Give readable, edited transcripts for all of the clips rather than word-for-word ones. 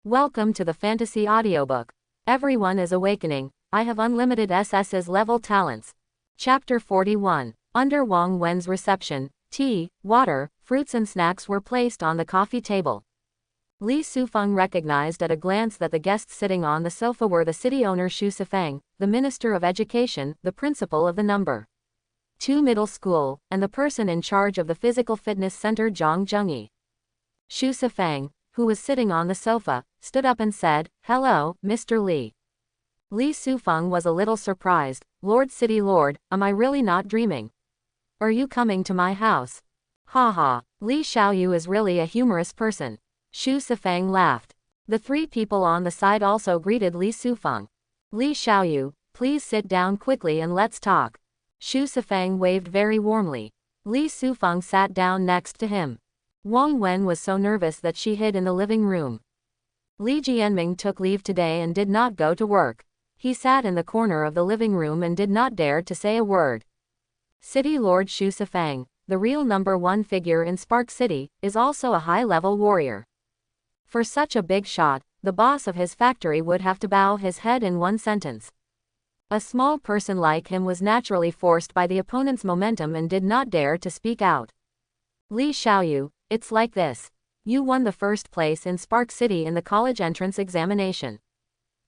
Welcome to the fantasy audiobook. Everyone is awakening. I have unlimited Sss-Level talents. Chapter 41. Under Wang Wen's reception, tea, water, fruits and snacks were placed on the coffee table. Li Sufeng recognized at a glance that the guests sitting on the sofa were the city owner Xu Sifeng, the Minister of Education, the principal of the No. 2 Middle School, and the person in charge of the Physical Fitness Center Zhang Zhengyi. Xu Sifeng, who was sitting on the sofa, stood up and said, "Hello, Mr. Li." Li Sufeng was a little surprised. "Lord City Lord, am I really not dreaming? Are you coming to my house?" "Ha ha, Li Xiaoyu is really a humorous person." Xu Sifeng laughed. The three people on the side also greeted Li Sufeng. "Li Xiaoyu, please sit down quickly and let's talk." Xu Sifeng waved very warmly. Li Sufeng sat down next to him. Wang Wen was so nervous that she hid in the living room. Li Jianming took leave today and did not go to work. He sat in the corner of the living room and did not dare to say a word. City Lord Xu Sifeng, the real #1 figure in Spark City, is also a high-level warrior. For such a big shot, the boss of his factory would have to bow his head in one sentence. A small person like him was naturally forced by the opponent's momentum and did not dare to speak out. "Li Xiaoyu, it's like this. You won the first place in Spark City in the college entrance examination.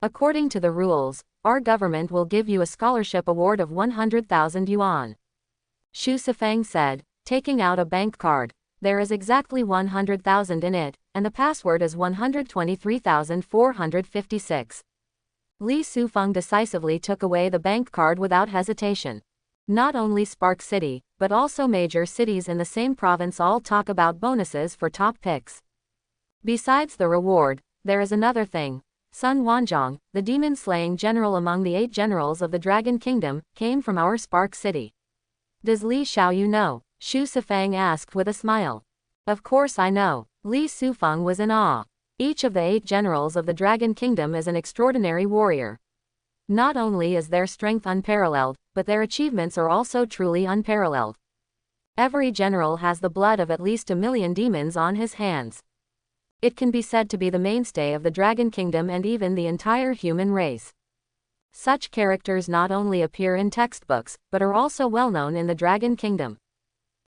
According to the rules, our government will give you a scholarship award of 100,000 yuan. Xu Sifeng said, taking out a bank card. There is exactly 100,000 in it, and the password is 123,456. Li Sufeng decisively took away the bank card without hesitation. Not only Spark City, but also major cities in the same province all talk about bonuses for top picks. Besides the reward, there is another thing. Sun Wanzhong, the demon-slaying general among the 8 generals of the Dragon Kingdom, came from our Spark City. Does Li Xiaoyu know? Xu Sifeng asked with a smile. Of course I know. Li Sufeng was in awe. Each of the 8 generals of the Dragon Kingdom is an extraordinary warrior. Not only is their strength unparalleled, but their achievements are also truly unparalleled. Every general has the blood of at least 1 million demons on his hands. It can be said to be the mainstay of the Dragon Kingdom and even the entire human race. Such characters not only appear in textbooks, but are also well known in the Dragon Kingdom.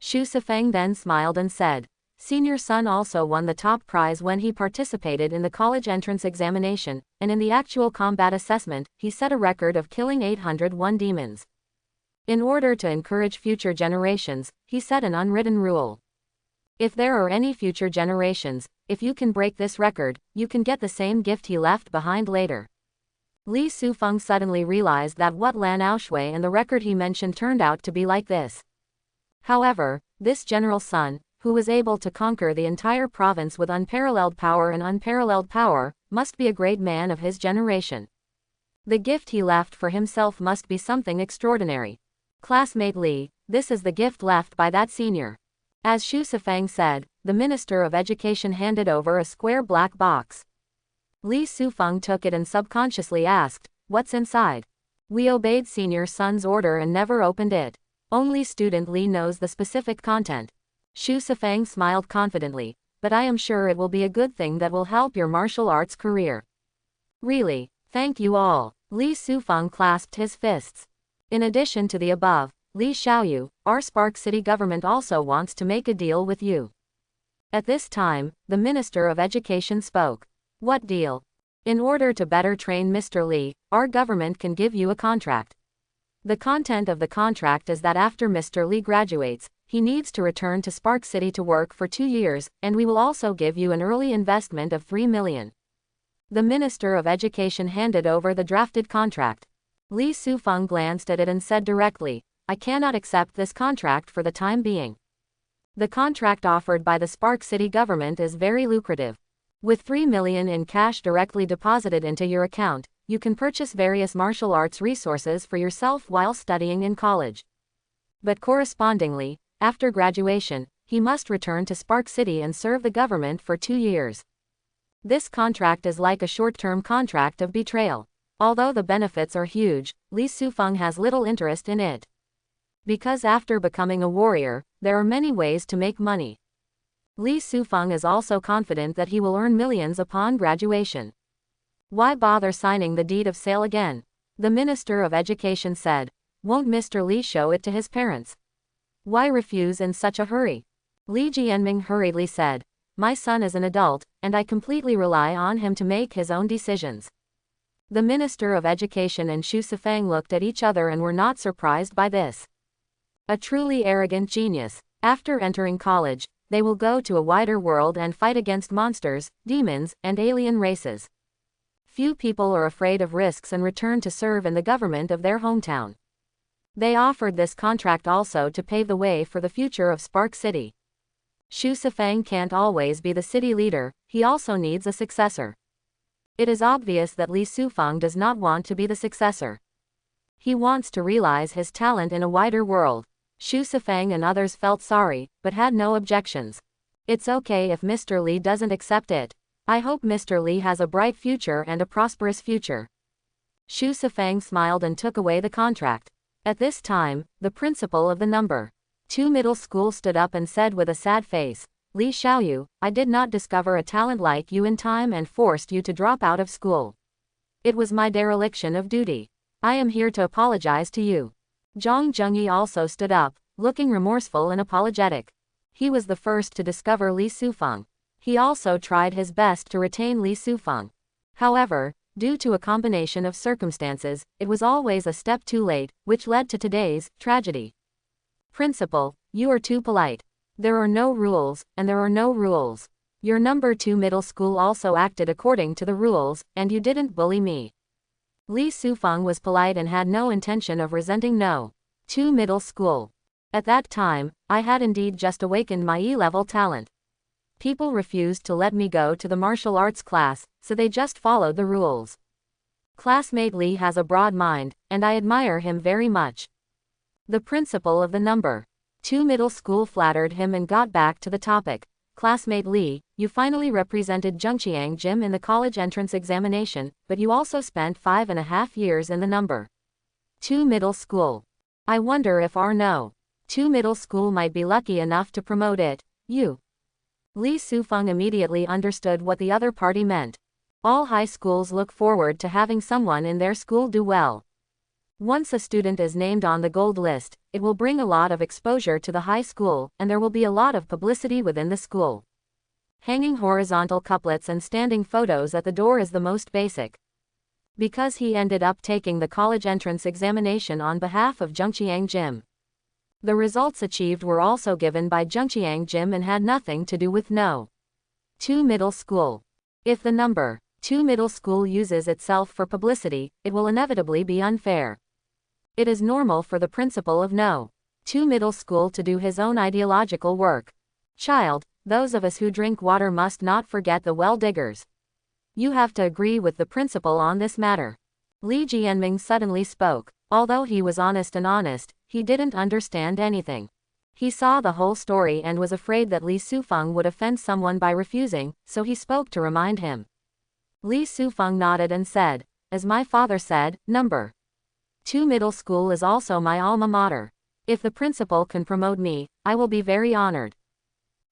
Xu Sifeng then smiled and said, "Senior Sun also won the top prize when he participated in the college entrance examination, and in the actual combat assessment, he set a record of killing 801 demons. In order to encourage future generations, he set an unwritten rule. If there are any future generations, if you can break this record, you can get the same gift he left behind later." Li Sufeng suddenly realized that what Lan Aoshui and the record he mentioned turned out to be like this. However, this General Sun, who was able to conquer the entire province with unparalleled power, must be a great man of his generation. The gift he left for himself must be something extraordinary. "Classmate Li, this is the gift left by that senior." As Xu Sifeng said, the Minister of Education handed over a square black box. Li Sufeng took it and subconsciously asked, "What's inside?" "We obeyed Senior Sun's order and never opened it. Only student Li knows the specific content." Xu Sifeng smiled confidently, "But I am sure it will be a good thing that will help your martial arts career." "Really, thank you all." Li Sufeng clasped his fists. "In addition to the above, Li Xiaoyu, our Spark City government also wants to make a deal with you." At this time, the Minister of Education spoke. "What deal?" "In order to better train Mr. Li, our government can give you a contract. The content of the contract is that after Mr. Li graduates, he needs to return to Spark City to work for 2 years, and we will also give you an early investment of 3 million. The Minister of Education handed over the drafted contract. Li Sufeng glanced at it and said directly, "I cannot accept this contract for the time being. The contract offered by the Spark City government is very lucrative. With 3 million in cash directly deposited into your account, you can purchase various martial arts resources for yourself while studying in college. But correspondingly, after graduation, he must return to Spark City and serve the government for 2 years. This contract is like a short-term contract of betrayal. Although the benefits are huge, Li Sufeng has little interest in it. Because after becoming a warrior, there are many ways to make money. Li Sufeng is also confident that he will earn millions upon graduation. Why bother signing the deed of sale again? The Minister of Education said. Won't Mr. Li show it to his parents? Why refuse in such a hurry? Li Jianming hurriedly said. My son is an adult, and I completely rely on him to make his own decisions. The Minister of Education and Xu Sifeng looked at each other and were not surprised by this. A truly arrogant genius. After entering college, they will go to a wider world and fight against monsters, demons, and alien races. Few people are afraid of risks and return to serve in the government of their hometown. They offered this contract also to pave the way for the future of Spark City. Xu Sifeng can't always be the city leader, he also needs a successor. It is obvious that Li Sufeng does not want to be the successor. He wants to realize his talent in a wider world. Xu Sifeng and others felt sorry, but had no objections. It's okay if Mr. Li doesn't accept it. I hope Mr. Li has a bright future and a prosperous future. Xu Sifeng smiled and took away the contract. At this time, the principal of the No. 2 middle school stood up and said with a sad face, Li Xiaoyu, I did not discover a talent like you in time and forced you to drop out of school. It was my dereliction of duty. I am here to apologize to you. Zhang Zhengyi also stood up, looking remorseful and apologetic. He was the first to discover Li Sufeng. He also tried his best to retain Li Sufeng. However, due to a combination of circumstances, it was always a step too late, which led to today's tragedy. Principal, you are too polite. There are no rules, and there are no rules. Your No. 2 middle school also acted according to the rules, and you didn't bully me. Li Sufeng was polite and had no intention of resenting No. 2 middle school. At that time, I had indeed just awakened my E-level talent. People refused to let me go to the martial arts class, so they just followed the rules. Classmate Li has a broad mind, and I admire him very much. The principal of the No. 2 middle school flattered him and got back to the topic. Classmate Li, you finally represented Zhengqiang Jim in the college entrance examination, but you also spent 5.5 years in the No. 2 middle school. I wonder if our No. 2 middle school might be lucky enough to promote it. You. Li Sufeng immediately understood what the other party meant. All high schools look forward to having someone in their school do well. Once a student is named on the gold list, it will bring a lot of exposure to the high school, and there will be a lot of publicity within the school. Hanging horizontal couplets and standing photos at the door is the most basic. Because he ended up taking the college entrance examination on behalf of Zhengqiang Jim. The results achieved were also given by Zhengqiang Jim and had nothing to do with No. 2 middle school. If the No. 2 middle school uses itself for publicity, it will inevitably be unfair. It is normal for the principal of No. 2 middle school to do his own ideological work. Child, those of us who drink water must not forget the well diggers. You have to agree with the principal on this matter. Li Jianming suddenly spoke. Although he was honest, he didn't understand anything. He saw the whole story and was afraid that Li Sufeng would offend someone by refusing, so he spoke to remind him. Li Sufeng nodded and said, as my father said, No. 2 middle school is also my alma mater. If the principal can promote me, I will be very honored.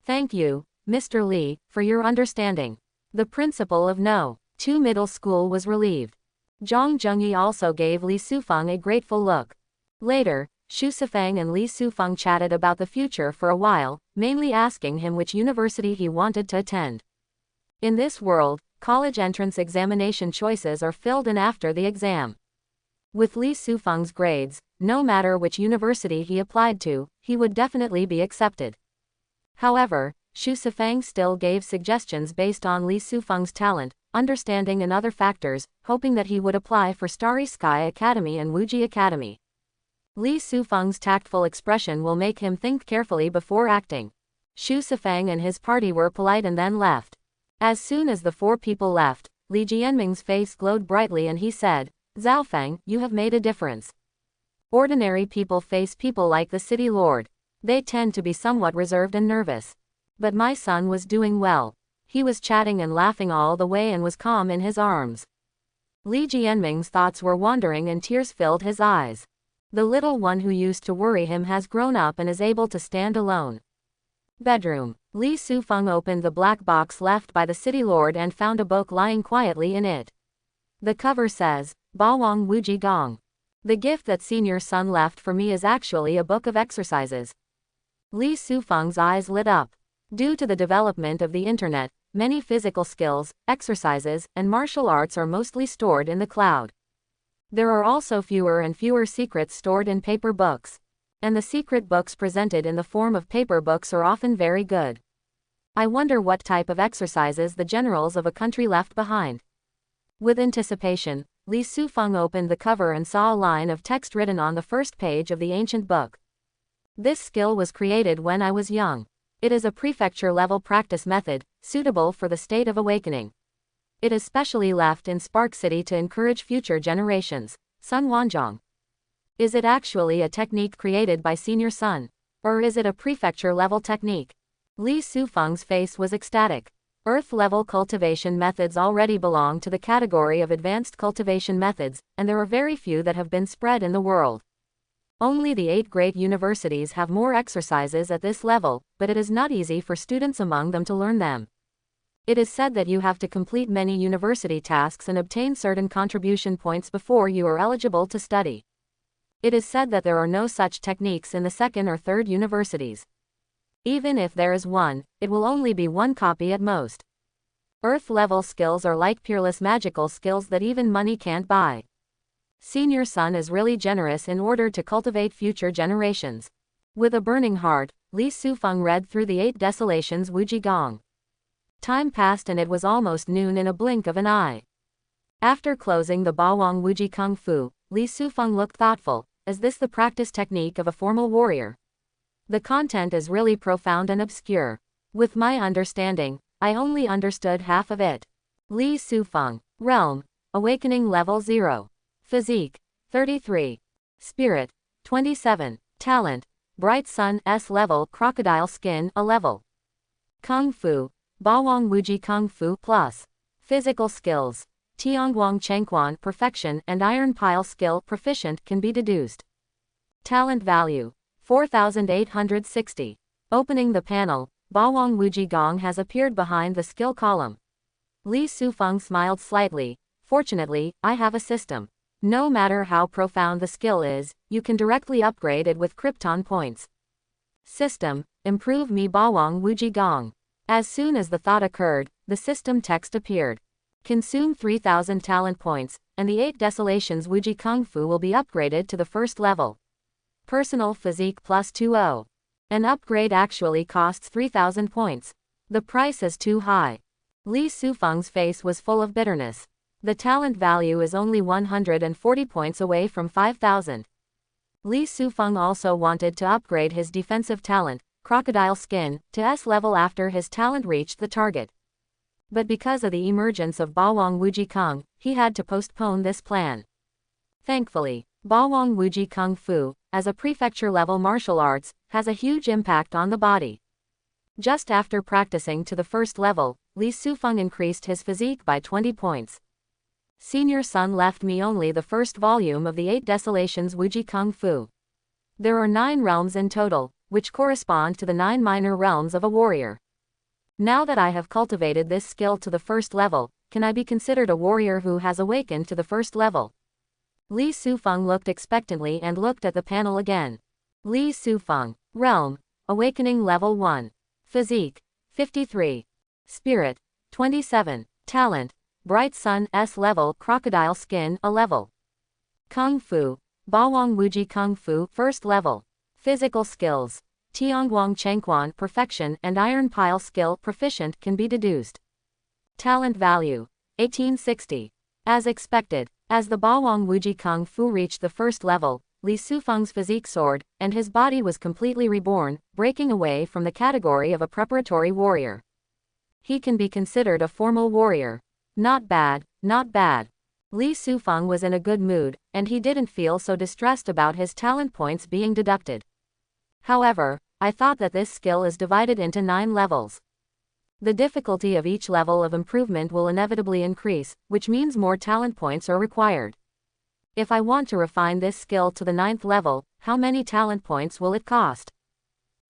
Thank you, Mr. Li, for your understanding. The principal of No. 2 middle school was relieved. Zhang Zhengyi also gave Li Sufeng a grateful look. Later, Xu Sifeng and Li Sufeng chatted about the future for a while, mainly asking him which university he wanted to attend. In this world, college entrance examination choices are filled in after the exam. With Li Sufeng's grades, no matter which university he applied to, he would definitely be accepted. However, Xu Sifeng still gave suggestions based on Li Sufeng's talent, understanding and other factors, hoping that he would apply for Starry Sky Academy and Wuji Academy. Li Sufeng's tactful expression will make him think carefully before acting. Xu Sifeng and his party were polite and then left. As soon as the 4 people left, Li Jianming's face glowed brightly and he said, Zhaofeng, you have made a difference. Ordinary people face people like the city lord. They tend to be somewhat reserved and nervous. But my son was doing well. He was chatting and laughing all the way and was calm in his arms. Li Jianming's thoughts were wandering and tears filled his eyes. The little one who used to worry him has grown up and is able to stand alone. Bedroom. Li Sufeng opened the black box left by the city lord and found a book lying quietly in it. The cover says, Bawang Wuji Gong. The gift that senior son left for me is actually a book of exercises. Li Sufeng's eyes lit up. Due to the development of the internet, many physical skills, exercises, and martial arts are mostly stored in the cloud. There are also fewer and fewer secrets stored in paper books. And the secret books presented in the form of paper books are often very good. I wonder what type of exercises the generals of a country left behind. With anticipation, Li Sufeng opened the cover and saw a line of text written on the first page of the ancient book. This skill was created when I was young. It is a prefecture-level practice method, suitable for the state of awakening. It is specially left in Spark City to encourage future generations. Sun Wanzhong. Is it actually a technique created by Senior Sun? Or is it a prefecture-level technique? Li Sufeng's face was ecstatic. Earth-level cultivation methods already belong to the category of advanced cultivation methods, and there are very few that have been spread in the world. Only the 8 great universities have more exercises at this level, but it is not easy for students among them to learn them. It is said that you have to complete many university tasks and obtain certain contribution points before you are eligible to study. It is said that there are no such techniques in the 2nd or 3rd universities. Even if there is one, it will only be one copy at most. Earth-level skills are like peerless magical skills that even money can't buy. Senior Sun is really generous in order to cultivate future generations. With a burning heart, Li Sufeng read through the 8 desolations Wuji Gong. Time passed and it was almost noon in a blink of an eye. After closing the Bawang Wuji Kung Fu, Li Sufeng looked thoughtful. Is this the practice technique of a formal warrior? The content is really profound and obscure. With my understanding, I only understood half of it. Li Sufeng. Realm. Awakening Level 0. Physique. 33. Spirit. 27. Talent. Bright Sun S-Level Crocodile Skin A level. Kung Fu. Bawang Wuji Kung Fu Plus. Physical skills. Tiangguang Chengquan Perfection and Iron Pile Skill Proficient can be deduced. Talent value. 4,860. Opening the panel, Bawang Wuji Gong has appeared behind the skill column. Li Sufeng smiled slightly. Fortunately, I have a system. No matter how profound the skill is, you can directly upgrade it with Krypton points. System. Improve me Bawang Wuji Gong. As soon as the thought occurred, the system text appeared. Consume 3,000 talent points, and the 8 desolations Wuji Kung Fu will be upgraded to the 1st level. Personal Physique plus 2.0. An upgrade actually costs 3,000 points. The price is too high. Li Sufeng's face was full of bitterness. The talent value is only 140 points away from 5,000. Li Sufeng also wanted to upgrade his defensive talent, Crocodile Skin, to S-Level after his talent reached the target. But because of the emergence of Bawang Wuji Kung, he had to postpone this plan. Thankfully, Bawang Wuji Kung Fu, as a prefecture-level martial arts, has a huge impact on the body. Just after practicing to the 1st level, Li Sufeng increased his physique by 20 points. Senior Sun left me only the 1st volume of the 8 desolations Wuji Kung Fu. There are 9 realms in total, which correspond to the 9 minor realms of a warrior. Now that I have cultivated this skill to the 1st level, can I be considered a warrior who has awakened to the 1st level? Li Sufeng looked expectantly and looked at the panel again. Li Sufeng. Realm. Awakening Level 1. Physique. 53. Spirit. 27. Talent. Bright Sun S-Level Crocodile Skin A level. Kung Fu. Bawang Wuji Kung Fu 1st level. Physical skills. Tiangguang Chengquan Perfection and Iron Pile Skill Proficient can be deduced. Talent value. 1860. As expected, as the Bawang Wuji Kung Fu reached the 1st level, Li Sufeng's physique soared, and his body was completely reborn, breaking away from the category of a preparatory warrior. He can be considered a formal warrior. Not bad, not bad. Li Sufeng was in a good mood, and he didn't feel so distressed about his talent points being deducted. However, I thought that this skill is divided into 9 levels. The difficulty of each level of improvement will inevitably increase, which means more talent points are required. If I want to refine this skill to the 9th level, how many talent points will it cost?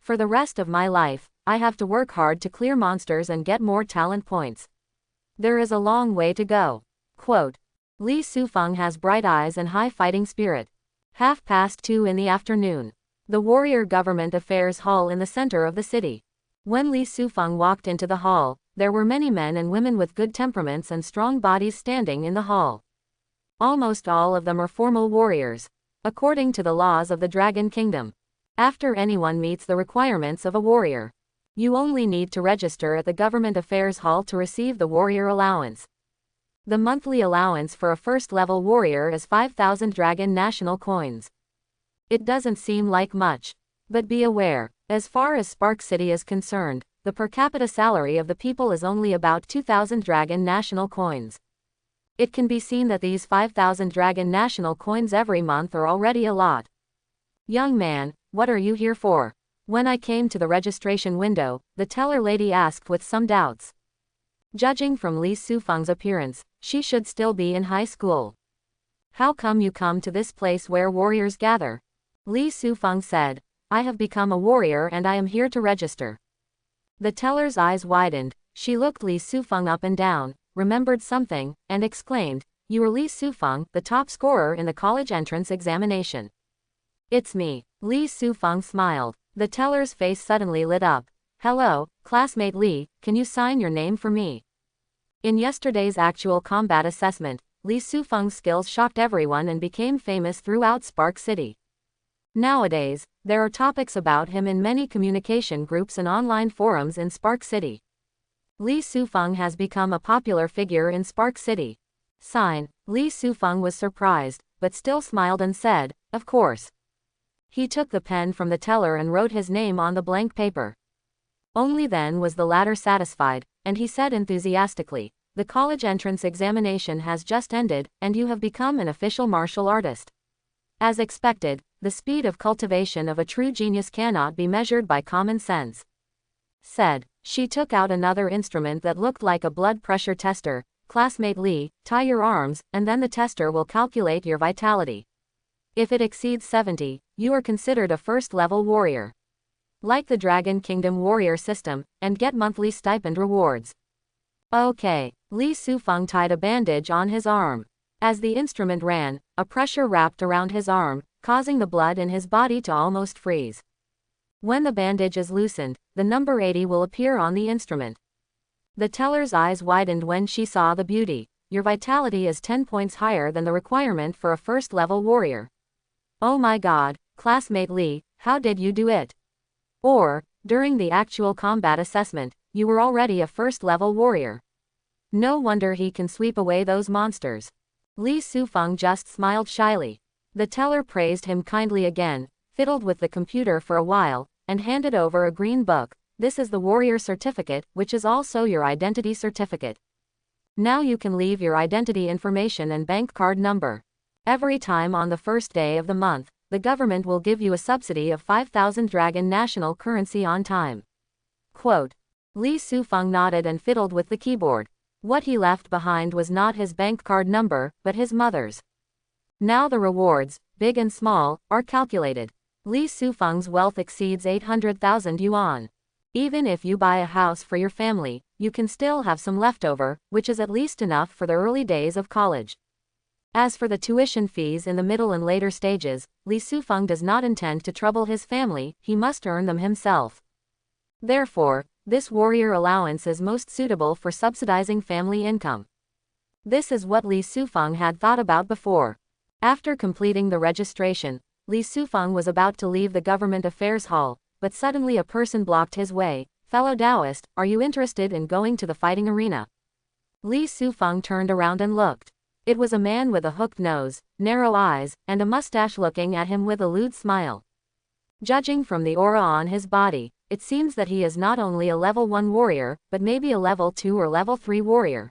For the rest of my life, I have to work hard to clear monsters and get more talent points. There is a long way to go. Quote, Li Sufeng has bright eyes and high fighting spirit. 2:30 in the afternoon. The Warrior Government Affairs Hall in the center of the city. When Li Sufeng walked into the hall, there were many men and women with good temperaments and strong bodies standing in the hall. Almost all of them are formal warriors. According to the laws of the Dragon Kingdom, after anyone meets the requirements of a warrior, you only need to register at the Government Affairs Hall to receive the warrior allowance. The monthly allowance for a first-level warrior is 5,000 Dragon National Coins. It doesn't seem like much. But be aware, as far as Spark City is concerned, the per capita salary of the people is only about 2,000 Dragon National Coins. It can be seen that these 5,000 Dragon National Coins every month are already a lot. Young man, what are you here for? When I came to the registration window, the teller lady asked with some doubts. Judging from Li Sufeng's appearance, she should still be in high school. How come you come to this place where warriors gather? Li Sufeng said, I have become a warrior and I am here to register. The teller's eyes widened. She looked Li Sufeng up and down, remembered something, and exclaimed, You are Li Sufeng, the top scorer in the college entrance examination. It's me. Li Sufeng smiled. The teller's face suddenly lit up. Hello, classmate Li, can you sign your name for me? In yesterday's actual combat assessment, Li Sufeng's skills shocked everyone and became famous throughout Spark City. Nowadays, there are topics about him in many communication groups and online forums in Spark City. Li Sufeng has become a popular figure in Spark City. Sign. Li Sufeng was surprised, but still smiled and said, Of course. He took the pen from the teller and wrote his name on the blank paper. Only then was the latter satisfied, and he said enthusiastically, The college entrance examination has just ended, and you have become an official martial artist. As expected, the speed of cultivation of a true genius cannot be measured by common sense. Said. She took out another instrument that looked like a blood pressure tester. Classmate Li, tie your arms, and then the tester will calculate your vitality. If it exceeds 70, you are considered a first-level warrior. Like the Dragon Kingdom warrior system, and get monthly stipend rewards. Okay. Li Sufeng tied a bandage on his arm. As the instrument ran, a pressure wrapped around his arm, causing the blood in his body to almost freeze. When the bandage is loosened, the number 80 will appear on the instrument. The teller's eyes widened when she saw the beauty. Your vitality is 10 points higher than the requirement for a first-level warrior. Oh my god, classmate Li, how did you do it? Or, during the actual combat assessment, you were already a first-level warrior. No wonder he can sweep away those monsters. Li Sufeng just smiled shyly. The teller praised him kindly again, fiddled with the computer for a while, and handed over a green book. This is the warrior certificate, which is also your identity certificate. Now you can leave your identity information and bank card number. Every time on the first day of the month, the government will give you a subsidy of 5,000 Dragon National Currency on time. Quote. Li Sufeng nodded and fiddled with the keyboard. What he left behind was not his bank card number, but his mother's. Now the rewards, big and small, are calculated. Li Sufeng's wealth exceeds 800,000 yuan. Even if you buy a house for your family, you can still have some leftover, which is at least enough for the early days of college. As for the tuition fees in the middle and later stages, Li Sufeng does not intend to trouble his family, he must earn them himself. Therefore, this warrior allowance is most suitable for subsidizing family income. This is what Li Sufeng had thought about before. After completing the registration, Li Sufeng was about to leave the Government Affairs Hall, but suddenly a person blocked his way. Fellow Taoist, are you interested in going to the fighting arena? Li Sufeng turned around and looked. It was a man with a hooked nose, narrow eyes, and a mustache looking at him with a lewd smile. Judging from the aura on his body, it seems that he is not only a level 1 warrior, but maybe a level 2 or level 3 warrior.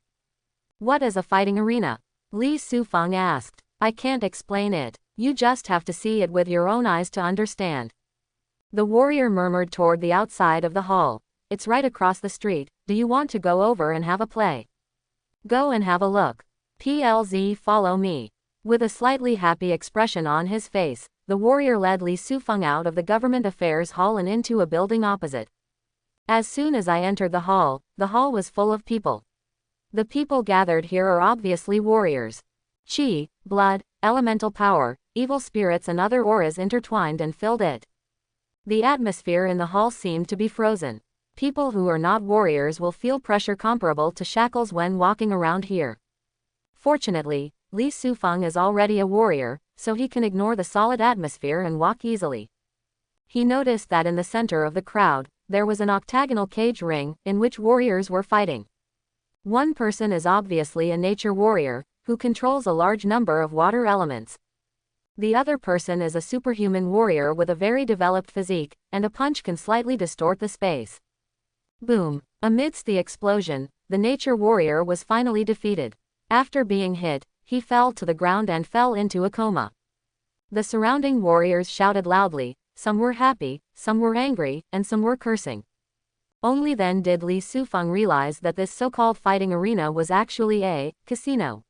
What is a fighting arena? Li Sufeng asked. I can't explain it. You just have to see it with your own eyes to understand. The warrior murmured toward the outside of the hall. It's right across the street. Do you want to go over and have a play? Go and have a look. PLZ, follow me. With a slightly happy expression on his face, the warrior led Li Sufeng out of the Government Affairs Hall and into a building opposite. As soon as I entered the hall was full of people. The people gathered here are obviously warriors. Chi, blood, elemental power, evil spirits and other auras intertwined and filled it. The atmosphere in the hall seemed to be frozen. People who are not warriors will feel pressure comparable to shackles when walking around here. Fortunately, Li Sufeng is already a warrior, so he can ignore the solid atmosphere and walk easily. He noticed that in the center of the crowd, there was an octagonal cage ring, in which warriors were fighting. One person is obviously a nature warrior, who controls a large number of water elements. The other person is a superhuman warrior with a very developed physique, and a punch can slightly distort the space. Boom! Amidst the explosion, the nature warrior was finally defeated. After being hit, he fell to the ground and fell into a coma. The surrounding warriors shouted loudly, some were happy, some were angry, and some were cursing. Only then did Li Sufeng realize that this so-called fighting arena was actually a casino.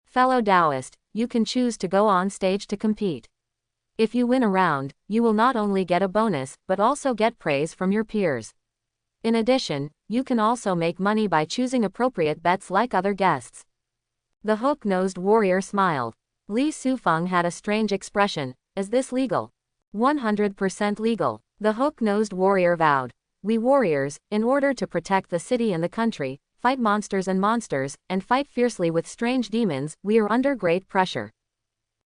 Fellow Taoist, you can choose to go on stage to compete. If you win a round, you will not only get a bonus, but also get praise from your peers. In addition, you can also make money by choosing appropriate bets like other guests. The hook-nosed warrior smiled. Li Sufeng had a strange expression. Is this legal? 100% legal. The hook-nosed warrior vowed. We warriors, in order to protect the city and the country, fight monsters, and fight fiercely with strange demons, we are under great pressure.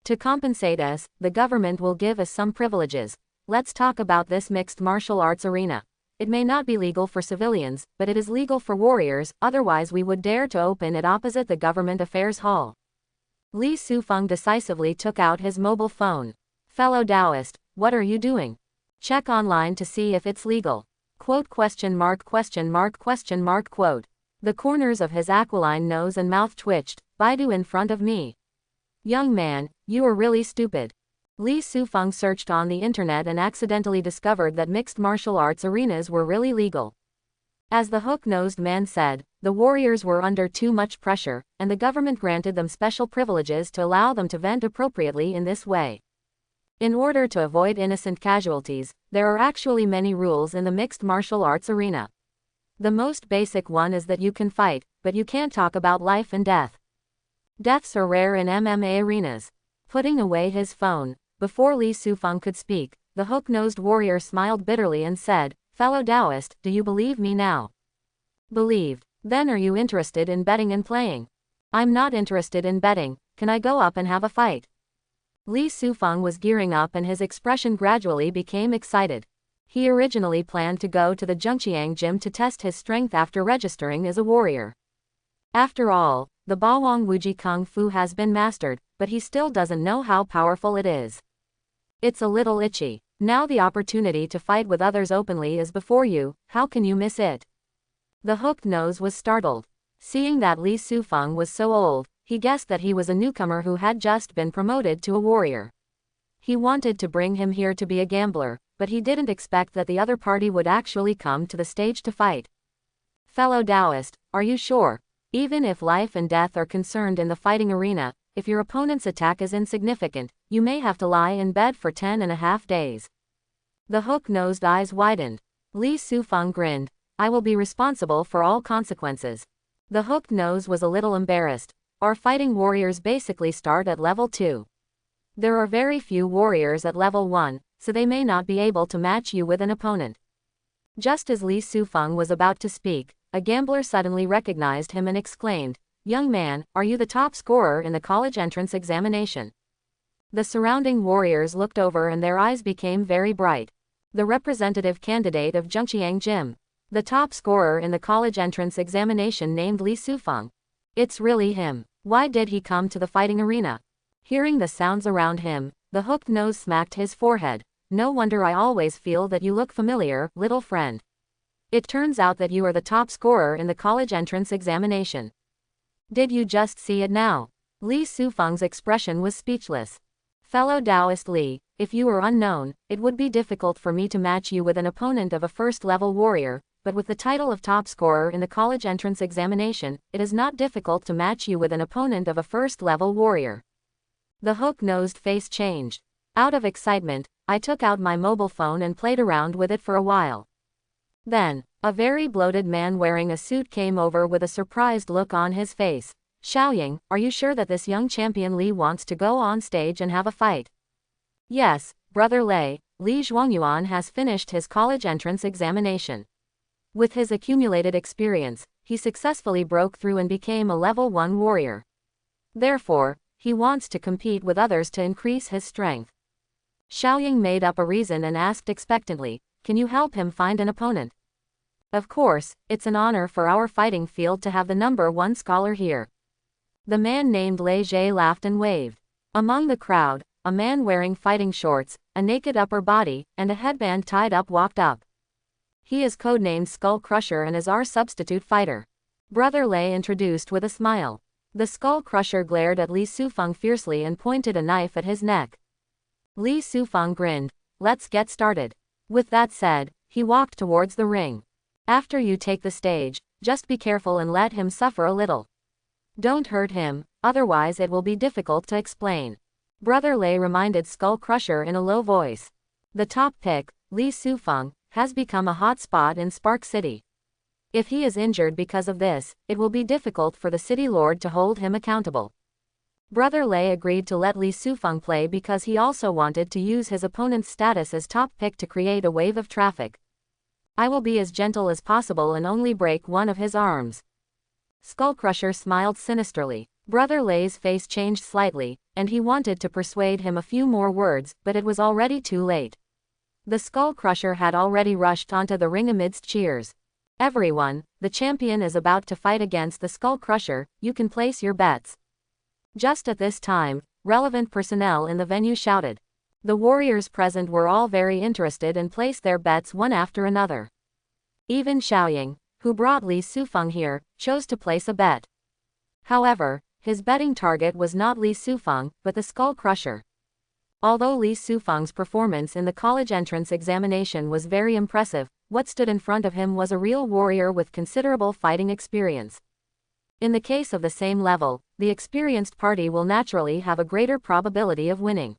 To compensate us, the government will give us some privileges. Let's talk about this mixed martial arts arena. It may not be legal for civilians, but it is legal for warriors, otherwise we would dare to open it opposite the government affairs hall. Li Sufeng decisively took out his mobile phone. Fellow Taoist, what are you doing? Check online to see if it's legal. Quote ? The corners of his aquiline nose and mouth twitched. Baidu in front of me. Young man, you are really stupid. Li Sufeng searched on the internet and accidentally discovered that mixed martial arts arenas were really legal. As the hook-nosed man said, the warriors were under too much pressure, and the government granted them special privileges to allow them to vent appropriately in this way. In order to avoid innocent casualties, there are actually many rules in the mixed martial arts arena. The most basic one is that you can fight, but you can't talk about life and death. Deaths are rare in MMA arenas. Putting away his phone, before Li Sufeng could speak, the hook-nosed warrior smiled bitterly and said, Fellow Taoist, do you believe me now? Believed. Then are you interested in betting and playing? I'm not interested in betting. Can I go up and have a fight? Li Sufeng was gearing up and his expression gradually became excited. He originally planned to go to the Zhengqiang gym to test his strength after registering as a warrior. After all, the Bawang Wuji Kung Fu has been mastered, but he still doesn't know how powerful it is. It's a little itchy. Now the opportunity to fight with others openly is before you, how can you miss it? The hooked nose was startled. Seeing that Li Sufeng was so old, he guessed that he was a newcomer who had just been promoted to a warrior. He wanted to bring him here to be a gambler, but he didn't expect that the other party would actually come to the stage to fight. Fellow Taoist, are you sure? Even if life and death are concerned in the fighting arena, if your opponent's attack is insignificant, you may have to lie in bed for 10.5 days. The hook-nosed eyes widened. Li Sufeng grinned. I will be responsible for all consequences. The hooked nose was a little embarrassed. Our fighting warriors basically start at level 2. There are very few warriors at level 1, so they may not be able to match you with an opponent. Just as Li Sufeng was about to speak, a gambler suddenly recognized him and exclaimed, Young man, are you the top scorer in the college entrance examination? The surrounding warriors looked over and their eyes became very bright. The representative candidate of Zhengqiang Gym. The top scorer in the college entrance examination named Li Sufeng. It's really him. Why did he come to the fighting arena? Hearing the sounds around him, the hooked nose smacked his forehead. No wonder I always feel that you look familiar, little friend. It turns out that you are the top scorer in the college entrance examination. Did you just see it now? Li Sufeng's expression was speechless. Fellow Taoist Li, if you were unknown, it would be difficult for me to match you with an opponent of a first-level warrior, but with the title of top scorer in the college entrance examination, it is not difficult to match you with an opponent of a first-level warrior. The hook-nosed face changed. Out of excitement, I took out my mobile phone and played around with it for a while. Then, A very bloated man wearing a suit came over with a surprised look on his face. Xiaoying, are you sure that this young champion Li wants to go on stage and have a fight? Yes, Brother Lei, Li Zhuangyuan has finished his college entrance examination. With his accumulated experience, he successfully broke through and became a level 1 warrior. Therefore, he wants to compete with others to increase his strength. Xiaoying made up a reason and asked expectantly, can you help him find an opponent? Of course, it's an honor for our fighting field to have the number 1 scholar here. The man named Lei Zhe laughed and waved. Among the crowd, a man wearing fighting shorts, a naked upper body, and a headband tied up walked up. He is codenamed Skull Crusher and is our substitute fighter. Brother Lei introduced with a smile. The Skull Crusher glared at Li Sufeng fiercely and pointed a knife at his neck. Li Sufeng grinned. Let's get started. With that said, he walked towards the ring. After you take the stage, just be careful and let him suffer a little. Don't hurt him, otherwise it will be difficult to explain. Brother Lei reminded Skull Crusher in a low voice. The top pick, Li Sufeng, has become a hot spot in Spark City. If he is injured because of this, it will be difficult for the city lord to hold him accountable. Brother Lei agreed to let Li Sufeng play because he also wanted to use his opponent's status as top pick to create a wave of traffic. I will be as gentle as possible and only break one of his arms. Skullcrusher smiled sinisterly. Brother Lei's face changed slightly, and he wanted to persuade him a few more words, but it was already too late. The Skullcrusher had already rushed onto the ring amidst cheers. Everyone, the champion is about to fight against the Skullcrusher, you can place your bets. Just at this time, relevant personnel in the venue shouted. The warriors present were all very interested and placed their bets one after another. Even Xiaoying, who brought Li Sufeng here, chose to place a bet. However, his betting target was not Li Sufeng, but the Skull Crusher. Although Li Sufeng's performance in the college entrance examination was very impressive, what stood in front of him was a real warrior with considerable fighting experience. In the case of the same level, the experienced party will naturally have a greater probability of winning.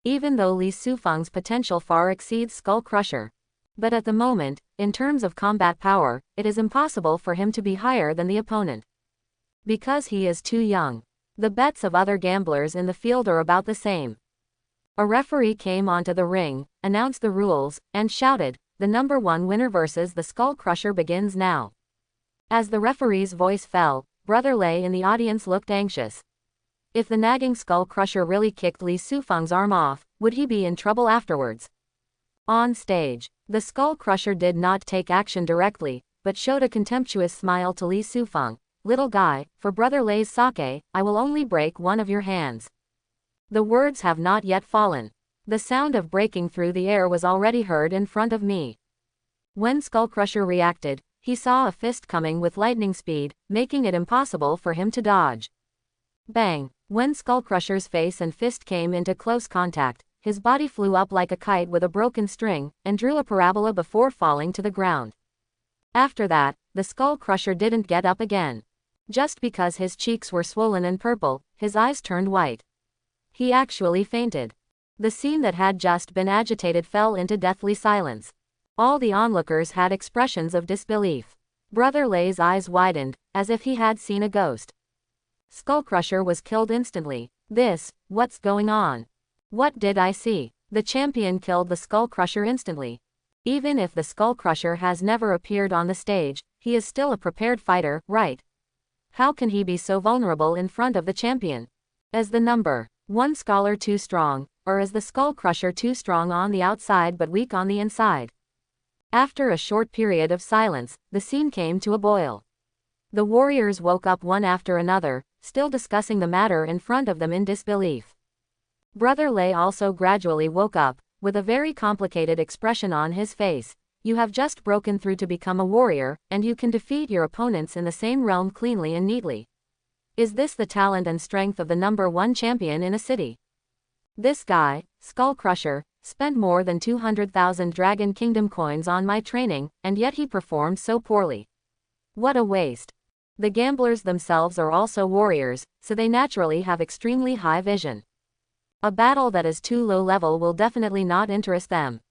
Even though Li Sufeng's potential far exceeds Skull Crusher. But at the moment, in terms of combat power, it is impossible for him to be higher than the opponent. Because he is too young. The bets of other gamblers in the field are about the same. A referee came onto the ring, announced the rules, and shouted, "The number 1 winner versus the Skull Crusher begins now." As the referee's voice fell, Brother Lei in the audience looked anxious. If the nagging Skull Crusher really kicked Li Sufeng's arm off, would he be in trouble afterwards? On stage, the Skull Crusher did not take action directly, but showed a contemptuous smile to Li Sufeng. "Little guy, for Brother Lei's sake, I will only break one of your hands." The words have not yet fallen. The sound of breaking through the air was already heard in front of me. When Skullcrusher reacted, he saw a fist coming with lightning speed, making it impossible for him to dodge. Bang! When Skullcrusher's face and fist came into close contact, his body flew up like a kite with a broken string, and drew a parabola before falling to the ground. After that, the Skullcrusher didn't get up again. Just because his cheeks were swollen and purple, his eyes turned white. He actually fainted. The scene that had just been agitated fell into deathly silence. All the onlookers had expressions of disbelief. Brother Lei's eyes widened, as if he had seen a ghost. Skullcrusher was killed instantly. What's going on? What did I see? The champion killed the Skullcrusher instantly. Even if the Skullcrusher has never appeared on the stage, he is still a prepared fighter, right? How can he be so vulnerable in front of the champion? Is the number 1 scholar too strong, or is the Skullcrusher too strong on the outside but weak on the inside? After a short period of silence, the scene came to a boil. The warriors woke up one after another, still discussing the matter in front of them in disbelief. Brother Lei also gradually woke up, with a very complicated expression on his face. You have just broken through to become a warrior, and you can defeat your opponents in the same realm cleanly and neatly. Is this the talent and strength of the number 1 champion in a city? This guy, Skullcrusher, spent more than 200,000 Dragon Kingdom coins on my training, and yet he performed so poorly. What a waste. The gamblers themselves are also warriors, so they naturally have extremely high vision. A battle that is too low level will definitely not interest them.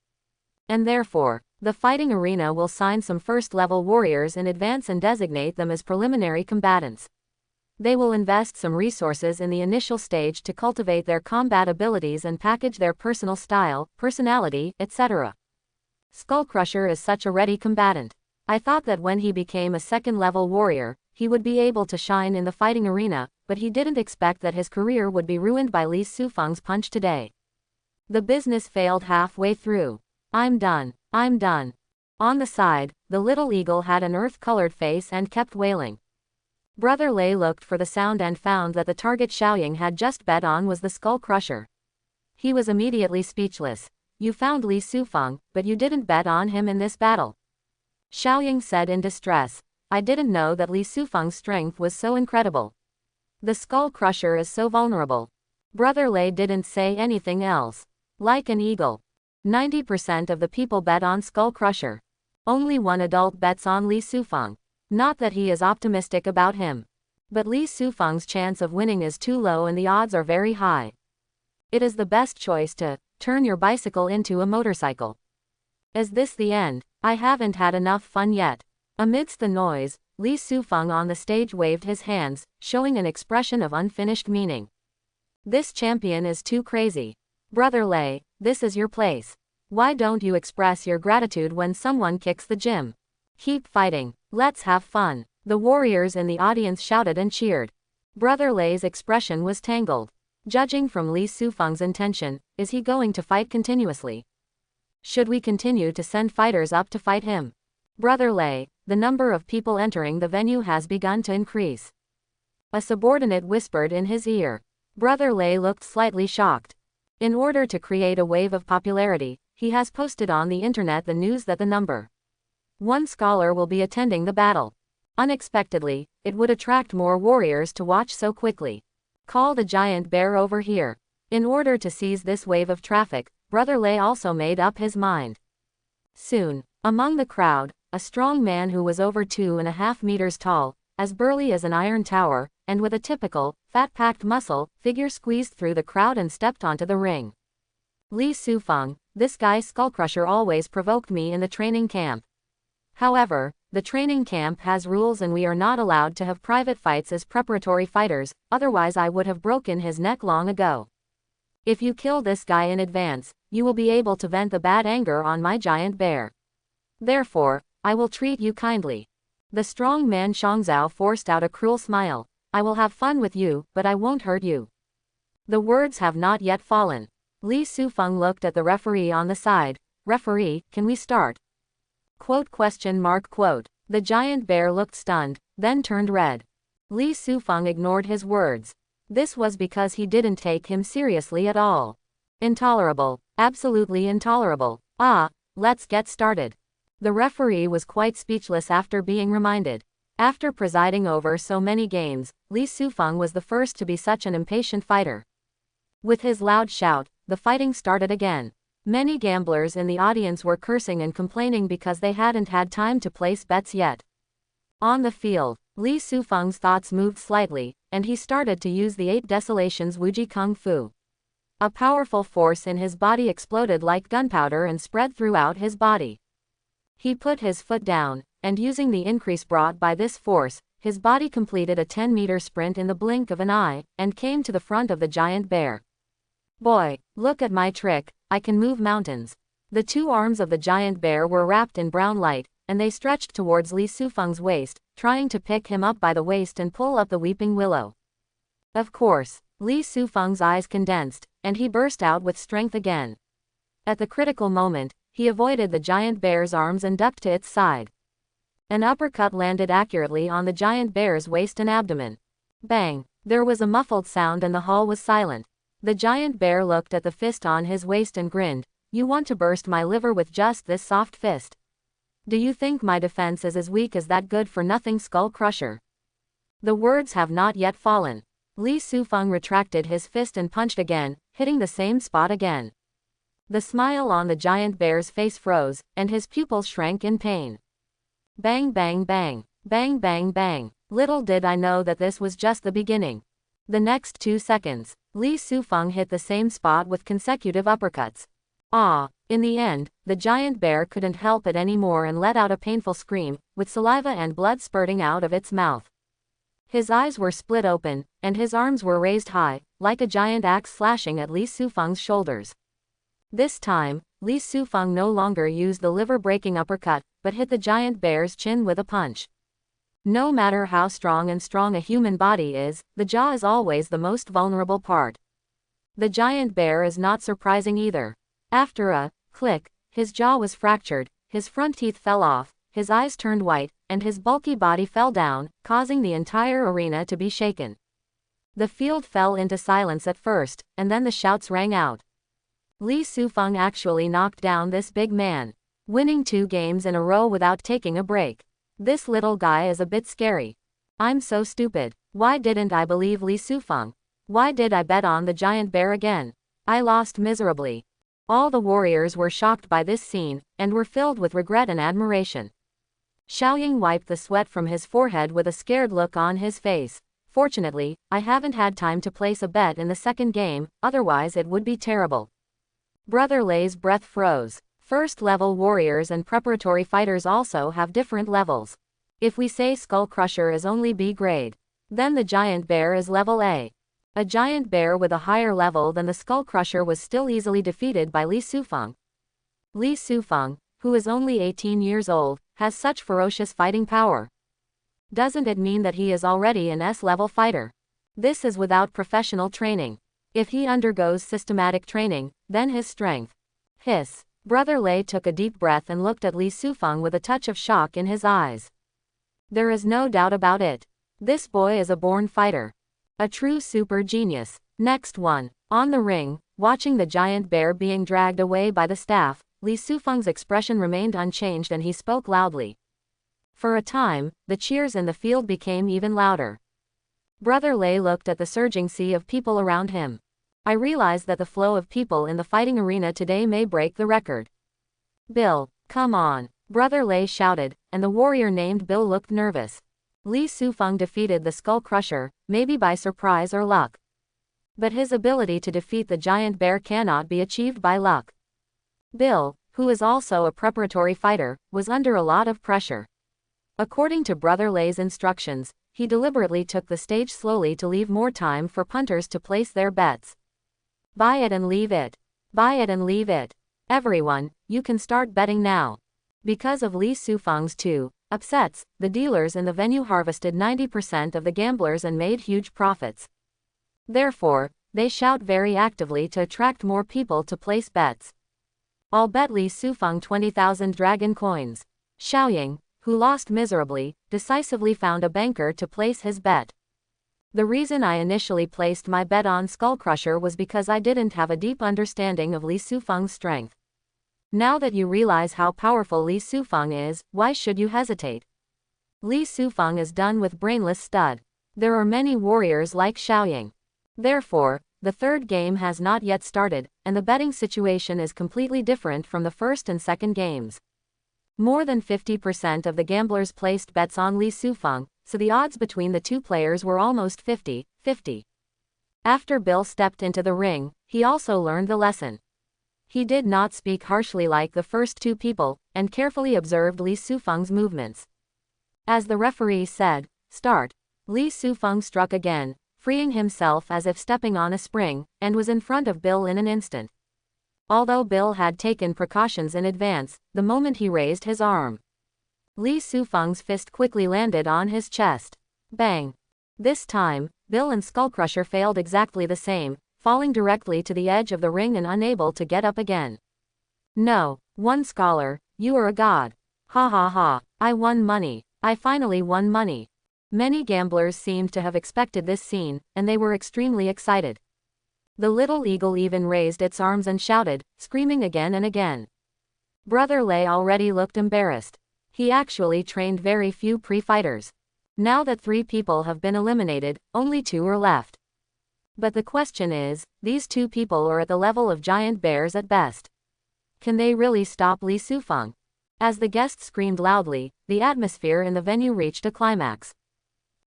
And therefore, The fighting arena will sign some first-level warriors in advance and designate them as preliminary combatants. They will invest some resources in the initial stage to cultivate their combat abilities and package their personal style, personality, etc. Skullcrusher is such a ready combatant. I thought that when he became a second-level warrior, he would be able to shine in the fighting arena, but he didn't expect that his career would be ruined by Li Sufeng's punch today. The business failed halfway through. I'm done. I'm done. On the side, the little eagle had an earth-colored face and kept wailing. Brother Lei looked for the sound and found that the target Xiaoying had just bet on was the Skullcrusher. He was immediately speechless. You found Li Sufeng, but you didn't bet on him in this battle. Xiaoying said in distress. I didn't know that Li Sufeng's strength was so incredible. The Skullcrusher is so vulnerable. Brother Lei didn't say anything else. Like an eagle. 90% of the people bet on Skullcrusher. Only one adult bets on Li Sufeng. Not that he is optimistic about him. But Li Sufeng's chance of winning is too low and the odds are very high. It is the best choice to turn your bicycle into a motorcycle. Is this the end? I haven't had enough fun yet. Amidst the noise, Li Sufeng on the stage waved his hands, showing an expression of unfinished meaning. This champion is too crazy. Brother Lei, this is your place. Why don't you express your gratitude when someone kicks the gym? Keep fighting. Let's have fun. The warriors in the audience shouted and cheered. Brother Lei's expression was tangled. Judging from Li Sufeng's intention, is he going to fight continuously? Should we continue to send fighters up to fight him? Brother Lei, the number of people entering the venue has begun to increase. A subordinate whispered in his ear. Brother Lei looked slightly shocked. In order to create a wave of popularity, he has posted on the internet the news that the number one scholar will be attending the battle. Unexpectedly, it would attract more warriors to watch so quickly. Call the giant bear over here. In order to seize this wave of traffic, Brother Lei also made up his mind. Soon, among the crowd, a strong man who was over 2.5 meters tall, as burly as an iron tower, and with a typical, fat-packed muscle, figure squeezed through the crowd and stepped onto the ring. Li Sufeng, this guy Skullcrusher always provoked me in the training camp. However, the training camp has rules and we are not allowed to have private fights as preparatory fighters, otherwise I would have broken his neck long ago. If you kill this guy in advance, you will be able to vent the bad anger on my giant bear. Therefore, I will treat you kindly. The strong man Shangzhao forced out a cruel smile. I will have fun with you, but I won't hurt you. The words have not yet fallen. Li Sufeng looked at the referee on the side. Referee, can we start? Quote? The giant bear looked stunned, then turned red. Li Sufeng ignored his words. This was because he didn't take him seriously at all. Intolerable. Absolutely intolerable. Let's get started. The referee was quite speechless after being reminded. After presiding over so many games, Li Sufeng was the first to be such an impatient fighter. With his loud shout, the fighting started again. Many gamblers in the audience were cursing and complaining because they hadn't had time to place bets yet. On the field, Li Sufeng's thoughts moved slightly, and he started to use the 8 Desolations Wuji Kung Fu. A powerful force in his body exploded like gunpowder and spread throughout his body. He put his foot down, and using the increase brought by this force, his body completed a 10-meter sprint in the blink of an eye, and came to the front of the giant bear. Boy, look at my trick, I can move mountains. The 2 arms of the giant bear were wrapped in brown light, and they stretched towards Li Sufeng's waist, trying to pick him up by the waist and pull up the weeping willow. Of course, Li Sufeng's eyes condensed, and he burst out with strength again. At the critical moment, he avoided the giant bear's arms and ducked to its side. An uppercut landed accurately on the giant bear's waist and abdomen. Bang! There was a muffled sound and the hall was silent. The giant bear looked at the fist on his waist and grinned. You want to burst my liver with just this soft fist? Do you think my defense is as weak as that good-for-nothing Skullcrusher? The words have not yet fallen. Li Sufeng retracted his fist and punched again, hitting the same spot again. The smile on the giant bear's face froze, and his pupils shrank in pain. Bang bang bang, bang bang bang. Little did I know that this was just the beginning. The next 2 seconds, Li Sufeng hit the same spot with consecutive uppercuts. Ah! In the end, the giant bear couldn't help it anymore and let out a painful scream, with saliva and blood spurting out of its mouth. His eyes were split open, and his arms were raised high, like a giant axe slashing at Li Sufeng's shoulders. This time, Li Sufeng no longer used the liver-breaking uppercut, but hit the giant bear's chin with a punch. No matter how strong a human body is, the jaw is always the most vulnerable part. The giant bear is not surprising either. After a click, his jaw was fractured, his front teeth fell off, his eyes turned white, and his bulky body fell down, causing the entire arena to be shaken. The field fell into silence at first, and then the shouts rang out. Li Sufeng actually knocked down this big man, winning 2 games in a row without taking a break. This little guy is a bit scary. I'm so stupid. Why didn't I believe Li Sufeng? Why did I bet on the giant bear again? I lost miserably. All the warriors were shocked by this scene, and were filled with regret and admiration. Xiaoying wiped the sweat from his forehead with a scared look on his face. Fortunately, I haven't had time to place a bet in the second game, otherwise it would be terrible. Brother Lei's breath froze. First-level warriors and preparatory fighters also have different levels. If we say Skull Crusher is only B grade, then the giant bear is level A. A giant bear with a higher level than the Skull Crusher was still easily defeated by Li Sufeng. Li Sufeng, who is only 18 years old, has such ferocious fighting power. Doesn't it mean that he is already an S-level fighter? This is without professional training. If he undergoes systematic training, then his strength. Hiss. Brother Lei took a deep breath and looked at Li Sufeng with a touch of shock in his eyes. There is no doubt about it. This boy is a born fighter. A true super genius. Next one. On the ring, watching the giant bear being dragged away by the staff, Li Sufeng's expression remained unchanged and he spoke loudly. For a time, the cheers in the field became even louder. Brother Lei looked at the surging sea of people around him. I realized that the flow of people in the fighting arena today may break the record. Bill, come on, Brother Lei shouted, and the warrior named Bill looked nervous. Li Sufeng defeated the Skull Crusher, maybe by surprise or luck. But his ability to defeat the giant bear cannot be achieved by luck. Bill, who is also a preparatory fighter, was under a lot of pressure. According to Brother Lei's instructions, he deliberately took the stage slowly to leave more time for punters to place their bets. Buy it and leave it. Buy it and leave it. Everyone, you can start betting now. Because of Li Sufeng's 2 upsets, the dealers in the venue harvested 90% of the gamblers and made huge profits. Therefore, they shout very actively to attract more people to place bets. I'll bet Li Sufeng 20,000 dragon coins. Xiaoying, who lost miserably, decisively found a banker to place his bet. The reason I initially placed my bet on Skull Crusher was because I didn't have a deep understanding of Li Sufeng's strength. Now that you realize how powerful Li Sufeng is, why should you hesitate? Li Sufeng is done with brainless stud. There are many warriors like Xiaoying. Therefore, the third game has not yet started, and the betting situation is completely different from the first and second games. More than 50% of the gamblers placed bets on Li Sufeng, so the odds between the two players were almost 50-50. After Bill stepped into the ring, he also learned the lesson. He did not speak harshly like the first 2 people, and carefully observed Li Sufeng's movements. As the referee said, "Start," Li Sufeng struck again, freeing himself as if stepping on a spring, and was in front of Bill in an instant. Although Bill had taken precautions in advance, the moment he raised his arm, Li Sufeng's fist quickly landed on his chest. Bang! This time, Bill and Skullcrusher failed exactly the same, falling directly to the edge of the ring and unable to get up again. No, one scholar, you are a god. Ha ha ha, I won money. I finally won money. Many gamblers seemed to have expected this scene, and they were extremely excited. The little eagle even raised its arms and shouted, screaming again and again. Brother Lei already looked embarrassed. He actually trained very few pre-fighters. Now that 3 people have been eliminated, only 2 are left. But the question is, these 2 people are at the level of giant bears at best. Can they really stop Li Sufeng? As the guests screamed loudly, the atmosphere in the venue reached a climax.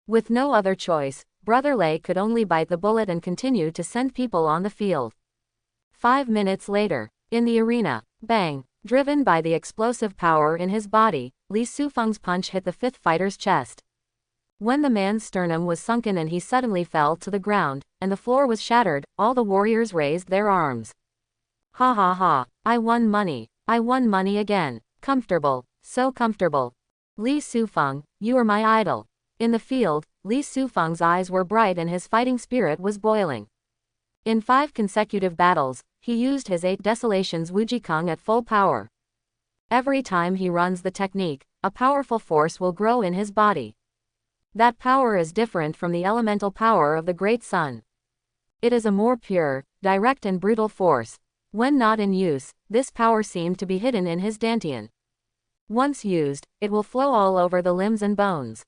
With no other choice, Brother Lei could only bite the bullet and continue to send people on the field. 5 minutes later, In the arena, bang! Driven by the explosive power in his body, Li Sufeng's punch hit the fifth fighter's chest. When the man's sternum was sunken and he suddenly fell to the ground, and the floor was shattered, all the warriors raised their arms. Ha ha ha! I won money! I won money again! Comfortable! So comfortable! Li Sufeng, you are my idol! In the field, Li Sufeng's eyes were bright and his fighting spirit was boiling. In 5 consecutive battles, he used his 8 Desolations Wujikang at full power. Every time he runs the technique, a powerful force will grow in his body. That power is different from the elemental power of the Great Sun. It is a more pure, direct and brutal force. When not in use, this power seemed to be hidden in his dantian. Once used, it will flow all over the limbs and bones.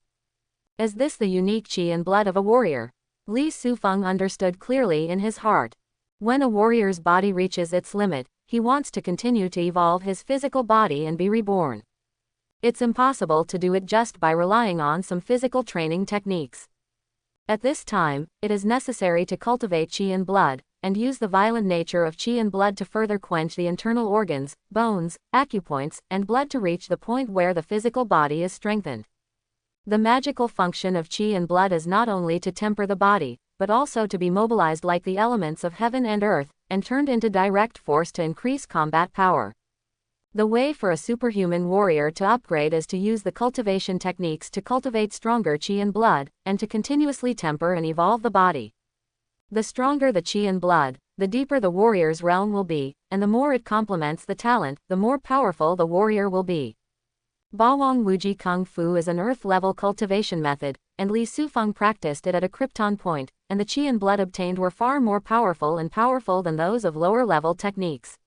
Is this the unique qi and blood of a warrior? Li Sufeng understood clearly in his heart. When a warrior's body reaches its limit, he wants to continue to evolve his physical body and be reborn. It's impossible to do it just by relying on some physical training techniques. At this time, it is necessary to cultivate qi and blood, and use the violent nature of qi and blood to further quench the internal organs, bones, acupoints, and blood to reach the point where the physical body is strengthened. The magical function of qi and blood is not only to temper the body, but also to be mobilized like the elements of heaven and earth, and turned into direct force to increase combat power. The way for a superhuman warrior to upgrade is to use the cultivation techniques to cultivate stronger qi and blood, and to continuously temper and evolve the body. The stronger the qi and blood, the deeper the warrior's realm will be, and the more it complements the talent, the more powerful the warrior will be. Bawang Wuji Kung Fu is an earth-level cultivation method, and Li Sufeng practiced it at a krypton point, and the qi and blood obtained were far more powerful than those of lower-level techniques.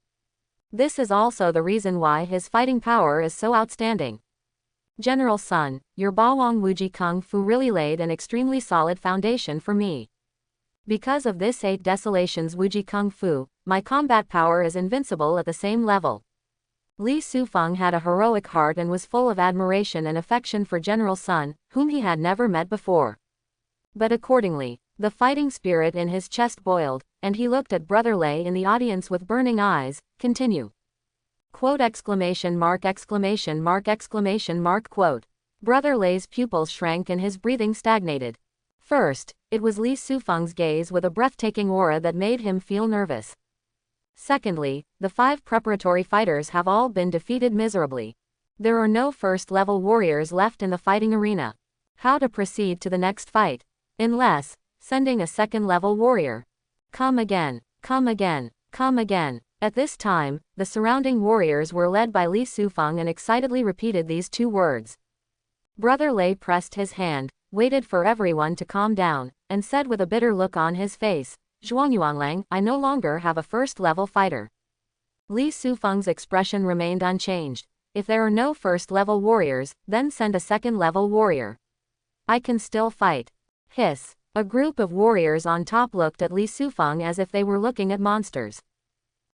This is also the reason why his fighting power is so outstanding. General Sun, your Bawang Wuji Kung Fu really laid an extremely solid foundation for me. Because of this 8 Desolations Wuji Kung Fu, my combat power is invincible at the same level. Li Sufeng had a heroic heart and was full of admiration and affection for General Sun, whom he had never met before. But accordingly, the fighting spirit in his chest boiled, and he looked at Brother Lei in the audience with burning eyes. Continue. Quote exclamation mark exclamation mark exclamation mark quote. Brother Lei's pupils shrank and his breathing stagnated. First, it was Li Sufeng's gaze with a breathtaking aura that made him feel nervous. Secondly, the 5 preparatory fighters have all been defeated miserably. There are no first-level warriors left in the fighting arena. How to proceed to the next fight? Unless sending a second-level warrior. Come again, come again, come again. At this time, the surrounding warriors were led by Li Sufeng and excitedly repeated these 2 words. Brother Lei pressed his hand, waited for everyone to calm down, and said with a bitter look on his face, Zhuangyuanlang, I no longer have a first-level fighter. Li Sufeng's expression remained unchanged. If there are no first-level warriors, then send a second-level warrior. I can still fight. Hiss. A group of warriors on top looked at Li Sufeng as if they were looking at monsters.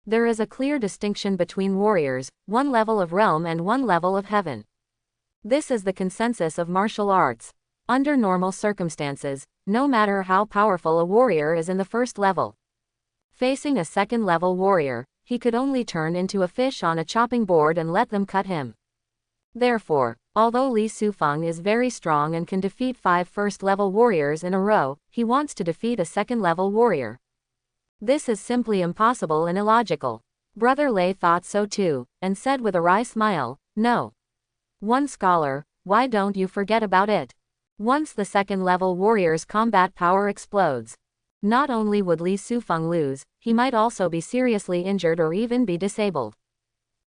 There is a clear distinction between warriors, 1 level of realm and 1 level of heaven. This is the consensus of martial arts. Under normal circumstances, no matter how powerful a warrior is in the first level, facing a second-level warrior, he could only turn into a fish on a chopping board and let them cut him. Therefore, although Li Sufeng is very strong and can defeat 5 first-level warriors in a row, he wants to defeat a second-level warrior. This is simply impossible and illogical. Brother Lei thought so too, and said with a wry smile, no. One scholar, why don't you forget about it? Once the second-level warrior's combat power explodes, not only would Li Sufeng lose, he might also be seriously injured or even be disabled.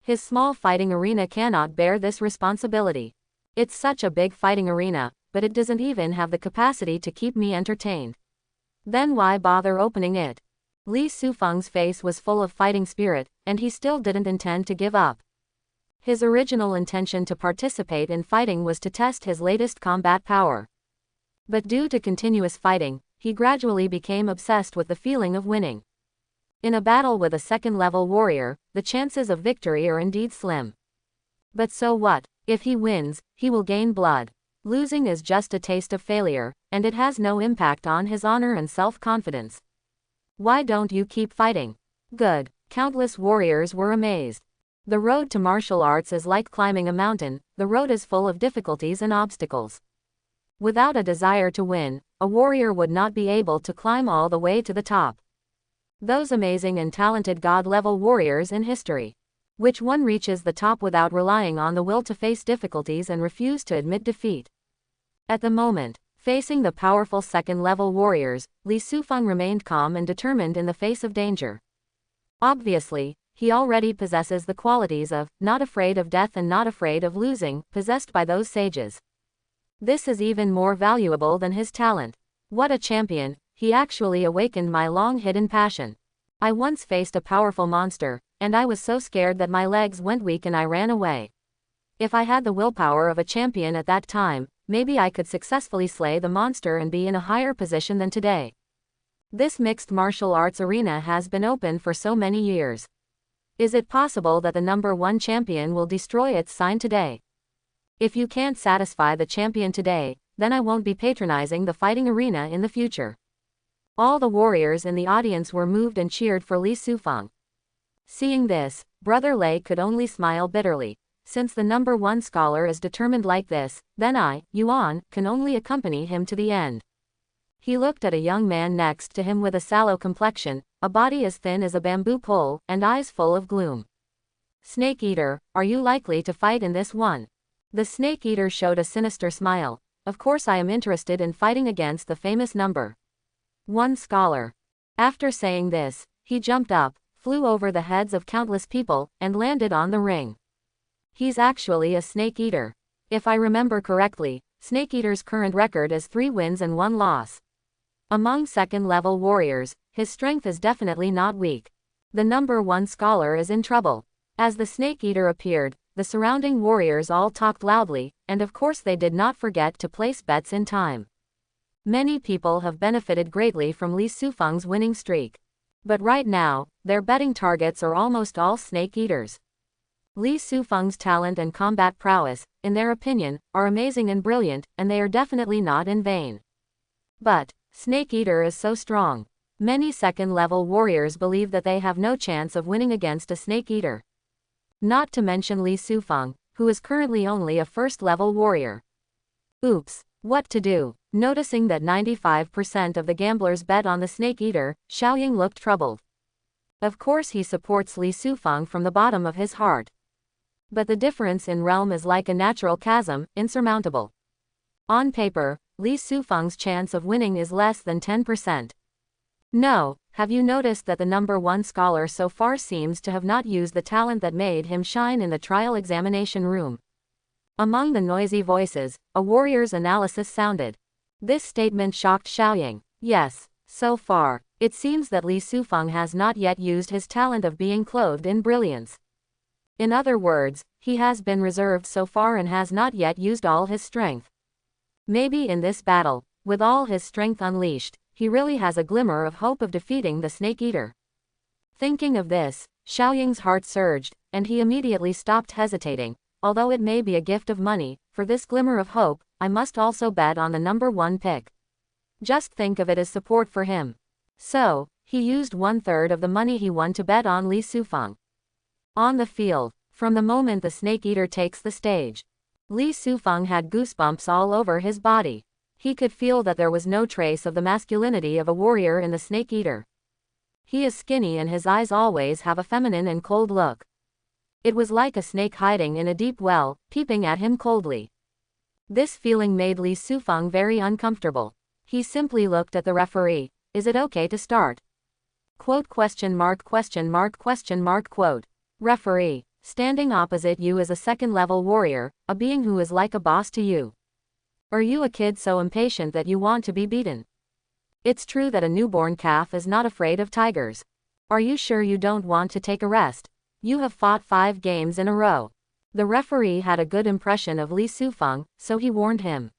His small fighting arena cannot bear this responsibility. It's such a big fighting arena, but it doesn't even have the capacity to keep me entertained. Then why bother opening it? Li Sufeng's face was full of fighting spirit, and he still didn't intend to give up. His original intention to participate in fighting was to test his latest combat power. But due to continuous fighting, he gradually became obsessed with the feeling of winning. In a battle with a second-level warrior, the chances of victory are indeed slim. But so what? If he wins, he will gain blood. Losing is just a taste of failure, and it has no impact on his honor and self-confidence. Why don't you keep fighting? Good. Countless warriors were amazed. The road to martial arts is like climbing a mountain, the road is full of difficulties and obstacles. Without a desire to win, a warrior would not be able to climb all the way to the top. Those amazing and talented god-level warriors in history. Which one reaches the top without relying on the will to face difficulties and refuse to admit defeat? At the moment, facing the powerful second-level warriors, Li Sufeng remained calm and determined in the face of danger. Obviously, he already possesses the qualities of not afraid of death and not afraid of losing, possessed by those sages. This is even more valuable than his talent. What a champion! He actually awakened my long-hidden passion. I once faced a powerful monster, and I was so scared that my legs went weak and I ran away. If I had the willpower of a champion at that time, maybe I could successfully slay the monster and be in a higher position than today. This mixed martial arts arena has been open for so many years. Is it possible that the number one champion will destroy its sign today? If you can't satisfy the champion today, then I won't be patronizing the fighting arena in the future. All the warriors in the audience were moved and cheered for Li Sufeng. Seeing this, Brother Lei could only smile bitterly. Since the number one scholar is determined like this, then I, Yuan, can only accompany him to the end. He looked at a young man next to him with a sallow complexion, a body as thin as a bamboo pole, and eyes full of gloom. Snake Eater, are you likely to fight in this one? The Snake Eater showed a sinister smile. Of course I am interested in fighting against the famous number one scholar. After saying this, he jumped up, flew over the heads of countless people, and landed on the ring. He's actually a Snake Eater. If I remember correctly, Snake Eater's current record is 3 wins and 1 loss. Among second-level warriors, his strength is definitely not weak. The number one scholar is in trouble. As the Snake Eater appeared, the surrounding warriors all talked loudly, and of course they did not forget to place bets in time. Many people have benefited greatly from Li Sufeng's winning streak. But right now, their betting targets are almost all Snake Eaters. Li Sufeng's talent and combat prowess, in their opinion, are amazing and brilliant, and they are definitely not in vain. But Snake Eater is so strong. Many second-level warriors believe that they have no chance of winning against a Snake Eater. Not to mention Li Sufeng, who is currently only a first-level warrior. Oops, what to do? Noticing that 95% of the gamblers bet on the Snake Eater, Xiaoying looked troubled. Of course he supports Li Sufeng from the bottom of his heart. But the difference in realm is like a natural chasm, insurmountable. On paper, Li Sufeng's chance of winning is less than 10%. No, have you noticed that the number one scholar so far seems to have not used the talent that made him shine in the trial examination room? Among the noisy voices, a warrior's analysis sounded. This statement shocked Xiaoying. Yes, so far, it seems that Li Sufeng has not yet used his talent of being clothed in brilliance. In other words, he has been reserved so far and has not yet used all his strength. Maybe in this battle, with all his strength unleashed, he really has a glimmer of hope of defeating the Snake Eater. Thinking of this, Xiaoying's heart surged, and he immediately stopped hesitating. Although it may be a gift of money, for this glimmer of hope, I must also bet on the number one pick. Just think of it as support for him. So, he used 1/3 of the money he won to bet on Li Sufeng. On the field, from the moment the Snake Eater takes the stage, Li Sufeng had goosebumps all over his body. He could feel that there was no trace of the masculinity of a warrior in the Snake Eater. He is skinny and his eyes always have a feminine and cold look. It was like a snake hiding in a deep well, peeping at him coldly. This feeling made Li Sufeng very uncomfortable. He simply looked at the referee. Is it okay to start? Quote question mark question mark question mark quote. Referee, standing opposite you is a second-level warrior, a being who is like a boss to you. Are you a kid so impatient that you want to be beaten? It's true that a newborn calf is not afraid of tigers. Are you sure you don't want to take a rest? You have fought 5 games in a row. The referee had a good impression of Li Sufeng, so he warned him.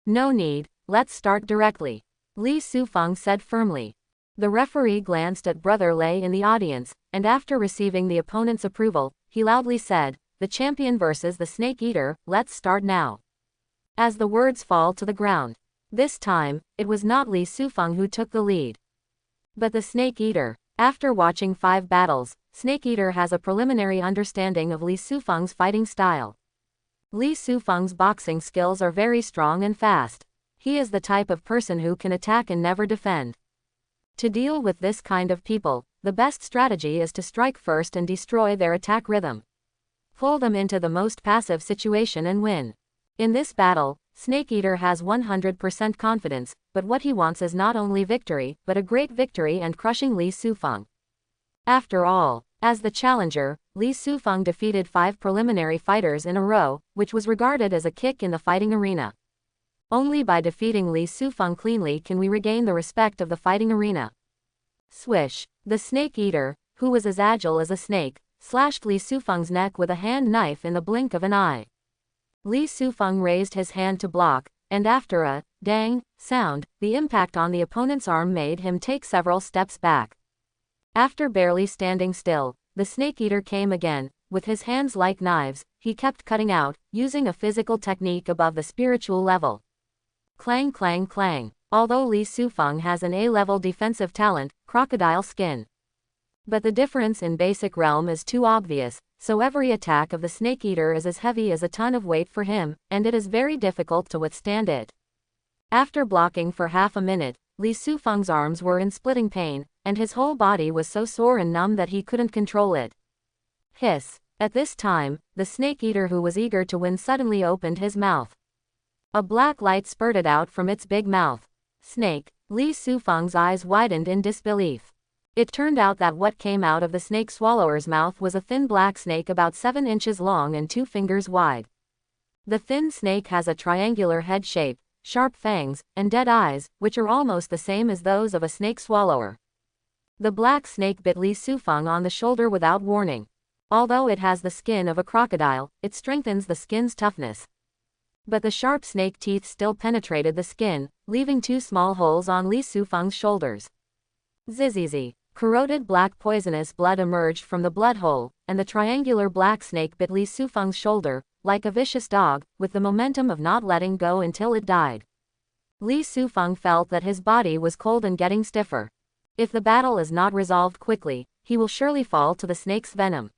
No need, let's start directly. Li Sufeng said firmly. The referee glanced at Brother Lei in the audience, and after receiving the opponent's approval, he loudly said, the champion versus the Snake Eater, let's start now. As the words fall to the ground, this time, it was not Li Sufeng who took the lead, but the Snake Eater. After watching 5 battles, Snake Eater has a preliminary understanding of Li Sufeng's fighting style. Li Sufeng's boxing skills are very strong and fast. He is the type of person who can attack and never defend. To deal with this kind of people, the best strategy is to strike first and destroy their attack rhythm. Pull them into the most passive situation and win. In this battle, Snake Eater has 100% confidence, but what he wants is not only victory, but a great victory and crushing Li Sufeng. After all, as the challenger, Li Sufeng defeated 5 preliminary fighters in a row, which was regarded as a kick in the fighting arena. Only by defeating Li Sufeng cleanly can we regain the respect of the fighting arena. Swish. The Snake Eater, who was as agile as a snake, slashed Li Sufeng's neck with a hand knife in the blink of an eye. Li Sufeng raised his hand to block, and after a dang sound, the impact on the opponent's arm made him take several steps back. After barely standing still, the Snake Eater came again. With his hands like knives, he kept cutting out, using a physical technique above the spiritual level. Clang clang clang. Although Li Sufeng has an A-level defensive talent, crocodile skin. But the difference in basic realm is too obvious, so every attack of the Snake Eater is as heavy as a ton of weight for him, and it is very difficult to withstand it. After blocking for half a minute, Li Sufeng's arms were in splitting pain, and his whole body was so sore and numb that he couldn't control it. Hiss. At this time, the Snake Eater, who was eager to win, suddenly opened his mouth. A black light spurted out from its big mouth. Snake. Li Sufeng's eyes widened in disbelief. It turned out that what came out of the snake swallower's mouth was a thin black snake about 7 inches long and 2 fingers wide. The thin snake has a triangular head shape, sharp fangs, and dead eyes, which are almost the same as those of a snake swallower. The black snake bit Li Sufeng on the shoulder without warning. Although it has the skin of a crocodile, it strengthens the skin's toughness. But the sharp snake teeth still penetrated the skin, leaving 2 small holes on Li Sufeng's shoulders. Zzzz. Corroded black poisonous blood emerged from the blood hole, and the triangular black snake bit Li Sufeng's shoulder, like a vicious dog, with the momentum of not letting go until it died. Li Sufeng felt that his body was cold and getting stiffer. If the battle is not resolved quickly, he will surely fall to the snake's venom.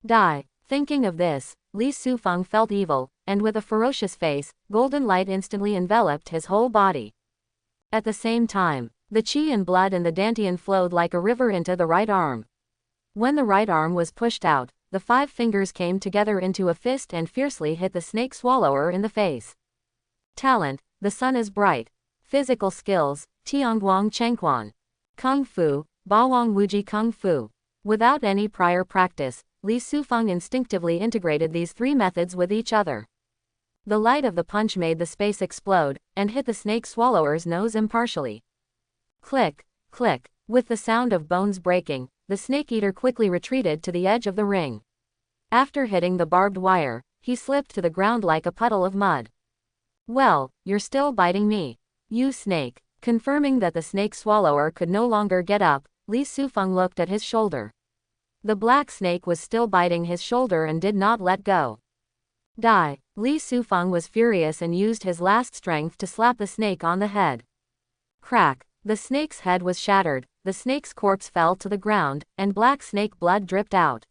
Die. Thinking of this, Li Sufeng felt evil, and with a ferocious face, golden light instantly enveloped his whole body. At the same time, the qi and blood in the dantian flowed like a river into the right arm. When the right arm was pushed out, the 5 fingers came together into a fist and fiercely hit the snake swallower in the face. Talent. The sun is bright. Physical skills. Tiangguang Chengquan. Kung Fu. Bawang Wuji Kung Fu. Without any prior practice, Li Sufeng instinctively integrated these 3 methods with each other. The light of the punch made the space explode, and hit the snake swallower's nose impartially. Click, click. With the sound of bones breaking, the Snake Eater quickly retreated to the edge of the ring. After hitting the barbed wire, he slipped to the ground like a puddle of mud. Well, you're still biting me, you snake. Confirming that the snake swallower could no longer get up, Li Sufeng looked at his shoulder. The black snake was still biting his shoulder and did not let go. Die. Li Sufeng was furious and used his last strength to slap the snake on the head. Crack. The snake's head was shattered, the snake's corpse fell to the ground, and black snake blood dripped out.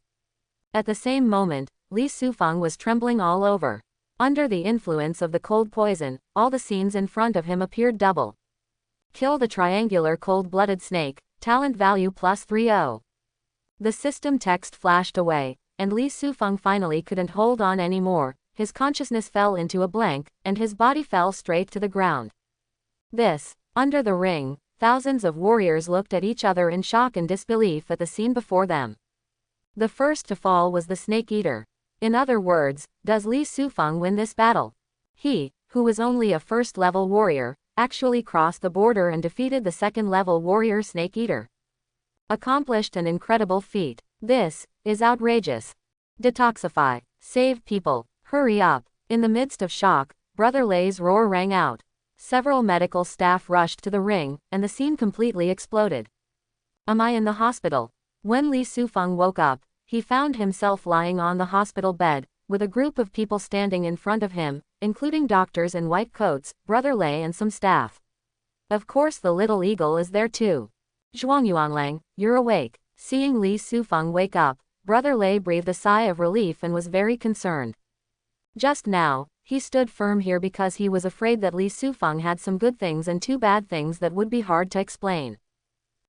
At the same moment, Li Sufeng was trembling all over. Under the influence of the cold poison, all the scenes in front of him appeared double. Kill the triangular cold-blooded snake, talent value +30. The system text flashed away, and Li Sufeng finally couldn't hold on anymore. His consciousness fell into a blank, and his body fell straight to the ground. Under the ring, thousands of warriors looked at each other in shock and disbelief at the scene before them. The first to fall was the Snake Eater. In other words, does Li Sufeng win this battle? He, who was only a first-level warrior, actually crossed the border and defeated the second-level warrior Snake Eater. Accomplished an incredible feat. This is outrageous. Detoxify. Save people. Hurry up. In the midst of shock, Brother Lei's roar rang out. Several medical staff rushed to the ring, and the scene completely exploded. Am I in the hospital? When Li Sufeng woke up, he found himself lying on the hospital bed, with a group of people standing in front of him, including doctors in white coats, Brother Lei and some staff. Of course the little eagle is there too. Zhuangyuanlang, you're awake. Seeing Li Sufeng wake up, Brother Lei breathed a sigh of relief and was very concerned. Just now, he stood firm here because he was afraid that Li Sufeng had some good things and two bad things that would be hard to explain.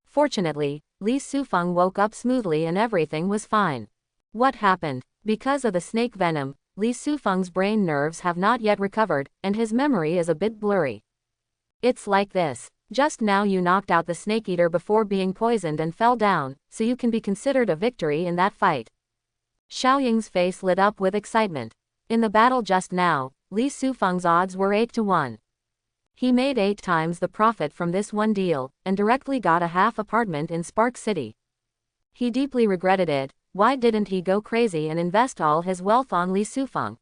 Fortunately, Li Sufeng woke up smoothly and everything was fine. What happened? Because of the snake venom, Li Sufeng's brain nerves have not yet recovered, and his memory is a bit blurry. It's like this. Just now you knocked out the snake eater before being poisoned and fell down, so you can be considered a victory in that fight. Xiaoying's face lit up with excitement. In the battle just now, Li Sufeng's odds were 8-1. He made 8 times the profit from this one deal, and directly got a half apartment in Spark City. He deeply regretted it. Why didn't he go crazy and invest all his wealth on Li Sufeng?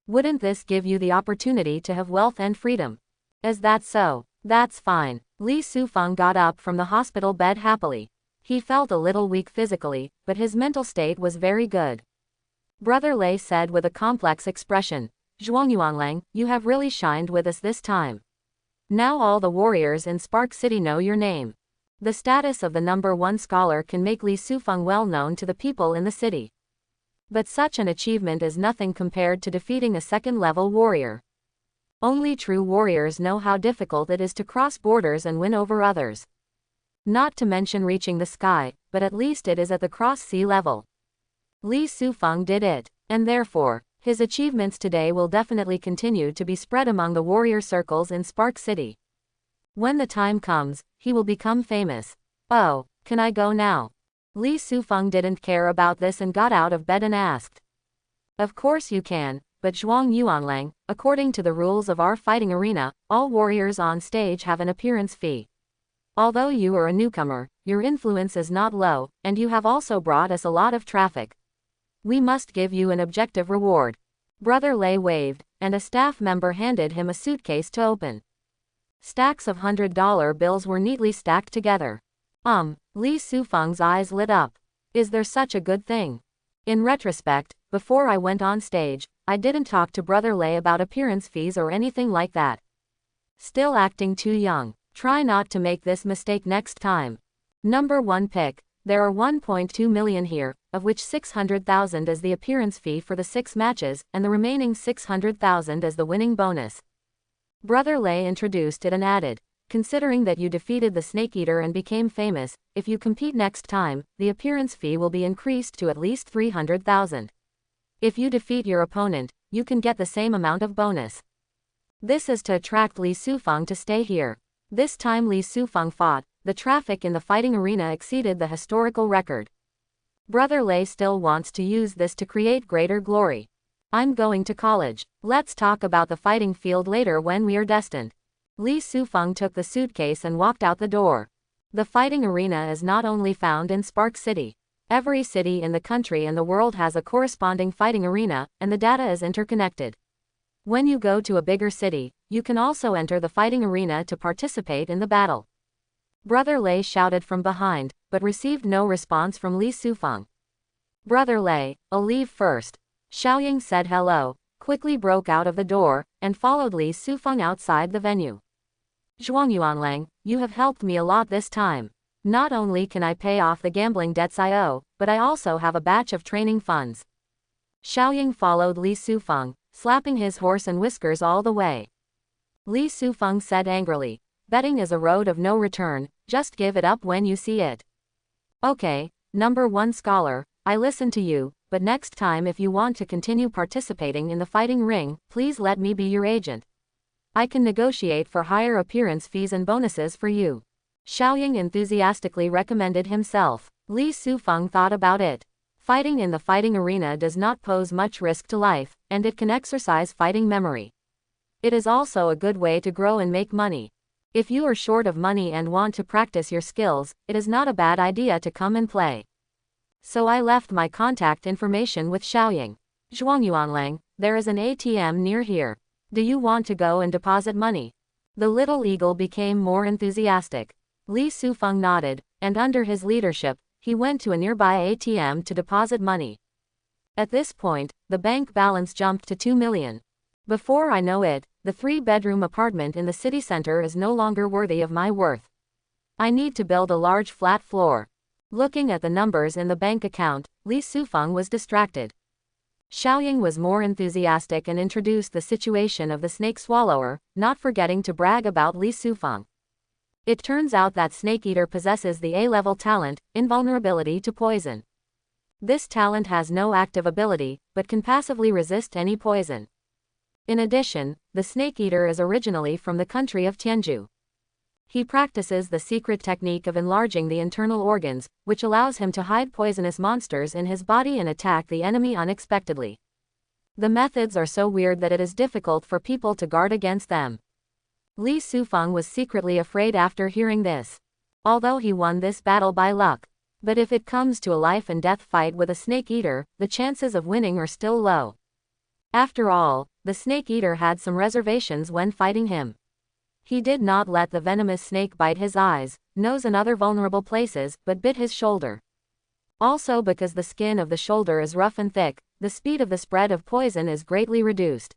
Wouldn't this give you the opportunity to have wealth and freedom? Is that so? That's fine. Li Sufeng got up from the hospital bed happily. He felt a little weak physically, but his mental state was very good. Brother Lei said with a complex expression, Zhuangyuanlang, you have really shined with us this time. Now all the warriors in Spark City know your name. The status of the #1 scholar can make Li Sufeng well known to the people in the city. But such an achievement is nothing compared to defeating a second-level warrior. Only true warriors know how difficult it is to cross borders and win over others. Not to mention reaching the sky, but at least it is at the cross-sea level. Li Sufeng did it, and therefore, his achievements today will definitely continue to be spread among the warrior circles in Spark City. When the time comes, he will become famous. Oh, can I go now? Li Sufeng didn't care about this and got out of bed and asked. Of course you can, but Zhuangyuanlang, according to the rules of our fighting arena, all warriors on stage have an appearance fee. Although you are a newcomer, your influence is not low, and you have also brought us a lot of traffic. We must give you an objective reward. Brother Lei waved, and a staff member handed him a suitcase to open. Stacks of $100 bills were neatly stacked together. Li Sufeng's eyes lit up. Is there such a good thing? In retrospect, before I went on stage, I didn't talk to Brother Lei about appearance fees or anything like that. Still acting too young. Try not to make this mistake next time. #1 pick. There are 1.2 million here, of which 600,000 is the appearance fee for the 6 matches, and the remaining 600,000 is the winning bonus. Brother Lei introduced it and added, considering that you defeated the Snake Eater and became famous, if you compete next time, the appearance fee will be increased to at least 300,000. If you defeat your opponent, you can get the same amount of bonus. This is to attract Li Sufeng to stay here. This time Li Sufeng fought, the traffic in the fighting arena exceeded the historical record. Brother Lei still wants to use this to create greater glory. I'm going to college. Let's talk about the fighting field later when we are destined. Li Sufeng took the suitcase and walked out the door. The fighting arena is not only found in Spark City. Every city in the country and the world has a corresponding fighting arena, and the data is interconnected. When you go to a bigger city, you can also enter the fighting arena to participate in the battle. Brother Lei shouted from behind, but received no response from Li Sufeng. Brother Lei, I'll leave first. Xiaoying said hello, quickly broke out of the door, and followed Li Sufeng outside the venue. Zhuangyuanlang, you have helped me a lot this time. Not only can I pay off the gambling debts I owe, but I also have a batch of training funds. Xiaoying followed Li Sufeng, slapping his horse and whiskers all the way. Li Sufeng said angrily, betting is a road of no return, just give it up when you see it. Okay, #1 scholar, I listen to you, but next time if you want to continue participating in the fighting ring, please let me be your agent. I can negotiate for higher appearance fees and bonuses for you. Xiaoying enthusiastically recommended himself. Li Sufeng thought about it. Fighting in the fighting arena does not pose much risk to life, and it can exercise fighting memory. It is also a good way to grow and make money. If you are short of money and want to practice your skills, it is not a bad idea to come and play. So I left my contact information with Xiaoying. Zhuangyuanlang, there is an ATM near here. Do you want to go and deposit money? The little eagle became more enthusiastic. Li Sufeng nodded, and under his leadership, he went to a nearby ATM to deposit money. At this point, the bank balance jumped to 2 million. Before I know it, the 3-bedroom apartment in the city center is no longer worthy of my worth. I need to build a large flat floor. Looking at the numbers in the bank account, Li Sufeng was distracted. Xiaoying was more enthusiastic and introduced the situation of the snake swallower, not forgetting to brag about Li Sufeng. It turns out that Snake Eater possesses the A-level talent, invulnerability to poison. This talent has no active ability, but can passively resist any poison. In addition, the Snake Eater is originally from the country of Tianzhu. He practices the secret technique of enlarging the internal organs, which allows him to hide poisonous monsters in his body and attack the enemy unexpectedly. The methods are so weird that it is difficult for people to guard against them. Li Sufeng was secretly afraid after hearing this. Although he won this battle by luck. But if it comes to a life and death fight with a Snake Eater, the chances of winning are still low. After all, the Snake Eater had some reservations when fighting him. He did not let the venomous snake bite his eyes, nose and other vulnerable places, but bit his shoulder. Also because the skin of the shoulder is rough and thick, the speed of the spread of poison is greatly reduced.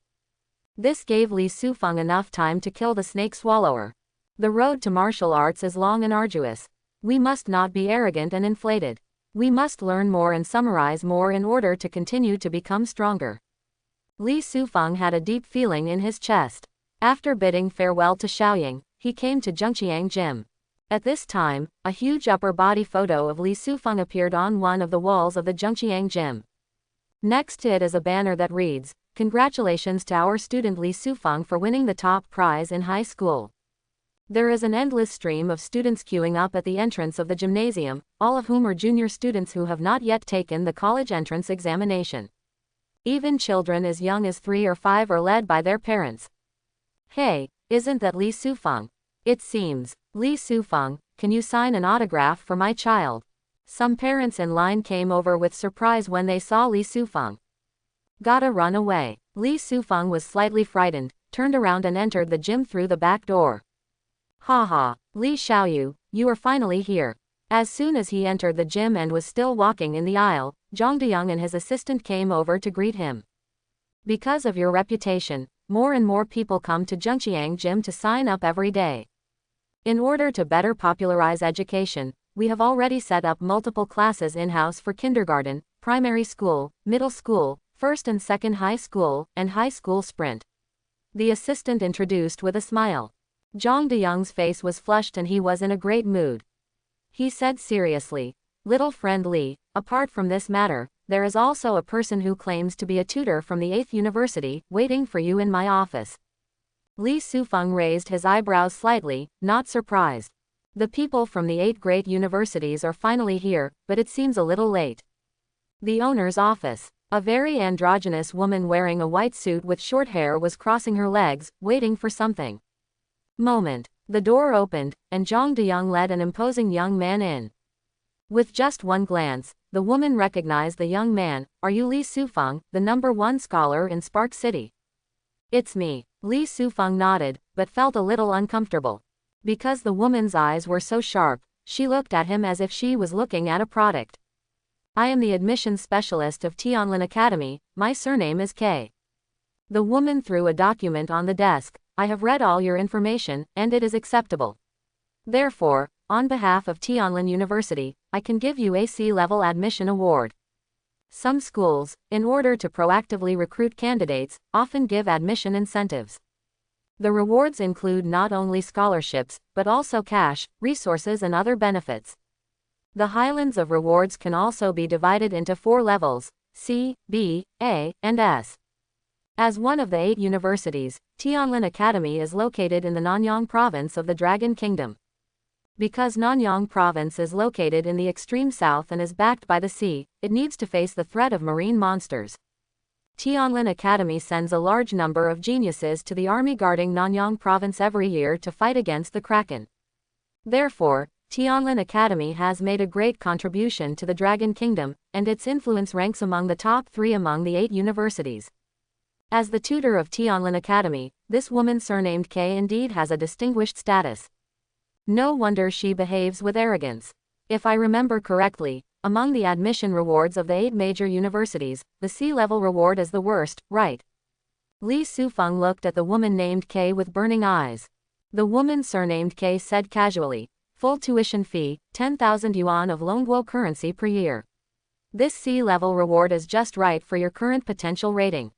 This gave Li Sufeng enough time to kill the snake swallower. The road to martial arts is long and arduous. We must not be arrogant and inflated. We must learn more and summarize more in order to continue to become stronger. Li Sufeng had a deep feeling in his chest. After bidding farewell to Xiaoying, he came to Zhengqiang Gym. At this time, a huge upper body photo of Li Sufeng appeared on one of the walls of the Zhengqiang Gym. Next to it is a banner that reads, "Congratulations to our student Li Sufeng for winning the top prize in high school." There is an endless stream of students queuing up at the entrance of the gymnasium, all of whom are junior students who have not yet taken the college entrance examination. Even children as young as 3 or 5 are led by their parents. "Hey, isn't that Li Sufeng? It seems. Li Sufeng, can you sign an autograph for my child?" Some parents in line came over with surprise when they saw Li Sufeng. "Gotta run away." Li Sufeng was slightly frightened, turned around and entered the gym through the back door. "Haha, Li Xiaoyu, you are finally here." As soon as he entered the gym and was still walking in the aisle, Zhang Diyang and his assistant came over to greet him. "Because of your reputation, more and more people come to Zhengqiang Gym to sign up every day. In order to better popularize education, we have already set up multiple classes in-house for kindergarten, primary school, middle school, first and second high school, and high school sprint." The assistant introduced with a smile. Zhang Diyang's face was flushed and he was in a great mood. He said seriously, "Little friend Li, apart from this matter, there is also a person who claims to be a tutor from the 8th University, waiting for you in my office." Li Sufeng raised his eyebrows slightly, not surprised. The people from the 8 great universities are finally here, but it seems a little late. The owner's office. A very androgynous woman wearing a white suit with short hair was crossing her legs, waiting for something. Moment. The door opened, and Zhang Diyang led an imposing young man in. With just one glance, the woman recognized the young man. "Are you Li Sufeng, the #1 scholar in Spark City?" "It's me." Li Sufeng nodded, but felt a little uncomfortable. Because the woman's eyes were so sharp, she looked at him as if she was looking at a product. "I am the admissions specialist of Tianlin Academy, my surname is K." The woman threw a document on the desk. "I have read all your information, and it is acceptable. Therefore, on behalf of Tianlin University, I can give you a Sss-Level admission award." Some schools, in order to proactively recruit candidates, often give admission incentives. The rewards include not only scholarships, but also cash, resources and other benefits. The highlands of rewards can also be divided into 4 levels, C, B, A, and S. As one of the 8 universities, Tianlin Academy is located in the Nanyang province of the Dragon Kingdom. Because Nanyang province is located in the extreme south and is backed by the sea, it needs to face the threat of marine monsters. Tianlin Academy sends a large number of geniuses to the army guarding Nanyang province every year to fight against the Kraken. Therefore, Tianlin Academy has made a great contribution to the Dragon Kingdom, and its influence ranks among the top 3 among the 8 universities. As the tutor of Tianlin Academy, this woman surnamed K indeed has a distinguished status. No wonder she behaves with arrogance. If I remember correctly, among the admission rewards of the 8 major universities, the Sss-Level reward is the worst, right? Li Sufeng looked at the woman named K with burning eyes. The woman surnamed K said casually, Full tuition fee, 10,000 yuan of Longguo currency per year. This C-level reward is just right for your current potential rating.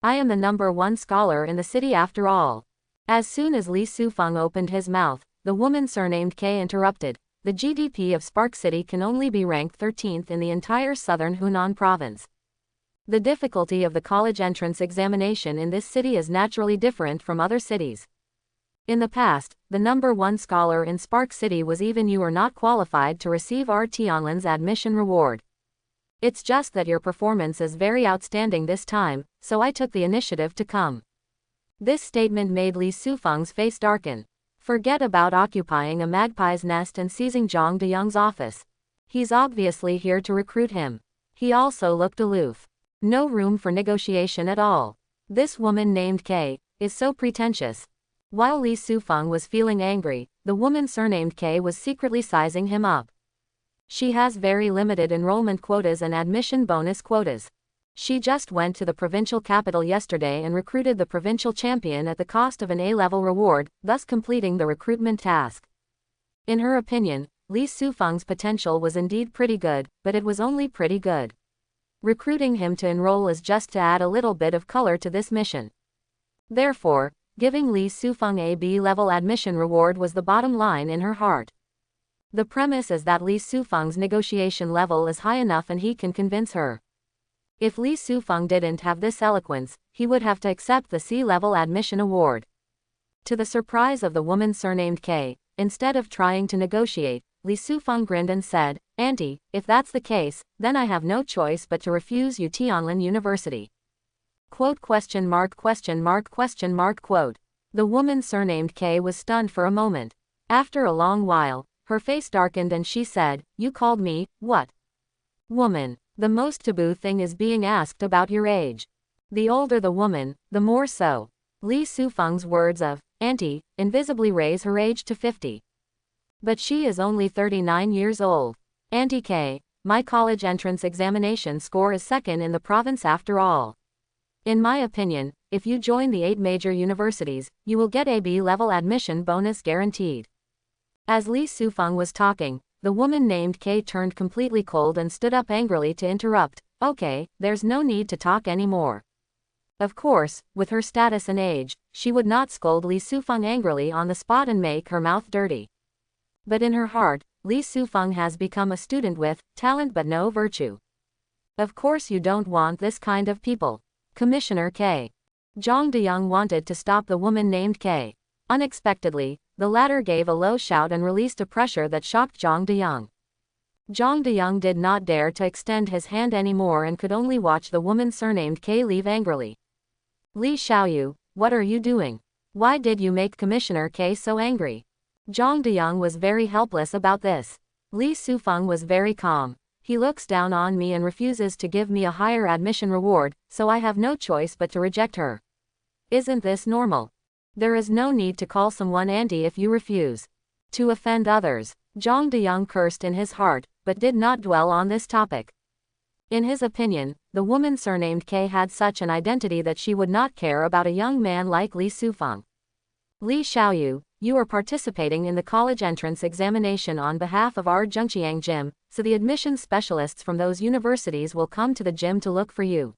I am the #1 scholar in the city after all. As soon as Li Sufeng opened his mouth, the woman surnamed K interrupted. The GDP of Spark City can only be ranked 13th in the entire southern Hunan province. The difficulty of the college entrance examination in this city is naturally different from other cities. In the past, the #1 scholar in Spark City was even you are not qualified to receive our Tianlin's admission reward. It's just that your performance is very outstanding this time, so I took the initiative to come. This statement made Li Sufeng's face darken. Forget about occupying a magpie's nest and seizing Zhang Deyang's office. He's obviously here to recruit him. He also looked aloof. No room for negotiation at all. This woman named K is so pretentious. While Li Sufeng was feeling angry, the woman surnamed K was secretly sizing him up. She has very limited enrollment quotas and admission bonus quotas. She just went to the provincial capital yesterday and recruited the provincial champion at the cost of an A-level reward, thus completing the recruitment task. In her opinion, Li Sufeng's potential was indeed pretty good, but it was only pretty good. Recruiting him to enroll is just to add a little bit of color to this mission. Therefore, giving Li Sufeng a B-level admission reward was the bottom line in her heart. The premise is that Li Sufeng's negotiation level is high enough and he can convince her. If Li Sufeng didn't have this eloquence, he would have to accept the C-level admission award. To the surprise of the woman surnamed K, instead of trying to negotiate, Li Sufeng grinned and said, "Auntie, if that's the case, then I have no choice but to refuse you Tianlin University." Quote. The woman surnamed K was stunned for a moment. After a long while, her face darkened and she said, "You called me, what? Woman. The most taboo thing is being asked about your age. The older the woman, the more so." Li Sufeng's words of, "Auntie," invisibly raise her age to 50. But she is only 39 years old. Auntie K, my college entrance examination score is second in the province after all. In my opinion, if you join the 8 major universities, you will get a B-level admission bonus guaranteed. As Li Sufeng was talking, the woman named K turned completely cold and stood up angrily to interrupt. Okay, there's no need to talk anymore. Of course, with her status and age, she would not scold Li Sufeng angrily on the spot and make her mouth dirty. But in her heart, Li Sufeng has become a student with talent but no virtue. Of course you don't want this kind of people. Commissioner K. Zhang Deyang wanted to stop the woman named K. Unexpectedly, the latter gave a low shout and released a pressure that shocked Zhang Deyang. Zhang Deyang did not dare to extend his hand anymore and could only watch the woman surnamed K leave angrily. Li Xiaoyu, what are you doing? Why did you make Commissioner K so angry? Zhang Deyang was very helpless about this. Li Sufeng was very calm. He looks down on me and refuses to give me a higher admission reward, so I have no choice but to reject her. Isn't this normal? There is no need to call someone auntie if you refuse to offend others. Zhang Deyang cursed in his heart, but did not dwell on this topic. In his opinion, the woman surnamed K had such an identity that she would not care about a young man like Li Sufeng. Li Xiaoyu, you are participating in the college entrance examination on behalf of our Zhengqiang gym, so the admissions specialists from those universities will come to the gym to look for you.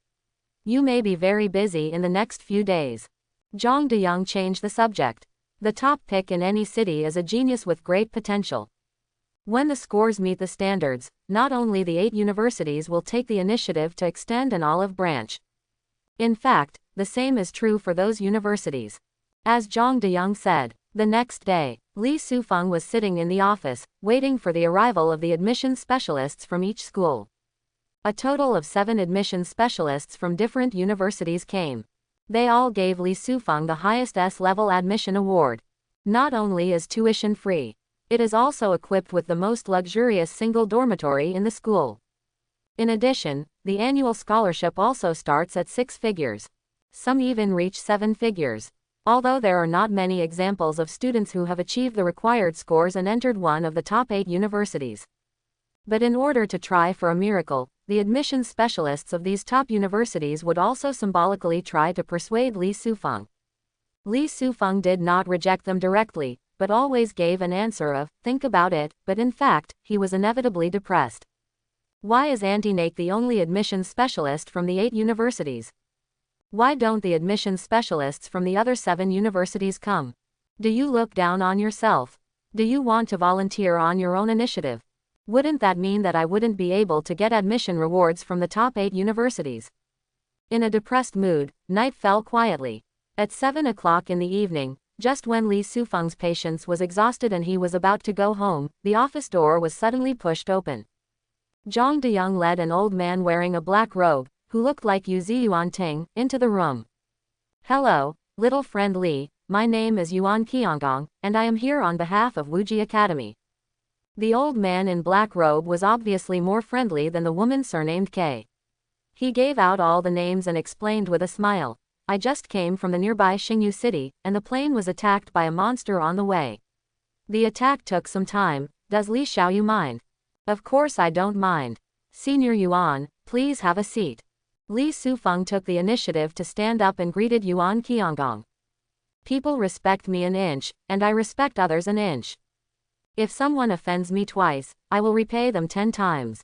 You may be very busy in the next few days. Zhang Deyang changed the subject. The top pick in any city is a genius with great potential. When the scores meet the standards, not only the 8 universities will take the initiative to extend an olive branch. In fact, the same is true for those universities. As Zhang Deyang said, the next day, Li Sufeng was sitting in the office, waiting for the arrival of the admissions specialists from each school. A total of 7 admissions specialists from different universities came. They all gave Li Sufeng the highest S-level admission award. Not only is tuition free, it is also equipped with the most luxurious single dormitory in the school. In addition, the annual scholarship also starts at 6 figures. Some even reach 7 figures. Although there are not many examples of students who have achieved the required scores and entered one of the top 8 universities. But in order to try for a miracle, the admissions specialists of these top universities would also symbolically try to persuade Li Sufeng. Li Sufeng did not reject them directly, but always gave an answer of, think about it, but in fact, he was inevitably depressed. Why is Auntie Nake the only admissions specialist from the 8 universities? Why don't the admissions specialists from the other 7 universities come? Do you look down on yourself? Do you want to volunteer on your own initiative? Wouldn't that mean that I wouldn't be able to get admission rewards from the top 8 universities? In a depressed mood, night fell quietly. At 7 o'clock in the evening, just when Li Sufeng's patience was exhausted and he was about to go home, the office door was suddenly pushed open. Zhang Deyoung led an old man wearing a black robe, who looked like Yu Ziyuan Ting, into the room. Hello, little friend Li, my name is Yuan Qianggong, and I am here on behalf of Wuji Academy. The old man in black robe was obviously more friendly than the woman surnamed K. He gave out all the names and explained with a smile. I just came from the nearby Xingyu city, and the plane was attacked by a monster on the way. The attack took some time. Does Li Xiaoyu mind? Of course I don't mind. Senior Yuan, please have a seat. Li Sufeng took the initiative to stand up and greeted Yuan Qianggong. People respect me an inch, and I respect others an inch. If someone offends me twice, I will repay them 10 times.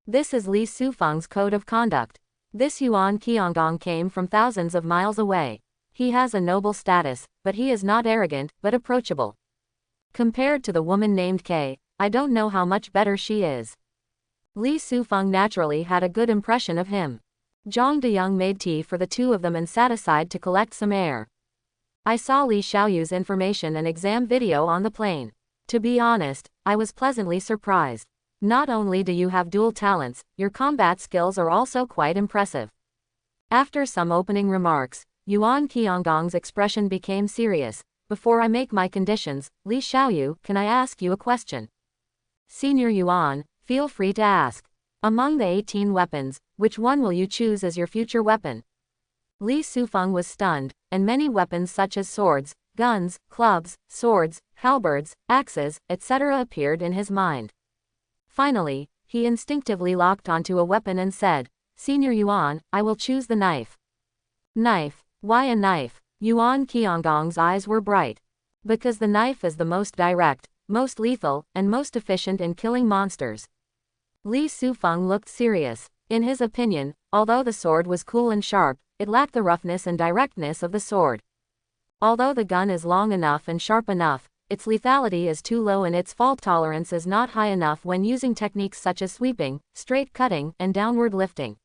This is Li Sufeng's code of conduct. This Yuan Qianggong came from thousands of miles away. He has a noble status, but he is not arrogant, but approachable. Compared to the woman named K, I don't know how much better she is. Li Sufeng naturally had a good impression of him. Zhang Deyoung made tea for the 2 of them and sat aside to collect some air. I saw Li Xiaoyu's information and exam video on the plane. To be honest, I was pleasantly surprised. Not only do you have dual talents, your combat skills are also quite impressive. After some opening remarks, Yuan Qianggong's expression became serious. Before I make my conditions, Li Xiaoyu, can I ask you a question? Senior Yuan, feel free to ask. Among the 18 weapons, which one will you choose as your future weapon? Li Sufeng was stunned, and many weapons such as swords, guns, clubs, swords, halberds, axes, etc. appeared in his mind. Finally, he instinctively locked onto a weapon and said, Senior Yuan, I will choose the knife. Knife? Why a knife? Yuan Qianggong's eyes were bright. Because the knife is the most direct, most lethal, and most efficient in killing monsters. Li Sufeng looked serious. In his opinion, although the sword was cool and sharp, it lacked the roughness and directness of the sword. Although the gun is long enough and sharp enough, its lethality is too low and its fault tolerance is not high enough when using techniques such as sweeping, straight cutting, and downward lifting.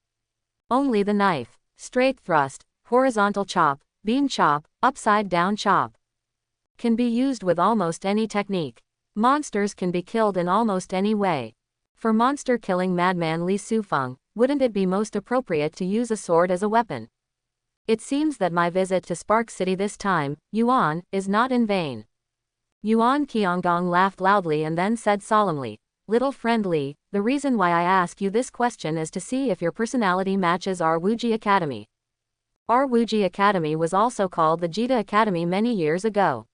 Only the knife, straight thrust, horizontal chop, beam chop, upside down chop, can be used with almost any technique. Monsters can be killed in almost any way. For monster killing madman Li Sufeng, wouldn't it be most appropriate to use a sword as a weapon? It seems that my visit to Spark City this time, Yuan, is not in vain. Yuan Qianggong laughed loudly and then said solemnly, Little friend Li, the reason why I ask you this question is to see if your personality matches our Wuji Academy. Our Wuji Academy was also called the Jita Academy many years ago.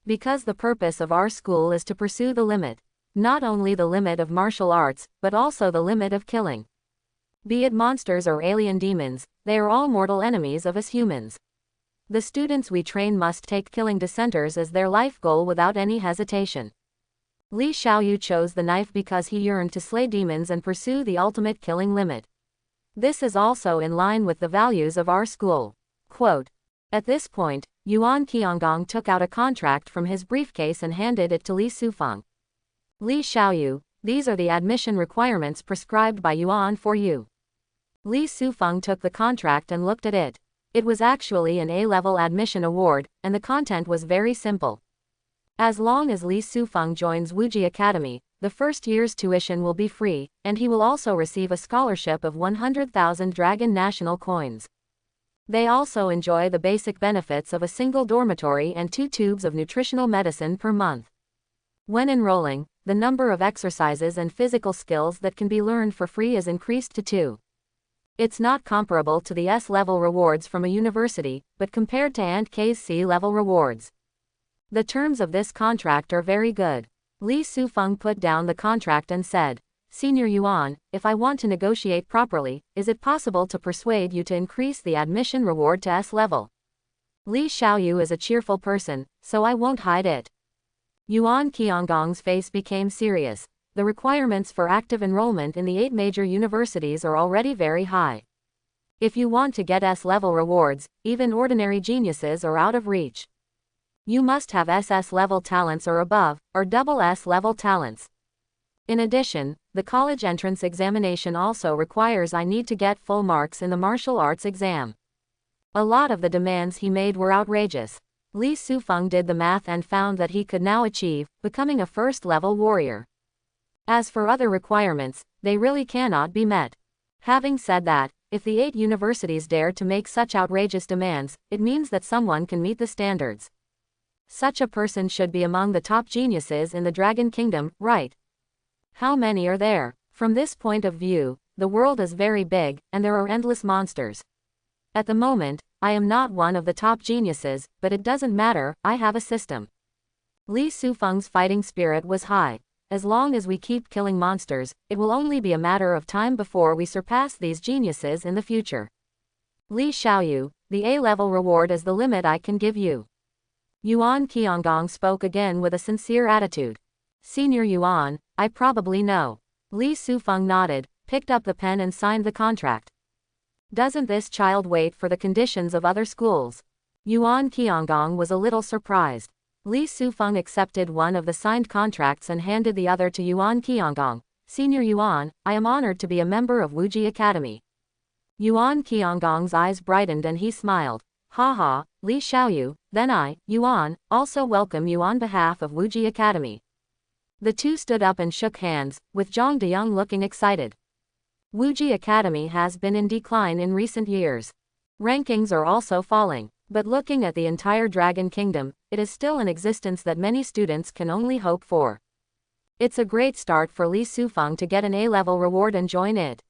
Because the purpose of our school is to pursue the limit. Not only the limit of martial arts, but also the limit of killing. Be it monsters or alien demons, they are all mortal enemies of us humans. The students we train must take killing dissenters as their life goal without any hesitation. Li Xiaoyu chose the knife because he yearned to slay demons and pursue the ultimate killing limit. This is also in line with the values of our school. Quote. At this point, Yuan Qianggong took out a contract from his briefcase and handed it to Li Sufeng. Li Xiaoyu, these are the admission requirements prescribed by Yuan for you. Li Sufeng took the contract and looked at it. It was actually an A-level admission award, and the content was very simple. As long as Li Sufeng joins Wuji Academy, the first year's tuition will be free, and he will also receive a scholarship of 100,000 Dragon National Coins. They also enjoy the basic benefits of a single dormitory and 2 tubes of nutritional medicine per month. When enrolling, the number of exercises and physical skills that can be learned for free is increased to 2. It's not comparable to the S-level rewards from a university, but compared to Aunt K's C-level rewards. The terms of this contract are very good. Li Sufeng put down the contract and said, Senior Yuan, if I want to negotiate properly, is it possible to persuade you to increase the admission reward to S-level? Li Xiaoyu is a cheerful person, so I won't hide it. Yuan Qianggong's face became serious. The requirements for active enrollment in the 8 major universities are already very high. If you want to get S-level rewards, even ordinary geniuses are out of reach. You must have SS-level talents or above, or double S-level talents. In addition, the college entrance examination also requires I need to get full marks in the martial arts exam. A lot of the demands he made were outrageous. Li Sufeng did the math and found that he could now achieve becoming a first-level warrior. As for other requirements, they really cannot be met. Having said that, if the 8 universities dare to make such outrageous demands, it means that someone can meet the standards. Such a person should be among the top geniuses in the Dragon Kingdom, right? How many are there? From this point of view, the world is very big, and there are endless monsters. At the moment, I am not one of the top geniuses, but it doesn't matter, I have a system. Li Sufeng's fighting spirit was high. As long as we keep killing monsters, it will only be a matter of time before we surpass these geniuses in the future. Li Xiaoyu, the A-level reward is the limit I can give you. Yuan Qianggong spoke again with a sincere attitude. Senior Yuan, I probably know. Li Sufeng nodded, picked up the pen and signed the contract. Doesn't this child wait for the conditions of other schools? Yuan Qianggong was a little surprised. Li Sufeng accepted one of the signed contracts and handed the other to Yuan Qianggong. Senior Yuan, I am honored to be a member of Wuji Academy. Yuan Qianggong's eyes brightened and he smiled. Haha, Li Xiaoyu, then I, Yuan, also welcome you on behalf of Wuji Academy. The two stood up and shook hands, with Zhang Dayang looking excited. Wuji Academy has been in decline in recent years. Rankings are also falling. But looking at the entire Dragon Kingdom, it is still an existence that many students can only hope for. It's a great start for Li Sufeng to get an A-level reward and join it.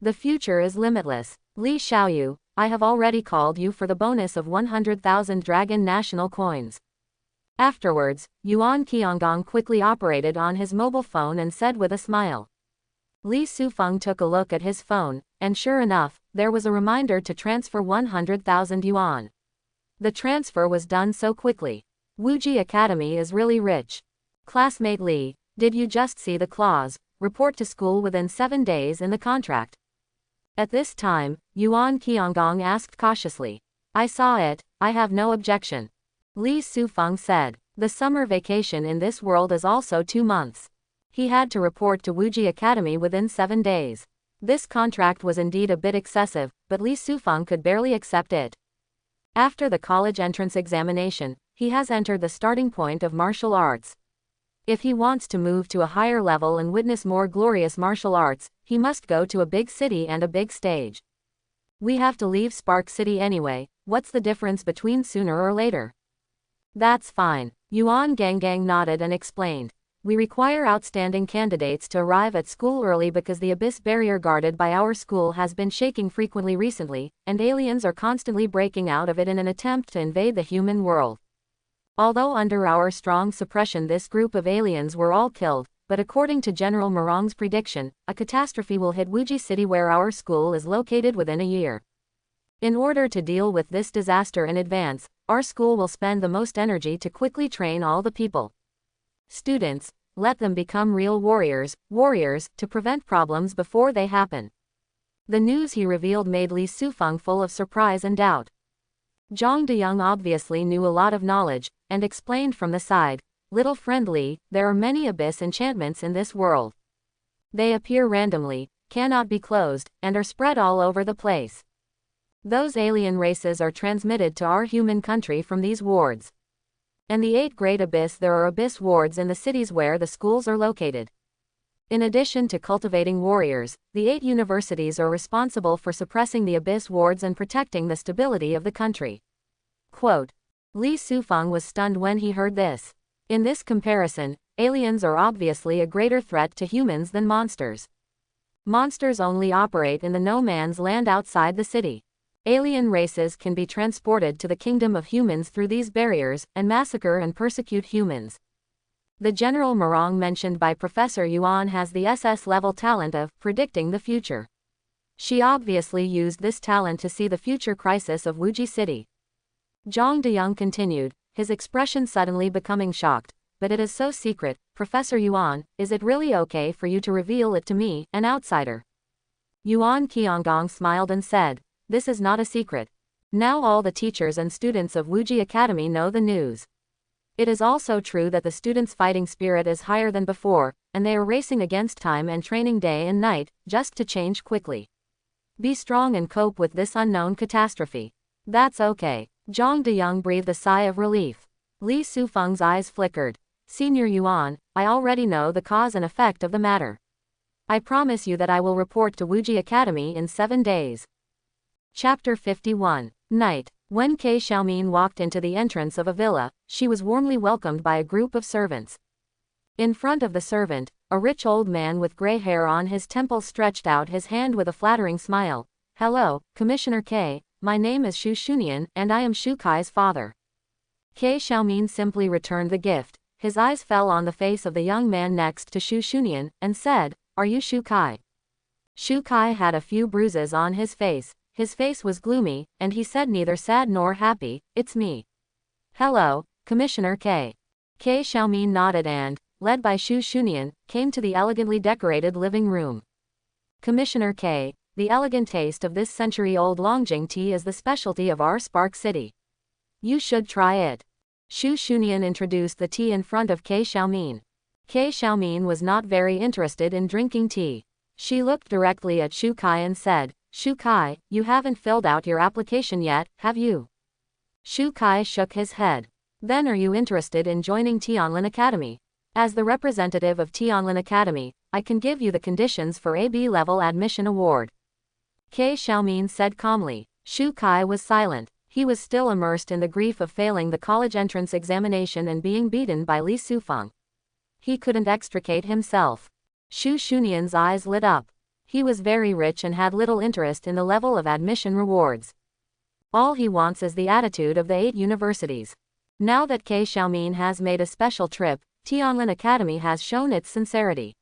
The future is limitless. Li Xiaoyu, I have already called you for the bonus of 100,000 Dragon National Coins. Afterwards, Yuan Qianggong quickly operated on his mobile phone and said with a smile. Li Sufeng took a look at his phone, and sure enough, there was a reminder to transfer 100,000 yuan. The transfer was done so quickly. Wuji Academy is really rich. Classmate Li, did you just see the clause, report to school within 7 days in the contract? At this time, Yuan Qianggong asked cautiously. I saw it, I have no objection. Li Sufeng said. The summer vacation in this world is also 2 months. He had to report to Wuji Academy within 7 days. This contract was indeed a bit excessive, but Li Sufeng could barely accept it. After the college entrance examination, he has entered the starting point of martial arts. If he wants to move to a higher level and witness more glorious martial arts, he must go to a big city and a big stage. We have to leave Spark City anyway, what's the difference between sooner or later? That's fine. Yuan Gangang nodded and explained. We require outstanding candidates to arrive at school early because the abyss barrier guarded by our school has been shaking frequently recently, and aliens are constantly breaking out of it in an attempt to invade the human world. Although under our strong suppression this group of aliens were all killed, but according to General Morong's prediction, a catastrophe will hit Wuji City where our school is located within a year. In order to deal with this disaster in advance, our school will spend the most energy to quickly train all the people. Students, let them become real warriors, to prevent problems before they happen. The news he revealed made Li Sufeng full of surprise and doubt. Zhang Dayang obviously knew a lot of knowledge, and explained from the side, little friend Li, there are many abyss enchantments in this world. They appear randomly, cannot be closed, and are spread all over the place. Those alien races are transmitted to our human country from these wards. And the 8 great abyss there are abyss wards in the cities where the schools are located. In addition to cultivating warriors, the 8 universities are responsible for suppressing the abyss wards and protecting the stability of the country. Quote. Li Sufeng was stunned when he heard this. In this comparison, aliens are obviously a greater threat to humans than monsters. Monsters only operate in the no man's land outside the city. Alien races can be transported to the kingdom of humans through these barriers, and massacre and persecute humans. The General Morong mentioned by Professor Yuan has the SS-level talent of predicting the future. She obviously used this talent to see the future crisis of Wuji City. Zhang Dayang continued, his expression suddenly becoming shocked. but it is so secret, Professor Yuan, is it really okay for you to reveal it to me, an outsider? Yuan Qianggong smiled and said, this is not a secret. Now all the teachers and students of Wuji Academy know the news. It is also true that the students' fighting spirit is higher than before, and they are racing against time and training day and night, just to change quickly. Be strong and cope with this unknown catastrophe. That's okay. Zhang Deyang breathed a sigh of relief. Li Sufeng's eyes flickered. Senior Yuan, I already know the cause and effect of the matter. I promise you that I will report to Wuji Academy in 7 days. Chapter 51. Night. When Kei Xiaomin walked into the entrance of a villa, she was warmly welcomed by a group of servants. In front of the servant, a rich old man with gray hair on his temples stretched out his hand with a flattering smile. Hello, Commissioner Kei, my name is Xu Shunian, and I am Xu Kai's father. Kei Xiaomin simply returned the gift. His eyes fell on the face of the young man next to Xu Shunian, and said, are you Xu Kai? Xu Kai had a few bruises on his face. His face was gloomy, and he said neither sad nor happy, it's me. Hello, Commissioner Kei. Kei Xiaomin nodded and, led by Xu Shunian, came to the elegantly decorated living room. Commissioner Kei, the elegant taste of this century-old Longjing tea is the specialty of our Spark City. You should try it. Xu Shunian introduced the tea in front of Kei Xiaomin. Kei Xiaomin was not very interested in drinking tea. She looked directly at Xu Kai and said, Xu Kai, you haven't filled out your application yet, have you? Xu Kai shook his head. Then are you interested in joining Tianlin Academy? As the representative of Tianlin Academy, I can give you the conditions for AB level admission award. Kei Xiaomin said calmly. Xu Kai was silent. He was still immersed in the grief of failing the college entrance examination and being beaten by Li Sufeng. He couldn't extricate himself. Xu Shunian's eyes lit up. He was very rich and had little interest in the level of admission rewards. All he wants is the attitude of the 8 universities. Now that Kei Xiaomin has made a special trip, Tianlin Academy has shown its sincerity.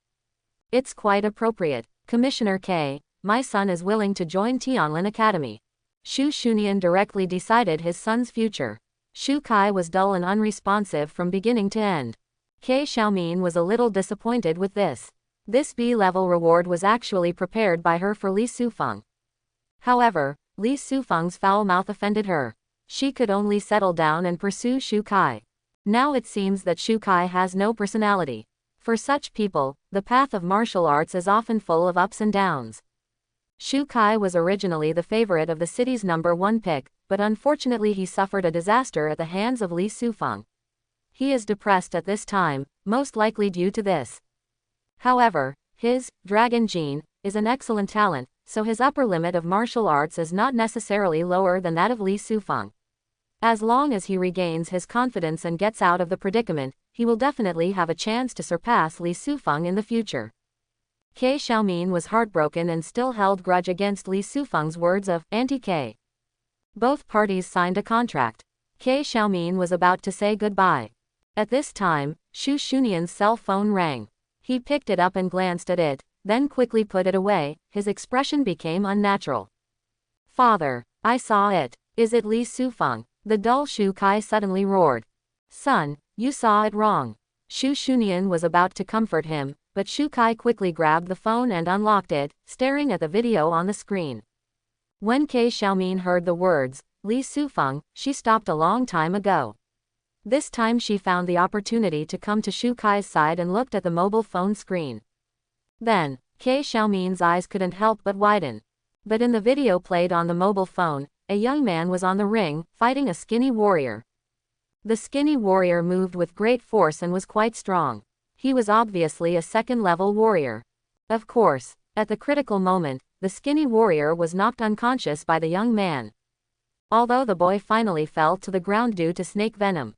It's quite appropriate. Commissioner Kei, my son is willing to join Tianlin Academy. Xu Shunian directly decided his son's future. Xu Kai was dull and unresponsive from beginning to end. Kei Xiaomin was a little disappointed with this. This B-level reward was actually prepared by her for Li Sufeng. However, Li Sufeng's foul mouth offended her. She could only settle down and pursue Xu Kai. Now it seems that Xu Kai has no personality. For such people, the path of martial arts is often full of ups and downs. Xu Kai was originally the favorite of the city's #1 pick, but unfortunately he suffered a disaster at the hands of Li Sufeng. He is depressed at this time, most likely due to this. However, his dragon gene is an excellent talent, so his upper limit of martial arts is not necessarily lower than that of Li Sufeng. As long as he regains his confidence and gets out of the predicament, he will definitely have a chance to surpass Li Sufeng in the future. Kei Xiaomin was heartbroken and still held grudge against Li Sufeng's words of anti-Kei. Both parties signed a contract. Kei Xiaomin was about to say goodbye. At this time, Xu Shunian's cell phone rang. He picked it up and glanced at it, then quickly put it away. His expression became unnatural. Father, I saw it. Is it Li Sufeng? The dull Xu Kai suddenly roared. Son, you saw it wrong. Xu Shunian was about to comfort him, but Xu Kai quickly grabbed the phone and unlocked it, staring at the video on the screen. When Kei Xiaomin heard the words, Li Sufeng, she stopped a long time ago. This time she found the opportunity to come to Xu Kai's side and looked at the mobile phone screen. Then, Kei Xiaomin's eyes couldn't help but widen. But in the video played on the mobile phone, a young man was on the ring, fighting a skinny warrior. The skinny warrior moved with great force and was quite strong. He was obviously a second-level warrior. Of course, at the critical moment, the skinny warrior was knocked unconscious by the young man. Although the boy finally fell to the ground due to snake venom.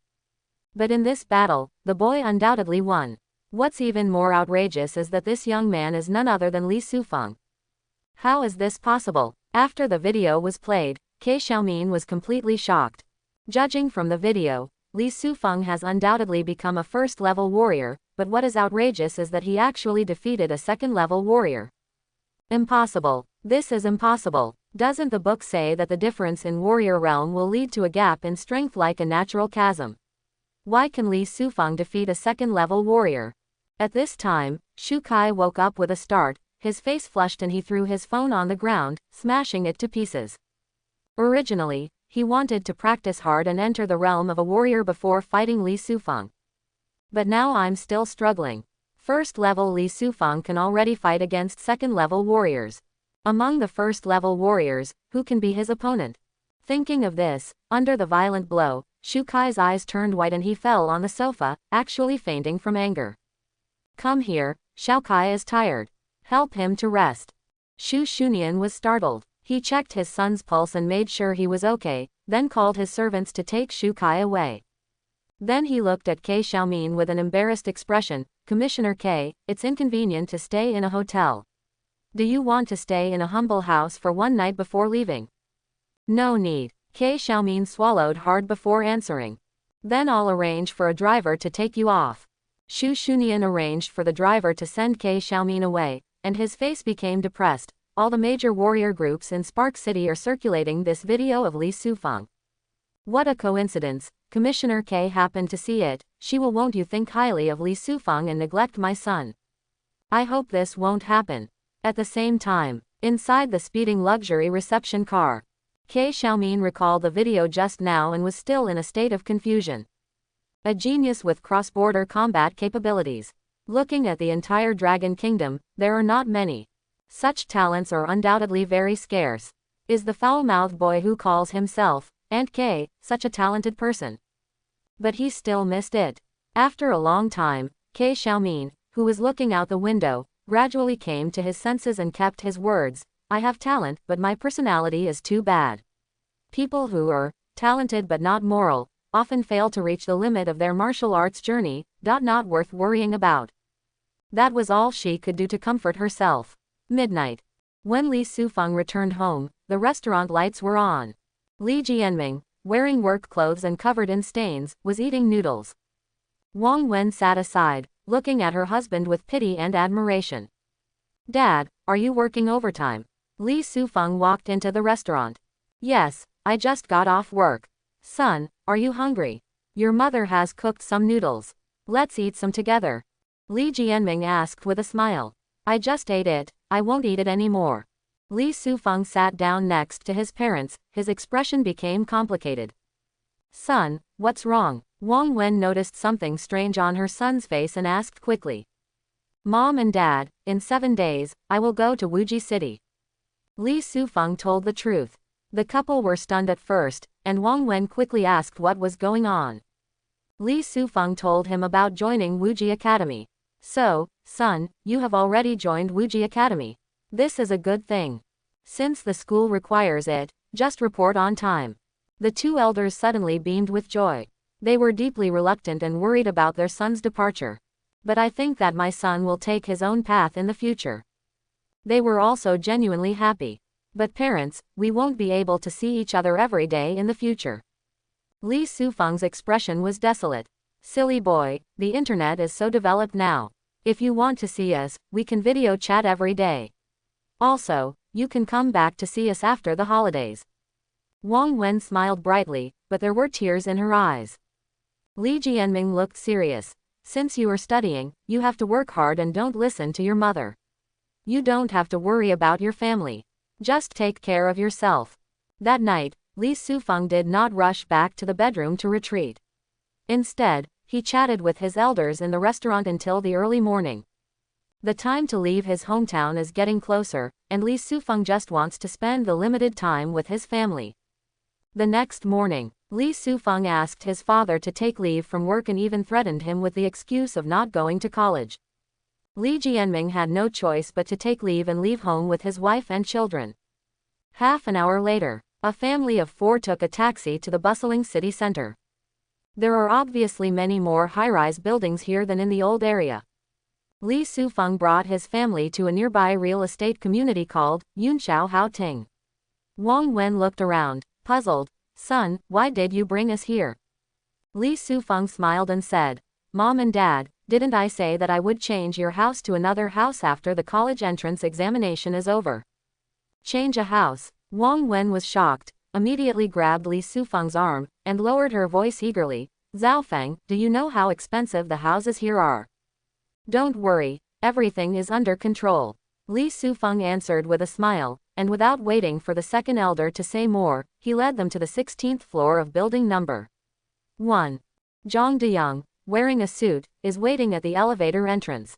But in this battle, the boy undoubtedly won. What's even more outrageous is that this young man is none other than Li Sufeng. How is this possible? After the video was played, Kei Xiaomin was completely shocked. Judging from the video, Li Sufeng has undoubtedly become a first-level warrior, but what is outrageous is that he actually defeated a second-level warrior. Impossible. This is impossible. Doesn't the book say that the difference in warrior realm will lead to a gap in strength like a natural chasm? Why can Li Sufeng defeat a second-level warrior? At this time, Shu Kai woke up with a start, his face flushed and he threw his phone on the ground, smashing it to pieces. Originally, he wanted to practice hard and enter the realm of a warrior before fighting Li Sufeng. But now I'm still struggling. First-level Li Sufeng can already fight against second-level warriors. Among the first-level warriors, who can be his opponent? Thinking of this, under the violent blow, Shu Kai's eyes turned white and he fell on the sofa, actually fainting from anger. Come here, Xiao Kai is tired. Help him to rest. Shu Shunian was startled. He checked his son's pulse and made sure he was okay, then called his servants to take Shu Kai away. Then he looked at K. Xiaomin with an embarrassed expression. Commissioner K, it's inconvenient to stay in a hotel. Do you want to stay in a humble house for one night before leaving? No need. K. Xiaomin swallowed hard before answering. Then I'll arrange for a driver to take you off. Shu Shunian arranged for the driver to send K. Xiaomin away, and his face became depressed. All the major warrior groups in Spark City are circulating this video of Li Sufeng. What a coincidence, Commissioner K happened to see it. Won't you think highly of Li Sufeng and neglect my son? I hope this won't happen. At the same time, inside the speeding luxury reception car, K. Xiaomin recalled the video just now and was still in a state of confusion. A genius with cross-border combat capabilities. Looking at the entire Dragon Kingdom, there are not many. Such talents are undoubtedly very scarce. Is the foul-mouthed boy who calls himself Aunt K such a talented person? But he still missed it. After a long time, K. Xiaomin, who was looking out the window, gradually came to his senses and kept his words. I have talent, but my personality is too bad. People who are talented but not moral often fail to reach the limit of their martial arts journey. Not worth worrying about. That was all she could do to comfort herself. Midnight. When Li Sufeng returned home, the restaurant lights were on. Li Jianming, wearing work clothes and covered in stains, was eating noodles. Wang Wen sat aside, looking at her husband with pity and admiration. Dad, are you working overtime? Li Sufeng walked into the restaurant. Yes, I just got off work. Son, are you hungry? Your mother has cooked some noodles. Let's eat some together. Li Jianming asked with a smile. I just ate it, I won't eat it anymore. Li Sufeng sat down next to his parents, his expression became complicated. Son, what's wrong? Wang Wen noticed something strange on her son's face and asked quickly. Mom and Dad, in 7 days, I will go to Wuji City. Li Sufeng told the truth. The couple were stunned at first, and Wang Wen quickly asked what was going on. Li Sufeng told him about joining Wuji Academy. So, son, you have already joined Wuji Academy. This is a good thing. Since the school requires it, just report on time. The two elders suddenly beamed with joy. They were deeply reluctant and worried about their son's departure. But I think that my son will take his own path in the future. They were also genuinely happy. But parents, we won't be able to see each other every day in the future. Li Sufeng's expression was desolate. Silly boy, the internet is so developed now. If you want to see us, we can video chat every day. Also, you can come back to see us after the holidays. Wang Wen smiled brightly, but there were tears in her eyes. Li Jianming looked serious. Since you are studying, you have to work hard and don't listen to your mother. You don't have to worry about your family. Just take care of yourself. That night, Li Sufeng did not rush back to the bedroom to retreat. Instead, he chatted with his elders in the restaurant until the early morning. The time to leave his hometown is getting closer, and Li Sufeng just wants to spend the limited time with his family. The next morning, Li Sufeng asked his father to take leave from work and even threatened him with the excuse of not going to college. Li Jianming had no choice but to take leave and leave home with his wife and children. Half an hour later, a family of 4 took a taxi to the bustling city center. There are obviously many more high-rise buildings here than in the old area. Li Sufeng brought his family to a nearby real estate community called Yunxiao Haoting. Wang Wen looked around, puzzled. Son, why did you bring us here? Li Sufeng smiled and said, Mom and Dad, didn't I say that I would change your house to another house after the college entrance examination is over? Change a house? Wang Wen was shocked, immediately grabbed Li Sufeng's arm, and lowered her voice eagerly. Zhaofeng, do you know how expensive the houses here are? Don't worry, everything is under control. Li Sufeng answered with a smile, and without waiting for the second elder to say more, he led them to the 16th floor of building number 1. Zhang Deyang, wearing a suit, is waiting at the elevator entrance.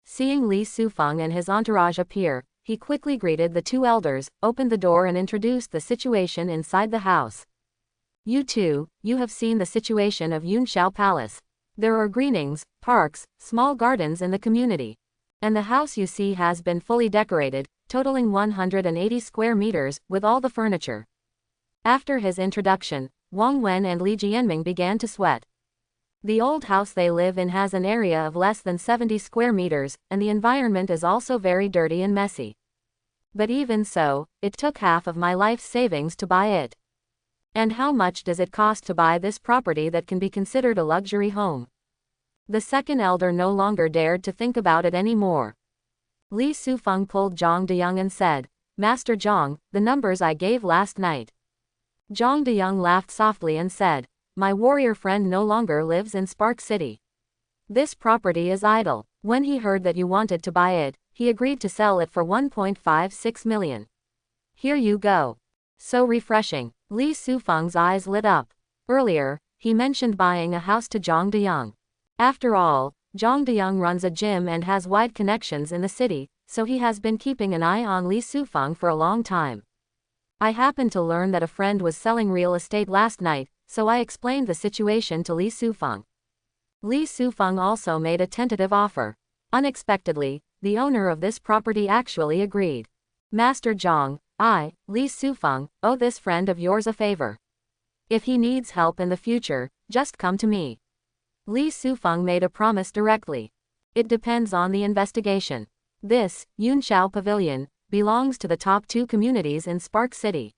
Seeing Li Sufeng and his entourage appear, he quickly greeted the two elders, opened the door and introduced the situation inside the house. You two, you have seen the situation of Yunshao Palace. There are greenings, parks, small gardens in the community. And the house you see has been fully decorated, totaling 180 square meters, with all the furniture. After his introduction, Wang Wen and Li Jianming began to sweat. The old house they live in has an area of less than 70 square meters, and the environment is also very dirty and messy. But even so, it took half of my life's savings to buy it. And how much does it cost to buy this property that can be considered a luxury home? The second elder no longer dared to think about it anymore. Li Sufeng pulled Zhang Deyang and said, Master Zhang, the numbers I gave last night. Zhang Deyang laughed softly and said, My warrior friend no longer lives in Spark City. This property is idle. When he heard that you wanted to buy it, he agreed to sell it for 1.56 million. Here you go. So refreshing. Li Sufeng's eyes lit up. Earlier, he mentioned buying a house to Zhang Deyang. After all, Zhang Deyang runs a gym and has wide connections in the city, so he has been keeping an eye on Li Sufeng for a long time. I happened to learn that a friend was selling real estate last night, so I explained the situation to Li Sufeng. Li Sufeng also made a tentative offer. Unexpectedly, the owner of this property actually agreed. Master Zhang, I, Li Sufeng, owe this friend of yours a favor. If he needs help in the future, just come to me. Li Sufeng made a promise directly. It depends on the investigation. This, Yunshao Pavilion, belongs to the top 2 communities in Spark City.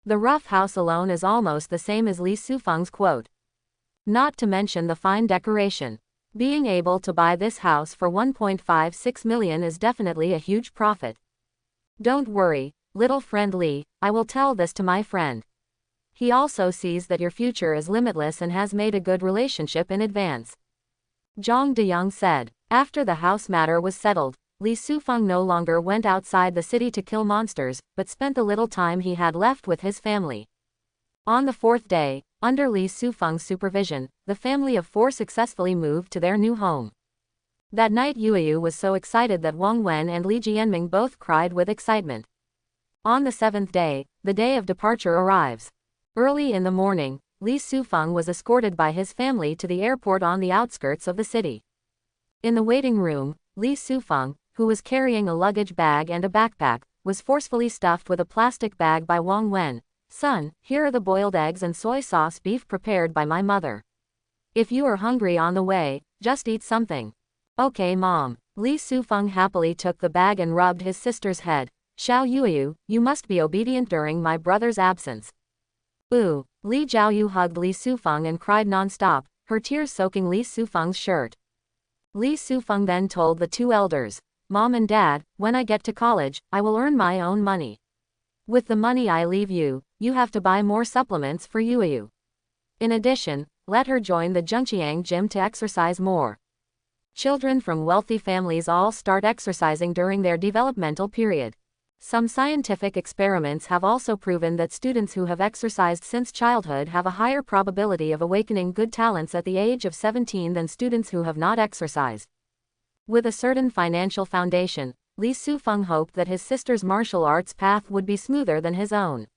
The rough house alone is almost the same as Li Sufeng's quote. Not to mention the fine decoration. Being able to buy this house for 1.56 million is definitely a huge profit. Don't worry, little friend Li, I will tell this to my friend. He also sees that your future is limitless and has made a good relationship in advance. Zhang Deyang said. After the house matter was settled, Li Sufeng no longer went outside the city to kill monsters, but spent the little time he had left with his family. On the 4th day, under Li Sufeng's supervision, the family of 4 successfully moved to their new home. That night Yuyu was so excited that Wang Wen and Li Jianming both cried with excitement. On the 7th day, the day of departure arrives. Early in the morning, Li Sufeng was escorted by his family to the airport on the outskirts of the city. In the waiting room, Li Sufeng, who was carrying a luggage bag and a backpack, was forcefully stuffed with a plastic bag by Wang Wen. Son, here are the boiled eggs and soy sauce beef prepared by my mother. If you are hungry on the way, just eat something. Okay, Mom. Li Sufeng happily took the bag and rubbed his sister's head. Xiao Yuyu, you must be obedient during my brother's absence. Ooh. Li Jiaoyu hugged Li Sufeng and cried non-stop, her tears soaking Li Sufeng's shirt. Li Sufeng then told the 2 elders, Mom and Dad, when I get to college, I will earn my own money. With the money I leave you, you have to buy more supplements for Yuyu. In addition, let her join the Zhengqiang gym to exercise more. Children from wealthy families all start exercising during their developmental period. Some scientific experiments have also proven that students who have exercised since childhood have a higher probability of awakening good talents at the age of 17 than students who have not exercised. With a certain financial foundation, Li Sufeng hoped that his sister's martial arts path would be smoother than his own.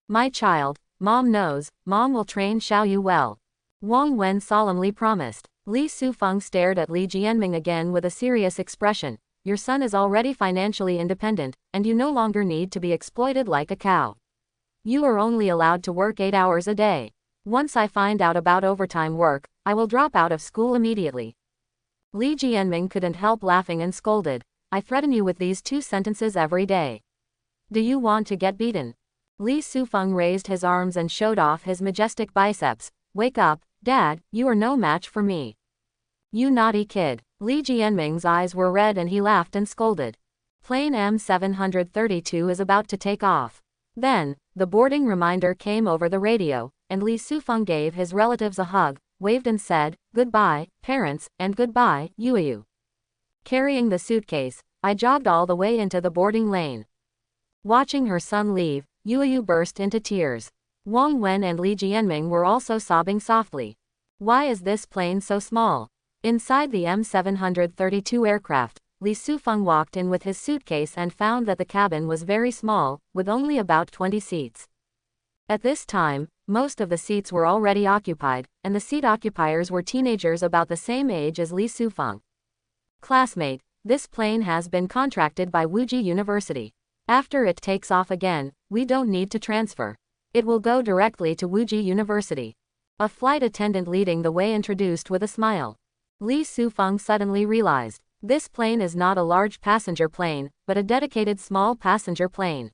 My child, Mom knows, Mom will train Xiaoyu well. Wang Wen solemnly promised. Li Sufeng stared at Li Jianming again with a serious expression. Your son is already financially independent, and you no longer need to be exploited like a cow. You are only allowed to work 8 hours a day. Once I find out about overtime work, I will drop out of school immediately. Li Jianming couldn't help laughing and scolded. I threaten you with these 2 sentences every day. Do you want to get beaten? Li Sufeng raised his arms and showed off his majestic biceps. Wake up, Dad, you are no match for me. You naughty kid. Li Jianming's eyes were red and he laughed and scolded. Plane M732 is about to take off. Then, the boarding reminder came over the radio. and Li Sufeng gave his relatives a hug, waved and said, "Goodbye, parents, and goodbye, Yuyu." Carrying the suitcase, I jogged all the way into the boarding lane. Watching her son leave, Yuyu burst into tears. Wang Wen and Li Jianming were also sobbing softly. Why is this plane so small? Inside the M732 aircraft, Li Sufeng walked in with his suitcase and found that the cabin was very small, with only about 20 seats. At this time, most of the seats were already occupied, and the seat occupiers were teenagers about the same age as Li Sufeng. "Classmate, this plane has been contracted by Wuji University. After it takes off again, we don't need to transfer. It will go directly to Wuji University." A flight attendant leading the way introduced with a smile. Li Sufeng suddenly realized, this plane is not a large passenger plane, but a dedicated small passenger plane.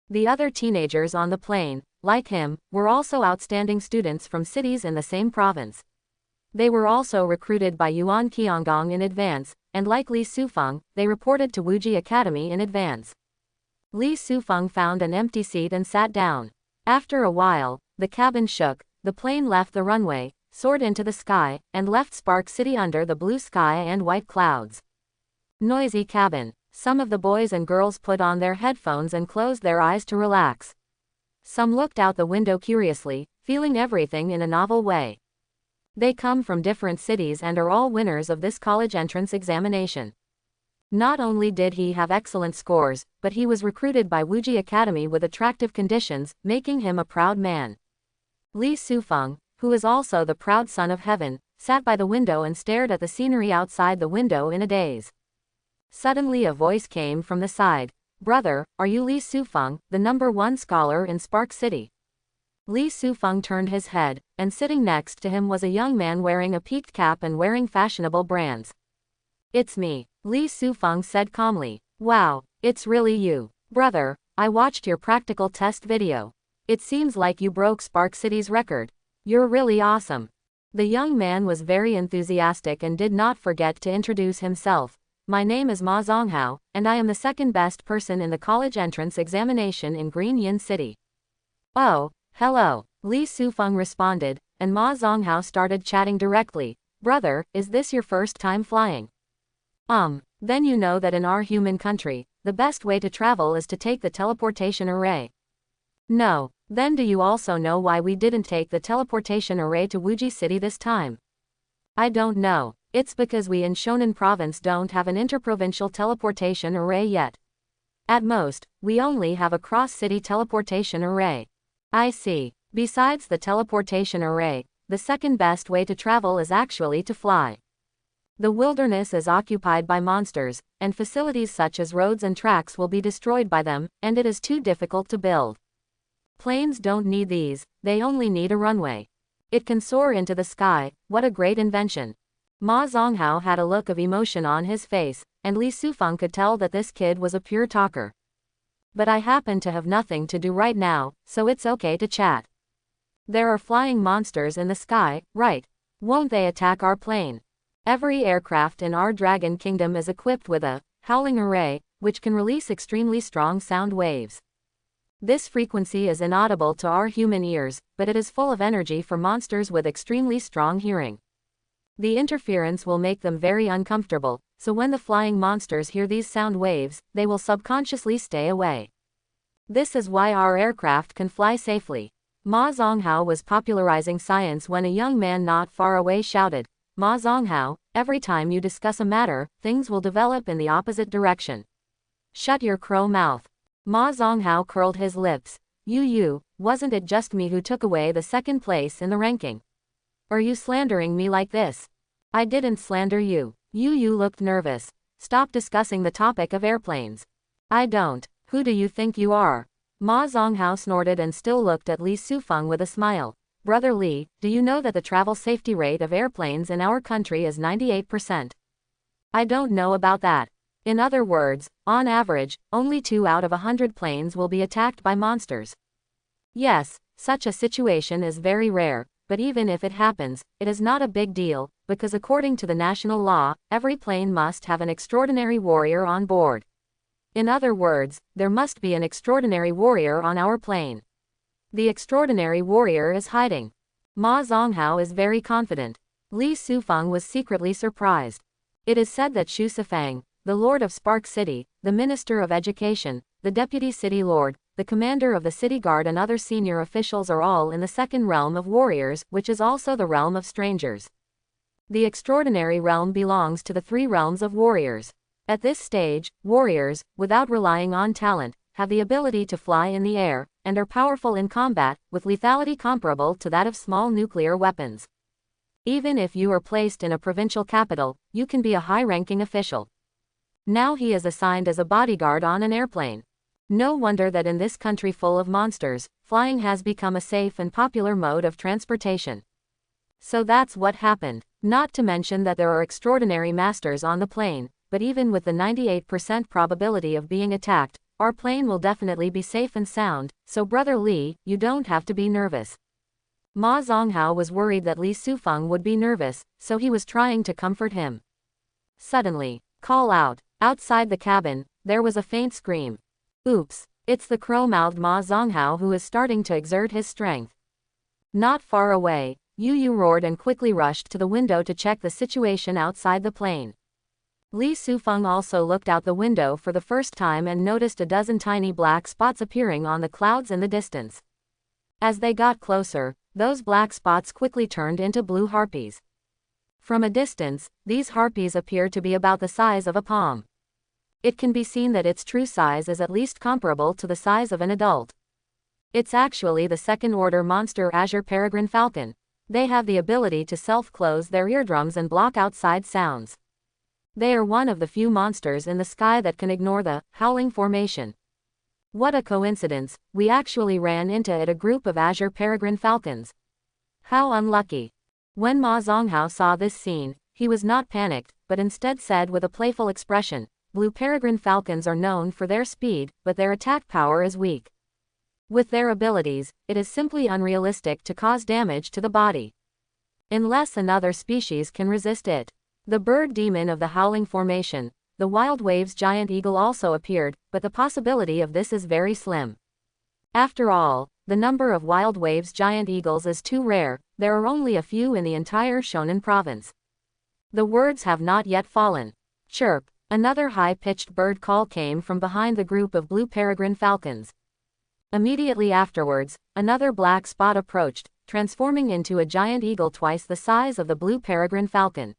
The other teenagers on the plane, like him, were also outstanding students from cities in the same province. They were also recruited by Yuan Qianggong in advance, and like Li Sufeng, they reported to Wuji Academy in advance. Li Sufeng found an empty seat and sat down. After a while, the cabin shook, the plane left the runway, soared into the sky, and left Spark City under the blue sky and white clouds. Noisy cabin. Some of the boys and girls put on their headphones and closed their eyes to relax. Some looked out the window curiously, feeling everything in a novel way. They come from different cities and are all winners of this college entrance examination. Not only did he have excellent scores, but he was recruited by Wuji Academy with attractive conditions, making him a proud man. Li Sufeng, who is also the proud son of heaven, sat by the window and stared at the scenery outside the window in a daze. Suddenly a voice came from the side. "Brother, are you Li Sufeng, the #1 scholar in Spark City?" Li Sufeng turned his head, and sitting next to him was a young man wearing a peaked cap and wearing fashionable brands. "It's me," Li Sufeng said calmly. "Wow, it's really you. Brother, I watched your practical test video. It seems like you broke Spark City's record. You're really awesome." The young man was very enthusiastic and did not forget to introduce himself. "My name is Ma Zonghao, and I am the second best person in the college entrance examination in Green Yin City." "Oh, hello," Li Sufeng responded, and Ma Zonghao started chatting directly. "Brother, is this your first time flying?" Then you know that in our human country, the best way to travel is to take the teleportation array." "No. Then do you also know why we didn't take the teleportation array to Wuji City this time?" "I don't know. It's because we in Shonan Province don't have an interprovincial teleportation array yet. At most, we only have a cross-city teleportation array." "I see. Besides the teleportation array, the second best way to travel is actually to fly. The wilderness is occupied by monsters, and facilities such as roads and tracks will be destroyed by them, and it is too difficult to build. Planes don't need these, they only need a runway. It can soar into the sky. What a great invention." Ma Zonghao had a look of emotion on his face, and Li Sufeng could tell that this kid was a pure talker. "But I happen to have nothing to do right now, so it's okay to chat. There are flying monsters in the sky, right? Won't they attack our plane? Every aircraft in our Dragon Kingdom is equipped with a howling array, which can release extremely strong sound waves. This frequency is inaudible to our human ears, but it is full of energy for monsters with extremely strong hearing. The interference will make them very uncomfortable, so when the flying monsters hear these sound waves, they will subconsciously stay away. This is why our aircraft can fly safely." Ma Zonghao was popularizing science when a young man not far away shouted, "Ma Zonghao, every time you discuss a matter, things will develop in the opposite direction. Shut your crow mouth." Ma Zonghao curled his lips. You, wasn't it just me who took away the second place in the ranking? Are you slandering me like this?" "I didn't slander you." You looked nervous. "Stop discussing the topic of airplanes." "I don't. Who do you think you are?" Ma Zonghao snorted and still looked at Li Sufeng with a smile. "Brother Li, do you know that the travel safety rate of airplanes in our country is 98%? "I don't know about that. In other words, on average, only 2 out of 100 planes will be attacked by monsters." "Yes, such a situation is very rare, but even if it happens, it is not a big deal, because according to the national law, every plane must have an extraordinary warrior on board. In other words, there must be an extraordinary warrior on our plane. The extraordinary warrior is hiding. Ma Zonghao is very confident. Li Sufeng was secretly surprised. It is said that Xu Sifang, the Lord of Spark City, the Minister of Education, the Deputy City Lord, the Commander of the City Guard and other senior officials are all in the second realm of warriors, which is also the realm of strangers. The extraordinary realm belongs to the three realms of warriors. At this stage, warriors, without relying on talent, have the ability to fly in the air, and are powerful in combat, with lethality comparable to that of small nuclear weapons. Even if you are placed in a provincial capital, you can be a high-ranking official. Now he is assigned as a bodyguard on an airplane. No wonder that in this country full of monsters, flying has become a safe and popular mode of transportation. So that's what happened. Not to mention that there are extraordinary masters on the plane, but even with the 98% probability of being attacked, our plane will definitely be safe and sound, so Brother Li, you don't have to be nervous. Ma Zonghao was worried that Li Sufeng would be nervous, so he was trying to comfort him. Suddenly, call out. Outside the cabin, there was a faint scream. Oops, it's the crow-mouthed Ma Zonghao who is starting to exert his strength. Not far away, Yu roared and quickly rushed to the window to check the situation outside the plane. Li Sufeng also looked out the window for the first time and noticed a dozen tiny black spots appearing on the clouds in the distance. As they got closer, those black spots quickly turned into blue harpies. From a distance, these harpies appear to be about the size of a palm. It can be seen that its true size is at least comparable to the size of an adult. It's actually the second-order monster Azure Peregrine Falcon. They have the ability to self-close their eardrums and block outside sounds. They are one of the few monsters in the sky that can ignore the howling formation. What a coincidence, we actually ran into a group of Azure Peregrine Falcons. How unlucky. When Ma Zonghao saw this scene, he was not panicked, but instead said with a playful expression, Blue Peregrine Falcons are known for their speed, but their attack power is weak. With their abilities, it is simply unrealistic to cause damage to the body. Unless another species can resist it. The bird demon of the howling formation, the Wild Waves giant eagle also appeared, but the possibility of this is very slim. After all, the number of Wild Waves giant eagles is too rare, there are only a few in the entire Shonan province. The words have not yet fallen. Chirp. Another high-pitched bird call came from behind the group of Blue Peregrine Falcons. Immediately afterwards, another black spot approached, transforming into a giant eagle twice the size of the Blue Peregrine Falcon.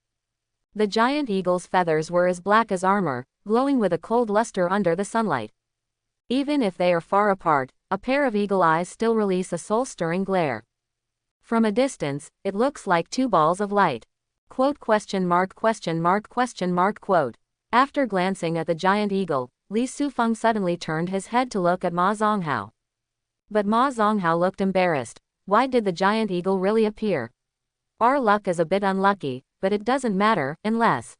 The giant eagle's feathers were as black as armor, glowing with a cold luster under the sunlight. Even if they are far apart, a pair of eagle eyes still release a soul-stirring glare. From a distance, it looks like two balls of light. Quote ? After glancing at the giant eagle, Li Sufeng suddenly turned his head to look at Ma Zonghao. But Ma Zonghao looked embarrassed. Why did the giant eagle really appear? Our luck is a bit unlucky, but it doesn't matter, unless...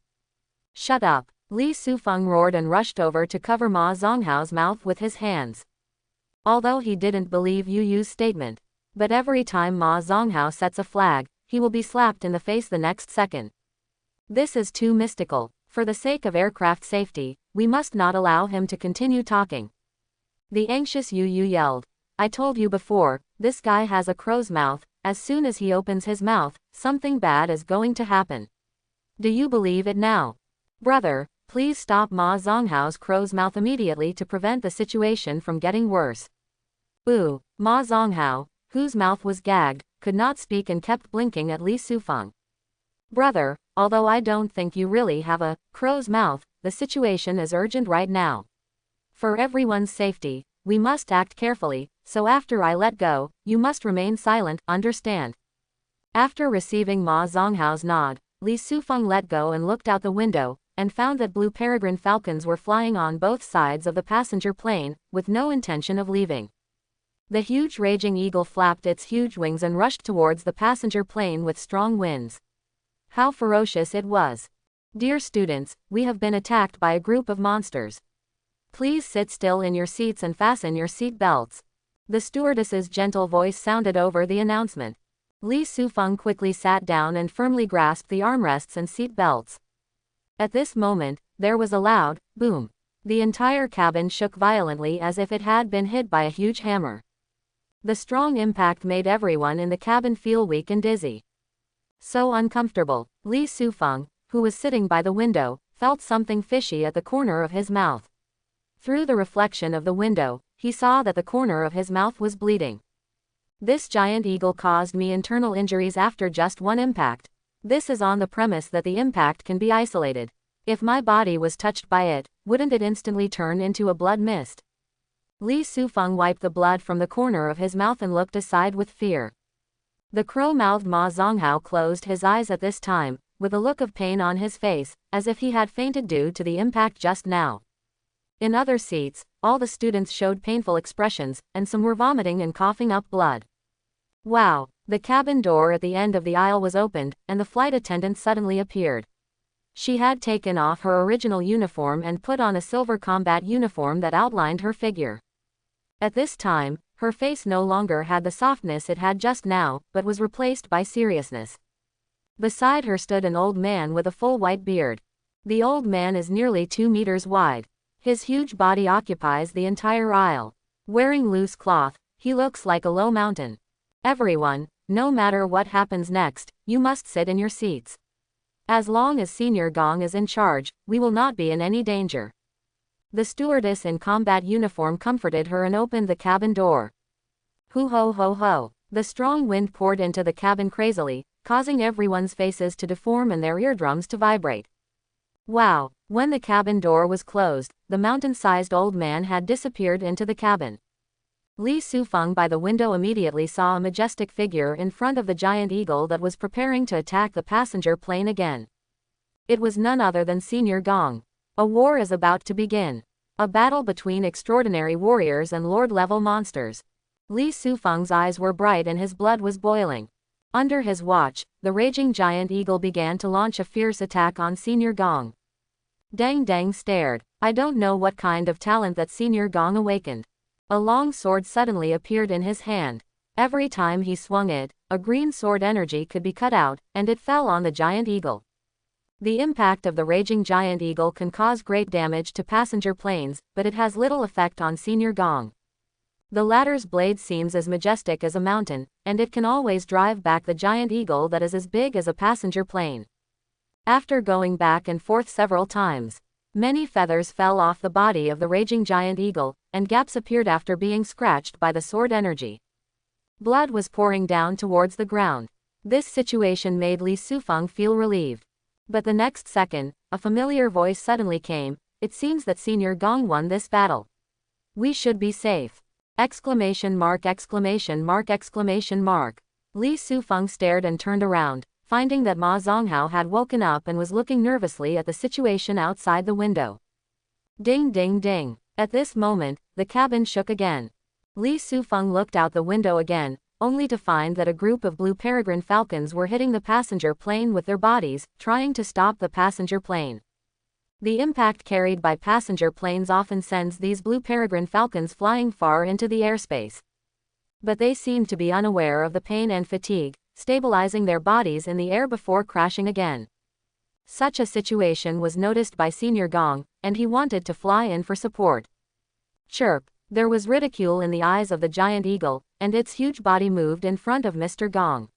Shut up. Li Sufeng roared and rushed over to cover Ma Zonghao's mouth with his hands. Although he didn't believe Yu Yu's statement. But every time Ma Zonghao sets a flag, he will be slapped in the face the next second. This is too mystical. For the sake of aircraft safety, we must not allow him to continue talking. The anxious Yu yelled. I told you before, this guy has a crow's mouth, as soon as he opens his mouth, something bad is going to happen. Do you believe it now? Brother, please stop Ma Zonghao's crow's mouth immediately to prevent the situation from getting worse. Ma Zonghao, whose mouth was gagged, could not speak and kept blinking at Li Sufeng. Brother, although I don't think you really have a crow's mouth, the situation is urgent right now. For everyone's safety, we must act carefully, so after I let go, you must remain silent, understand? After receiving Ma Zonghao's nod, Li Sufeng let go and looked out the window, and found that Blue Peregrine Falcons were flying on both sides of the passenger plane, with no intention of leaving. The huge raging eagle flapped its huge wings and rushed towards the passenger plane with strong winds. How ferocious it was. Dear students, we have been attacked by a group of monsters. Please sit still in your seats and fasten your seat belts. The stewardess's gentle voice sounded over the announcement. Li Sufeng quickly sat down and firmly grasped the armrests and seat belts. At this moment, there was a loud boom. The entire cabin shook violently as if it had been hit by a huge hammer. The strong impact made everyone in the cabin feel weak and dizzy. So uncomfortable. Li Sufeng, who was sitting by the window, felt something fishy at the corner of his mouth. Through the reflection of the window, he saw that the corner of his mouth was bleeding. This giant eagle caused me internal injuries after just one impact. This is on the premise that the impact can be isolated. If my body was touched by it, wouldn't it instantly turn into a blood mist? Li Sufeng wiped the blood from the corner of his mouth and looked aside with fear. The crow-mouthed Ma Zonghao closed his eyes at this time, with a look of pain on his face, as if he had fainted due to the impact just now. In other seats, all the students showed painful expressions, and some were vomiting and coughing up blood. Wow! The cabin door at the end of the aisle was opened, and the flight attendant suddenly appeared. She had taken off her original uniform and put on a silver combat uniform that outlined her figure. At this time, her face no longer had the softness it had just now, but was replaced by seriousness. Beside her stood an old man with a full white beard. The old man is nearly 2 meters wide. His huge body occupies the entire aisle. Wearing loose cloth, he looks like a low mountain. Everyone, no matter what happens next, you must sit in your seats. As long as Senior Gong is in charge, we will not be in any danger. The stewardess in combat uniform comforted her and opened the cabin door. Hoo ho ho ho. The strong wind poured into the cabin crazily, causing everyone's faces to deform and their eardrums to vibrate. Wow! When the cabin door was closed, the mountain-sized old man had disappeared into the cabin. Li Sufeng by the window immediately saw a majestic figure in front of the giant eagle that was preparing to attack the passenger plane again. It was none other than Senior Gong. A war is about to begin. A battle between extraordinary warriors and lord-level monsters. Li Sufeng's eyes were bright and his blood was boiling. Under his watch, the raging giant eagle began to launch a fierce attack on Senior Gong. Dang Dang stared. I don't know what kind of talent that Senior Gong awakened. A long sword suddenly appeared in his hand. Every time he swung it, a green sword energy could be cut out, and it fell on the giant eagle. The impact of the raging giant eagle can cause great damage to passenger planes, but it has little effect on Senior Gong. The latter's blade seems as majestic as a mountain, and it can always drive back the giant eagle that is as big as a passenger plane. After going back and forth several times, many feathers fell off the body of the raging giant eagle, and gaps appeared after being scratched by the sword energy. Blood was pouring down towards the ground. This situation made Li Sufeng feel relieved. But the next second, a familiar voice suddenly came. It seems that Senior Gong won this battle. We should be safe! Exclamation mark exclamation mark exclamation mark. Li Sufeng stared and turned around, finding that Ma Zonghao had woken up and was looking nervously at the situation outside the window. Ding ding ding. At this moment, the cabin shook again. Li Sufeng looked out the window again, only to find that a group of blue peregrine falcons were hitting the passenger plane with their bodies, trying to stop the passenger plane. The impact carried by passenger planes often sends these blue peregrine falcons flying far into the airspace. But they seemed to be unaware of the pain and fatigue, stabilizing their bodies in the air before crashing again. Such a situation was noticed by Senior Gong, and he wanted to fly in for support. Chirp! There was ridicule in the eyes of the giant eagle, and its huge body moved in front of Mr. Gong.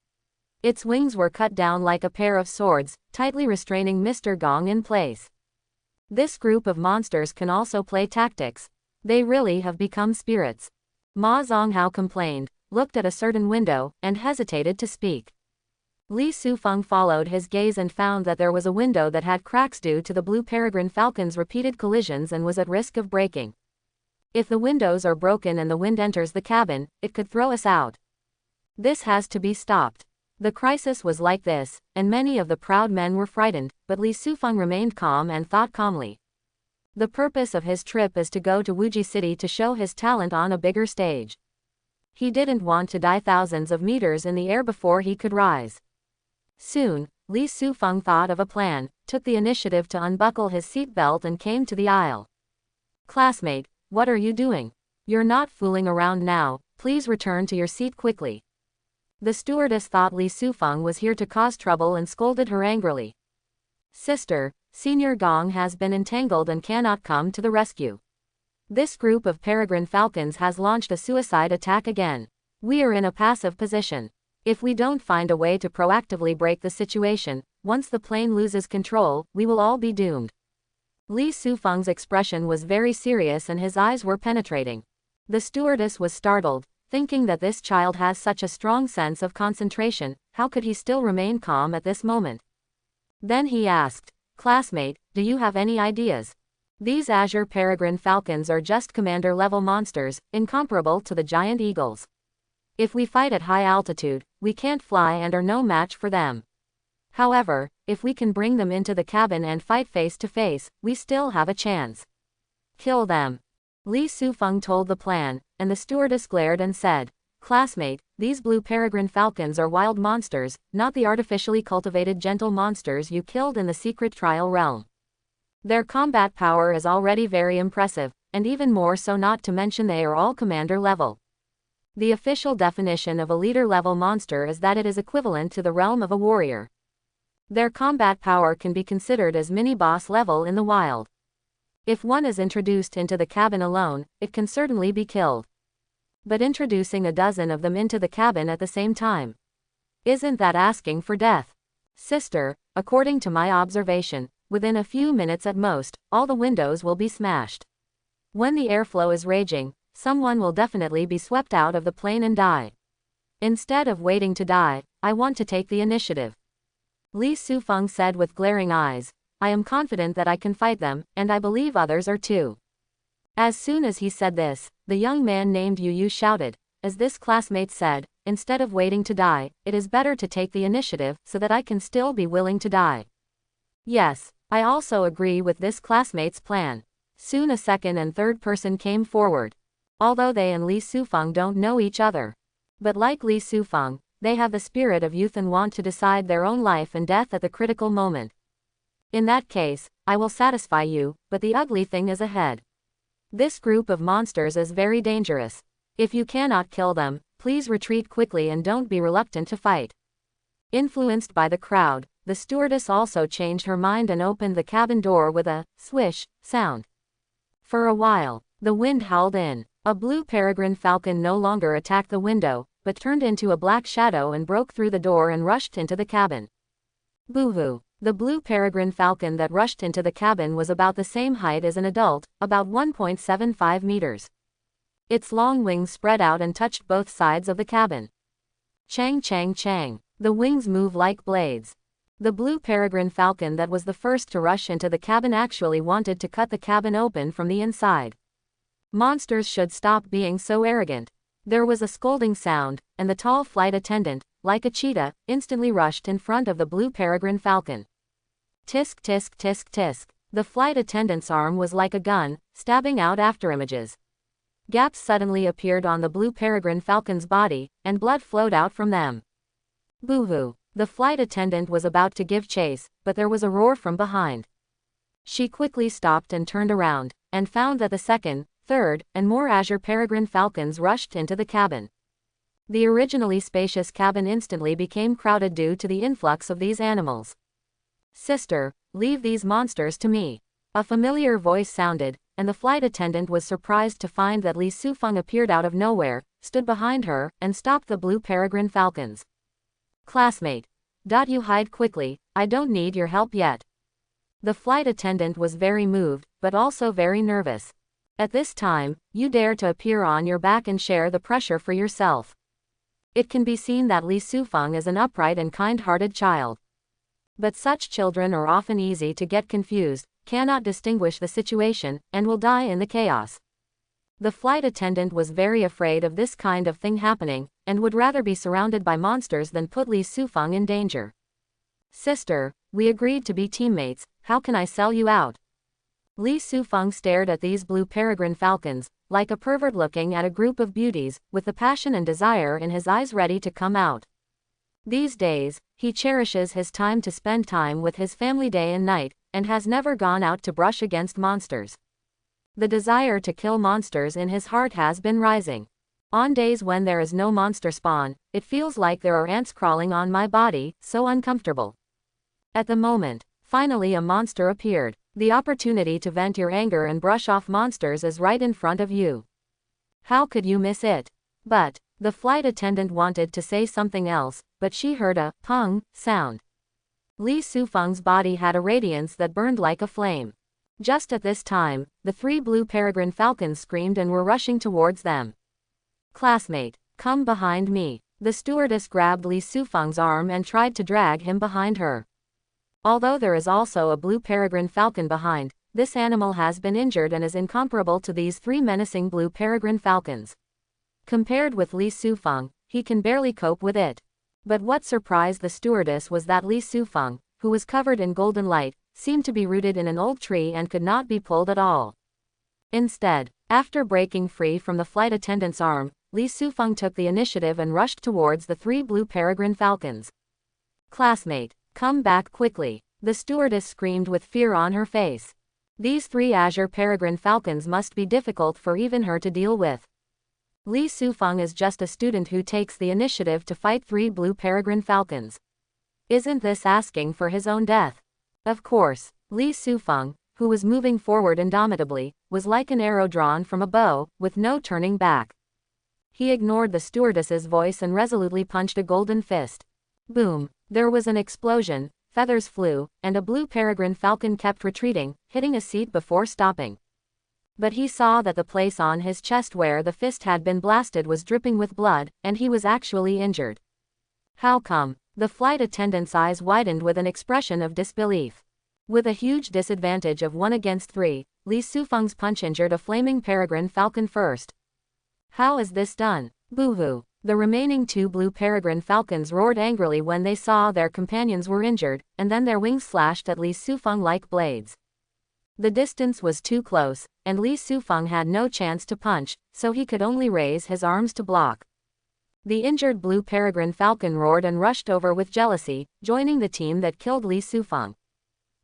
Its wings were cut down like a pair of swords, tightly restraining Mr. Gong in place. This group of monsters can also play tactics. They really have become spirits. Ma Zonghao complained, looked at a certain window, and hesitated to speak. Li Sufeng followed his gaze and found that there was a window that had cracks due to the blue peregrine falcon's repeated collisions and was at risk of breaking. If the windows are broken and the wind enters the cabin, it could throw us out. This has to be stopped. The crisis was like this, and many of the proud men were frightened, but Li Sufeng remained calm and thought calmly. The purpose of his trip is to go to Wuji City to show his talent on a bigger stage. He didn't want to die thousands of meters in the air before he could rise. Soon, Li Sufeng thought of a plan, took the initiative to unbuckle his seatbelt and came to the aisle. Classmate, what are you doing? You're not fooling around now, please return to your seat quickly. The stewardess thought Li Sufeng was here to cause trouble and scolded her angrily. Sister, Senior Gong has been entangled and cannot come to the rescue. This group of peregrine falcons has launched a suicide attack again. We are in a passive position. If we don't find a way to proactively break the situation, once the plane loses control, we will all be doomed. Li Sufeng's expression was very serious and his eyes were penetrating. The stewardess was startled, thinking that this child has such a strong sense of concentration, how could he still remain calm at this moment? Then he asked, "Classmate, do you have any ideas? These azure peregrine falcons are just commander-level monsters, incomparable to the giant eagles. If we fight at high altitude, we can't fly and are no match for them. However, if we can bring them into the cabin and fight face to face, we still have a chance. Kill them." Li Sufeng told the plan, and the stewardess glared and said, "Classmate, these blue peregrine falcons are wild monsters, not the artificially cultivated gentle monsters you killed in the secret trial realm. Their combat power is already very impressive, and even more so, not to mention they are all commander level. The official definition of a leader-level monster is that it is equivalent to the realm of a warrior. Their combat power can be considered as mini-boss level in the wild. If one is introduced into the cabin alone, it can certainly be killed. But introducing a dozen of them into the cabin at the same time, isn't that asking for death? Sister, according to my observation, within a few minutes at most, all the windows will be smashed. When the airflow is raging, someone will definitely be swept out of the plane and die. Instead of waiting to die, I want to take the initiative." Li Sufeng said with glaring eyes, "I am confident that I can fight them, and I believe others are too." As soon as he said this, the young man named Yu shouted, "As this classmate said, instead of waiting to die, it is better to take the initiative so that I can still be willing to die." "Yes, I also agree with this classmate's plan." Soon a second and third person came forward. Although they and Li Sufeng don't know each other, but like Li Sufeng, they have the spirit of youth and want to decide their own life and death at the critical moment. "In that case, I will satisfy you, but the ugly thing is ahead. This group of monsters is very dangerous. If you cannot kill them, please retreat quickly and don't be reluctant to fight." Influenced by the crowd, the stewardess also changed her mind and opened the cabin door with a swish sound. For a while, the wind howled in. A blue peregrine falcon no longer attacked the window, but turned into a black shadow and broke through the door and rushed into the cabin. Boo-hoo. The blue peregrine falcon that rushed into the cabin was about the same height as an adult, about 1.75 meters. Its long wings spread out and touched both sides of the cabin. Chang chang chang. The wings move like blades. The blue peregrine falcon that was the first to rush into the cabin actually wanted to cut the cabin open from the inside. Monsters should stop being so arrogant. There was a scolding sound, and the tall flight attendant, like a cheetah, instantly rushed in front of the blue peregrine falcon. Tisk tisk tisk tisk. The flight attendant's arm was like a gun, stabbing out afterimages. Gaps suddenly appeared on the blue peregrine falcon's body, and blood flowed out from them. Boo-hoo. The flight attendant was about to give chase, but there was a roar from behind. She quickly stopped and turned around, and found that the second, third, and more azure peregrine falcons rushed into the cabin. The originally spacious cabin instantly became crowded due to the influx of these animals. "Sister, leave these monsters to me." A familiar voice sounded, and the flight attendant was surprised to find that Li Sufeng appeared out of nowhere, stood behind her, and stopped the blue peregrine falcons. "Classmate. You hide quickly, I don't need your help yet." The flight attendant was very moved, but also very nervous. At this time, you dare to appear on your back and share the pressure for yourself. It can be seen that Li Sufeng is an upright and kind-hearted child. But such children are often easy to get confused, cannot distinguish the situation, and will die in the chaos. The flight attendant was very afraid of this kind of thing happening, and would rather be surrounded by monsters than put Li Sufeng in danger. "Sister, we agreed to be teammates, how can I sell you out?" Li Sufeng stared at these blue peregrine falcons, like a pervert looking at a group of beauties, with the passion and desire in his eyes ready to come out. These days, he cherishes his time to spend time with his family day and night, and has never gone out to brush against monsters. The desire to kill monsters in his heart has been rising. On days when there is no monster spawn, it feels like there are ants crawling on my body, so uncomfortable. At the moment, finally a monster appeared. The opportunity to vent your anger and brush off monsters is right in front of you. How could you miss it? But The flight attendant wanted to say something else, but she heard a pung sound. Li Sufeng's body had a radiance that burned like a flame. Just at this time, the 3 blue peregrine falcons screamed and were rushing towards them. "Classmate, come behind me." The stewardess grabbed Li Sufeng's arm and tried to drag him behind her. Although there is also a blue peregrine falcon behind, this animal has been injured and is incomparable to these 3 menacing blue peregrine falcons. Compared with Li Sufeng, he can barely cope with it. But what surprised the stewardess was that Li Sufeng, who was covered in golden light, seemed to be rooted in an old tree and could not be pulled at all. Instead, after breaking free from the flight attendant's arm, Li Sufeng took the initiative and rushed towards the 3 blue peregrine falcons. "Classmate, come back quickly," the stewardess screamed with fear on her face. These 3 azure peregrine falcons must be difficult for even her to deal with. Li Sufeng is just a student who takes the initiative to fight 3 blue peregrine falcons. Isn't this asking for his own death? Of course, Li Sufeng, who was moving forward indomitably, was like an arrow drawn from a bow, with no turning back. He ignored the stewardess's voice and resolutely punched a golden fist. Boom! There was an explosion, feathers flew, and a blue peregrine falcon kept retreating, hitting a seat before stopping. But he saw that the place on his chest where the fist had been blasted was dripping with blood, and he was actually injured. How come? The flight attendant's eyes widened with an expression of disbelief. With a huge disadvantage of 1 against 3, Li Sufeng's punch injured a flaming peregrine falcon first. How is this done? Boo-hoo! The remaining 2 blue peregrine falcons roared angrily when they saw their companions were injured, and then their wings slashed at Li Sufeng like blades. The distance was too close, and Li Sufeng had no chance to punch, so he could only raise his arms to block. The injured blue peregrine falcon roared and rushed over with jealousy, joining the team that killed Li Sufeng.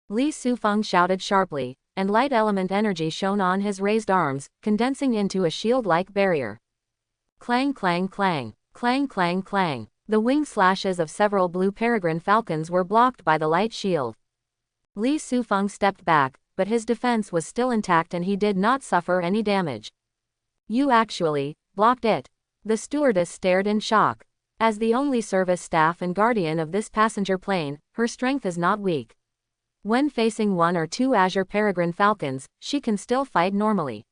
Li Sufeng shouted sharply, and light element energy shone on his raised arms, condensing into a shield-like barrier. Clang clang clang, clang clang clang. The wing slashes of several blue peregrine falcons were blocked by the light shield. Li Sufeng stepped back, but his defense was still intact and he did not suffer any damage. "You actually blocked it." The stewardess stared in shock. As the only service staff and guardian of this passenger plane, her strength is not weak. When facing 1 or 2 azure peregrine falcons, she can still fight normally.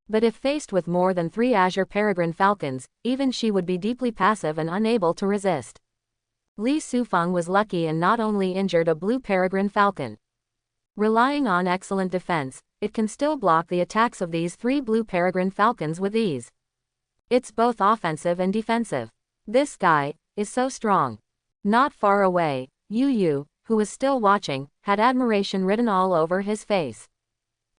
But if faced with more than 3 azure peregrine falcons, even she would be deeply passive and unable to resist. Li Sufeng was lucky and not only injured a blue peregrine falcon. Relying on excellent defense, it can still block the attacks of these 3 blue peregrine falcons with ease. It's both offensive and defensive. This guy is so strong. Not far away, Yu, who was still watching, had admiration written all over his face.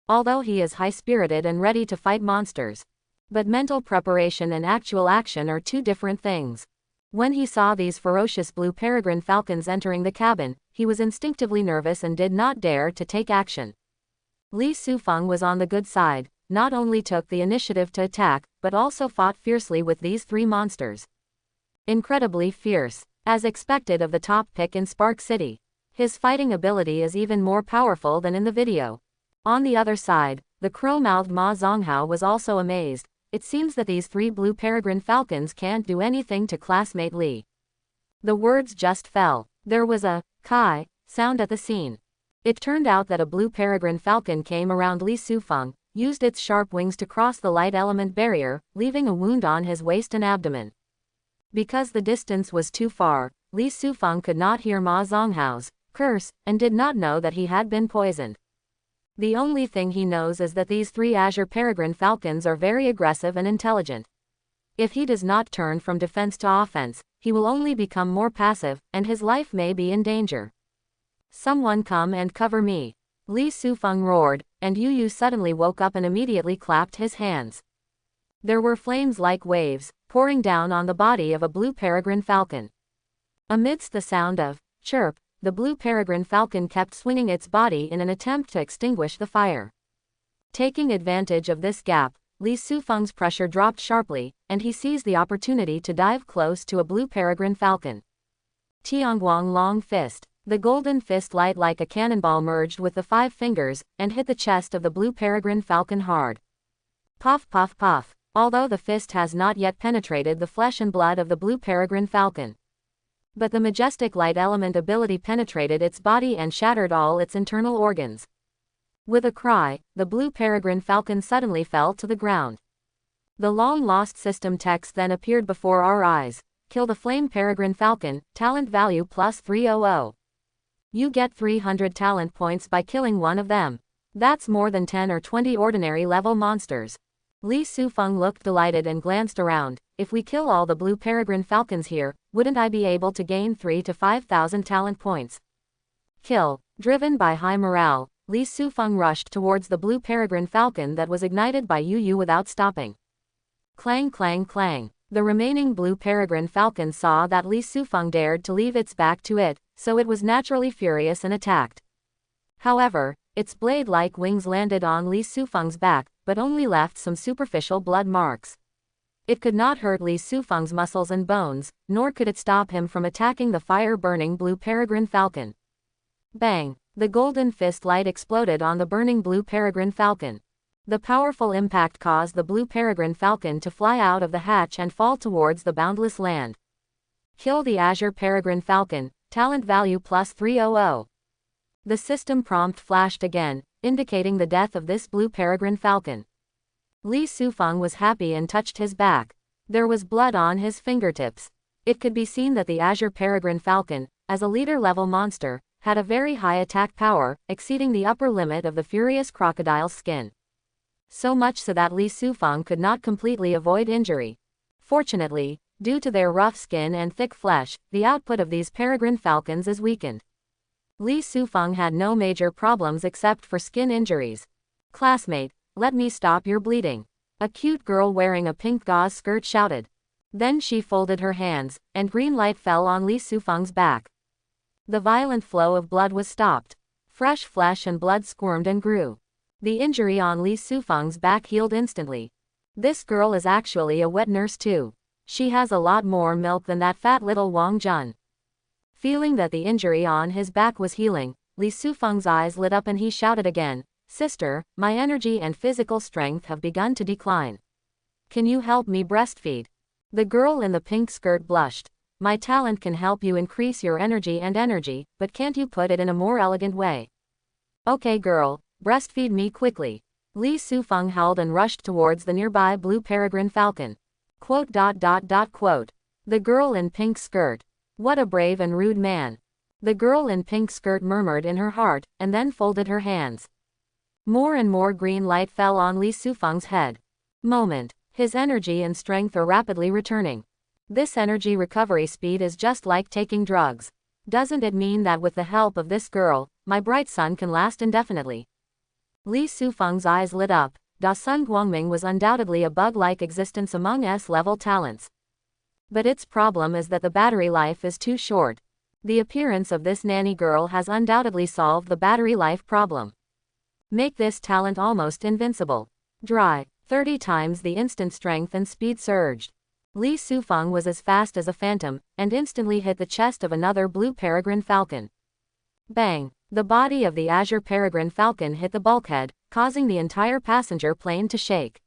Although he is high-spirited and ready to fight monsters. But mental preparation and actual action are 2 different things. When he saw these ferocious blue peregrine falcons entering the cabin, he was instinctively nervous and did not dare to take action. Li Sufeng was on the good side, not only took the initiative to attack, but also fought fiercely with these 3 monsters. Incredibly fierce, as expected of the top pick in Spark City. His fighting ability is even more powerful than in the video. On the other side, the crow-mouthed Ma Zonghao was also amazed. It seems that these 3 blue peregrine falcons can't do anything to classmate Li. The words just fell. There was a kai sound at the scene. It turned out that a blue peregrine falcon came around Li Sufeng, used its sharp wings to cross the light element barrier, leaving a wound on his waist and abdomen. Because the distance was too far, Li Sufeng could not hear Ma Zonghao's curse, and did not know that he had been poisoned. The only thing he knows is that these 3 azure peregrine falcons are very aggressive and intelligent. If he does not turn from defense to offense, he will only become more passive, and his life may be in danger. "Someone come and cover me," Li Sufeng roared, and Yu suddenly woke up and immediately clapped his hands. There were flames like waves, pouring down on the body of a blue peregrine falcon. Amidst the sound of chirp, the blue peregrine falcon kept swinging its body in an attempt to extinguish the fire. Taking advantage of this gap, Li Sufeng's pressure dropped sharply, and he seized the opportunity to dive close to a blue peregrine falcon. Tiangguang long fist. The golden fist light like a cannonball merged with the 5 fingers, and hit the chest of the blue peregrine falcon hard. Puff puff puff. although the fist has not yet penetrated the flesh and blood of the blue peregrine falcon. But the majestic light element ability penetrated its body and shattered all its internal organs. With a cry, the blue peregrine falcon suddenly fell to the ground. The long-lost system text then appeared before our eyes. Kill the flame peregrine falcon, talent value plus 300. You get 300 talent points by killing one of them. That's more than 10 or 20 ordinary level monsters. Li Sufeng looked delighted and glanced around. If we kill all the blue peregrine falcons here, wouldn't I be able to gain 3 to 5,000 talent points? Kill. Driven by high morale, Li Sufeng rushed towards the blue peregrine falcon that was ignited by Yu Yu without stopping. Clang clang clang. The remaining blue peregrine falcon saw that Li Sufeng dared to leave its back to it, so it was naturally furious and attacked. However, its blade-like wings landed on Li Sufeng's back, but only left some superficial blood marks. It could not hurt Li Sufeng's muscles and bones, nor could it stop him from attacking the fire-burning blue peregrine falcon. Bang! The golden fist light exploded on the burning blue peregrine falcon. The powerful impact caused the blue peregrine falcon to fly out of the hatch and fall towards the boundless land. Kill the azure peregrine falcon, talent value plus 300. The system prompt flashed again, indicating the death of this blue peregrine falcon. Li Sufeng was happy and touched his back. There was blood on his fingertips. It could be seen that the azure peregrine falcon, as a leader-level monster, had a very high attack power, exceeding the upper limit of the furious crocodile's skin. So much so that Li Sufeng could not completely avoid injury. Fortunately, due to their rough skin and thick flesh, the output of these peregrine falcons is weakened. Li Sufeng had no major problems except for skin injuries. Classmate, let me stop your bleeding. A cute girl wearing a pink gauze skirt shouted. Then she folded her hands, and green light fell on Li Sufeng's back. The violent flow of blood was stopped. Fresh flesh and blood squirmed and grew. The injury on Li Sufeng's back healed instantly. This girl is actually a wet nurse too. She has a lot more milk than that fat little Wang Jun. Feeling that the injury on his back was healing, Li Sufeng's eyes lit up and he shouted again, "Sister, my energy and physical strength have begun to decline. Can you help me breastfeed?" The girl in the pink skirt blushed. "My talent can help you increase your energy, but can't you put it in a more elegant way?" "Okay girl, breastfeed me quickly." Li Sufeng howled and rushed towards the nearby blue peregrine falcon. Quote. The girl in pink skirt. What a brave and rude man. The girl in pink skirt murmured in her heart, and then folded her hands. More and more green light fell on Li Sufeng's head. Moment. His energy and strength are rapidly returning. This energy recovery speed is just like taking drugs. Doesn't it mean that with the help of this girl, my bright sun can last indefinitely? Li Sufeng's eyes lit up. Da Sun Guangming was undoubtedly a bug-like existence among S-level talents. But its problem is that the battery life is too short. The appearance of this nanny girl has undoubtedly solved the battery life problem. Make this talent almost invincible. Dry. 30 times the instant strength and speed surged. Li Sufeng was as fast as a phantom, and instantly hit the chest of another blue peregrine falcon. Bang! The body of the azure peregrine falcon hit the bulkhead, causing the entire passenger plane to shake.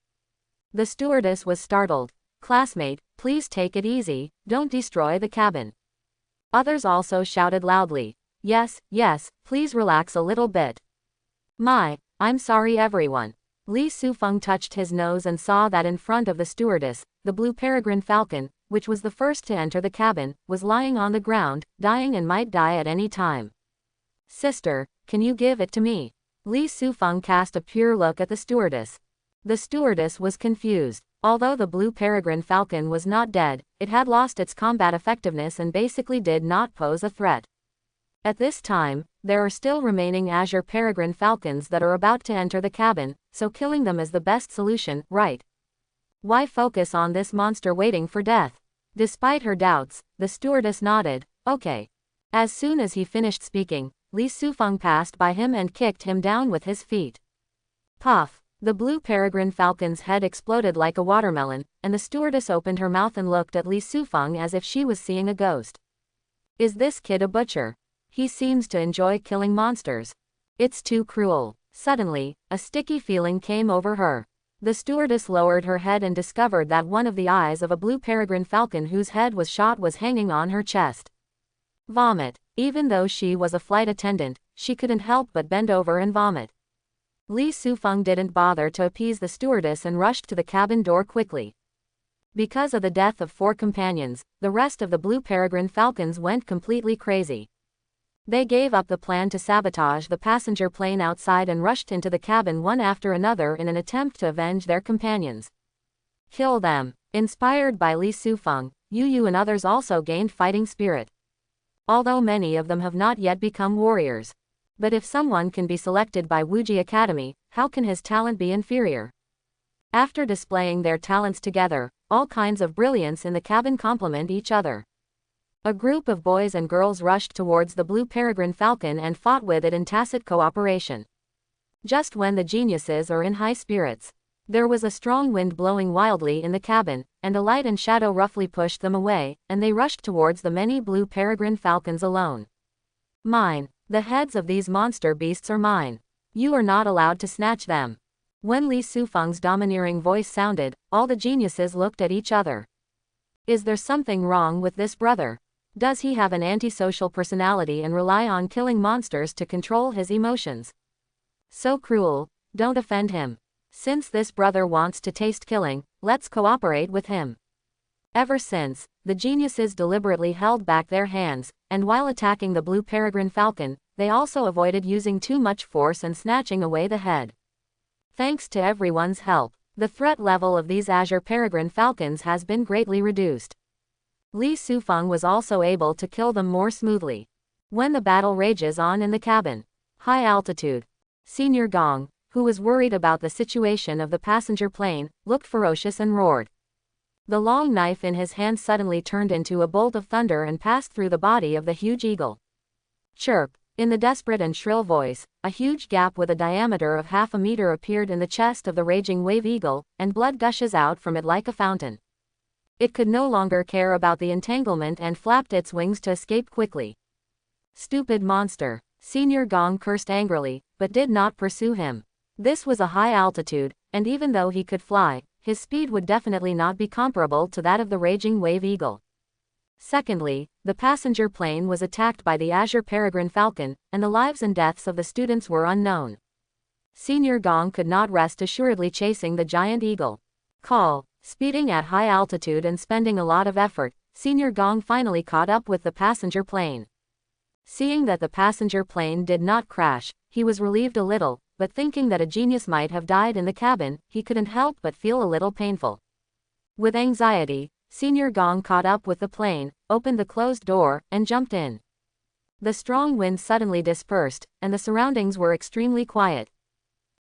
The stewardess was startled. "Classmate, please take it easy, don't destroy the cabin." Others also shouted loudly. Yes, please relax a little bit." I'm sorry everyone." Li Sufeng touched his nose and saw that in front of the stewardess, the blue peregrine falcon, which was the first to enter the cabin, was lying on the ground, dying and might die at any time. "Sister, can you give it to me?" Li Sufeng cast a pure look at the stewardess. The stewardess was confused. Although the blue peregrine falcon was not dead, it had lost its combat effectiveness and basically did not pose a threat. At this time, there are still remaining azure peregrine falcons that are about to enter the cabin, so killing them is the best solution, right? Why focus on this monster waiting for death? Despite her doubts, the stewardess nodded. Okay. As soon as he finished speaking, Li Sufeng passed by him and kicked him down with his feet. Puff! The blue peregrine falcon's head exploded like a watermelon, and the stewardess opened her mouth and looked at Li Sufeng as if she was seeing a ghost. Is this kid a butcher? He seems to enjoy killing monsters. It's too cruel. Suddenly, a sticky feeling came over her. The stewardess lowered her head and discovered that one of the eyes of a blue peregrine falcon whose head was shot was hanging on her chest. Vomit. Even though she was a flight attendant, she couldn't help but bend over and vomit. Li Sufeng didn't bother to appease the stewardess and rushed to the cabin door quickly. Because of the death of 4 companions, the rest of the blue peregrine falcons went completely crazy. They gave up the plan to sabotage the passenger plane outside and rushed into the cabin one after another in an attempt to avenge their companions. Kill them. Inspired by Li Sufeng, Yu and others also gained fighting spirit. Although many of them have not yet become warriors. But if someone can be selected by Wuji Academy, how can his talent be inferior? After displaying their talents together, all kinds of brilliance in the cabin complement each other. A group of boys and girls rushed towards the blue peregrine falcon and fought with it in tacit cooperation. Just when the geniuses are in high spirits, there was a strong wind blowing wildly in the cabin, and a light and shadow roughly pushed them away, and they rushed towards the many blue peregrine falcons alone. Mine. The heads of these monster beasts are mine. You are not allowed to snatch them. When Li Sufeng's domineering voice sounded, all the geniuses looked at each other. Is there something wrong with this brother? Does he have an antisocial personality and rely on killing monsters to control his emotions? So cruel, don't offend him. Since this brother wants to taste killing, let's cooperate with him. Ever since, the geniuses deliberately held back their hands, and while attacking the blue peregrine falcon, they also avoided using too much force and snatching away the head. Thanks to everyone's help, the threat level of these azure peregrine falcons has been greatly reduced. Li Sufeng was also able to kill them more smoothly. When the battle rages on in the cabin, high altitude, Senior Gong, who was worried about the situation of the passenger plane, looked ferocious and roared. The long knife in his hand suddenly turned into a bolt of thunder and passed through the body of the huge eagle. Chirp! In the desperate and shrill voice, a huge gap with a diameter of half a meter appeared in the chest of the raging wave eagle, and blood gushes out from it like a fountain. It could no longer care about the entanglement and flapped its wings to escape quickly. Stupid monster! Senior Gong cursed angrily, but did not pursue him. This was a high altitude, and even though he could fly, his speed would definitely not be comparable to that of the raging wave eagle. Secondly, the passenger plane was attacked by the azure peregrine falcon, and the lives and deaths of the students were unknown. Senior Gong could not rest assuredly chasing the giant eagle. Speeding at high altitude and spending a lot of effort, Senior Gong finally caught up with the passenger plane. Seeing that the passenger plane did not crash, he was relieved a little, but thinking that a genius might have died in the cabin, he couldn't help but feel a little painful. With anxiety, Senior Gong caught up with the plane, opened the closed door, and jumped in. The strong wind suddenly dispersed, and the surroundings were extremely quiet.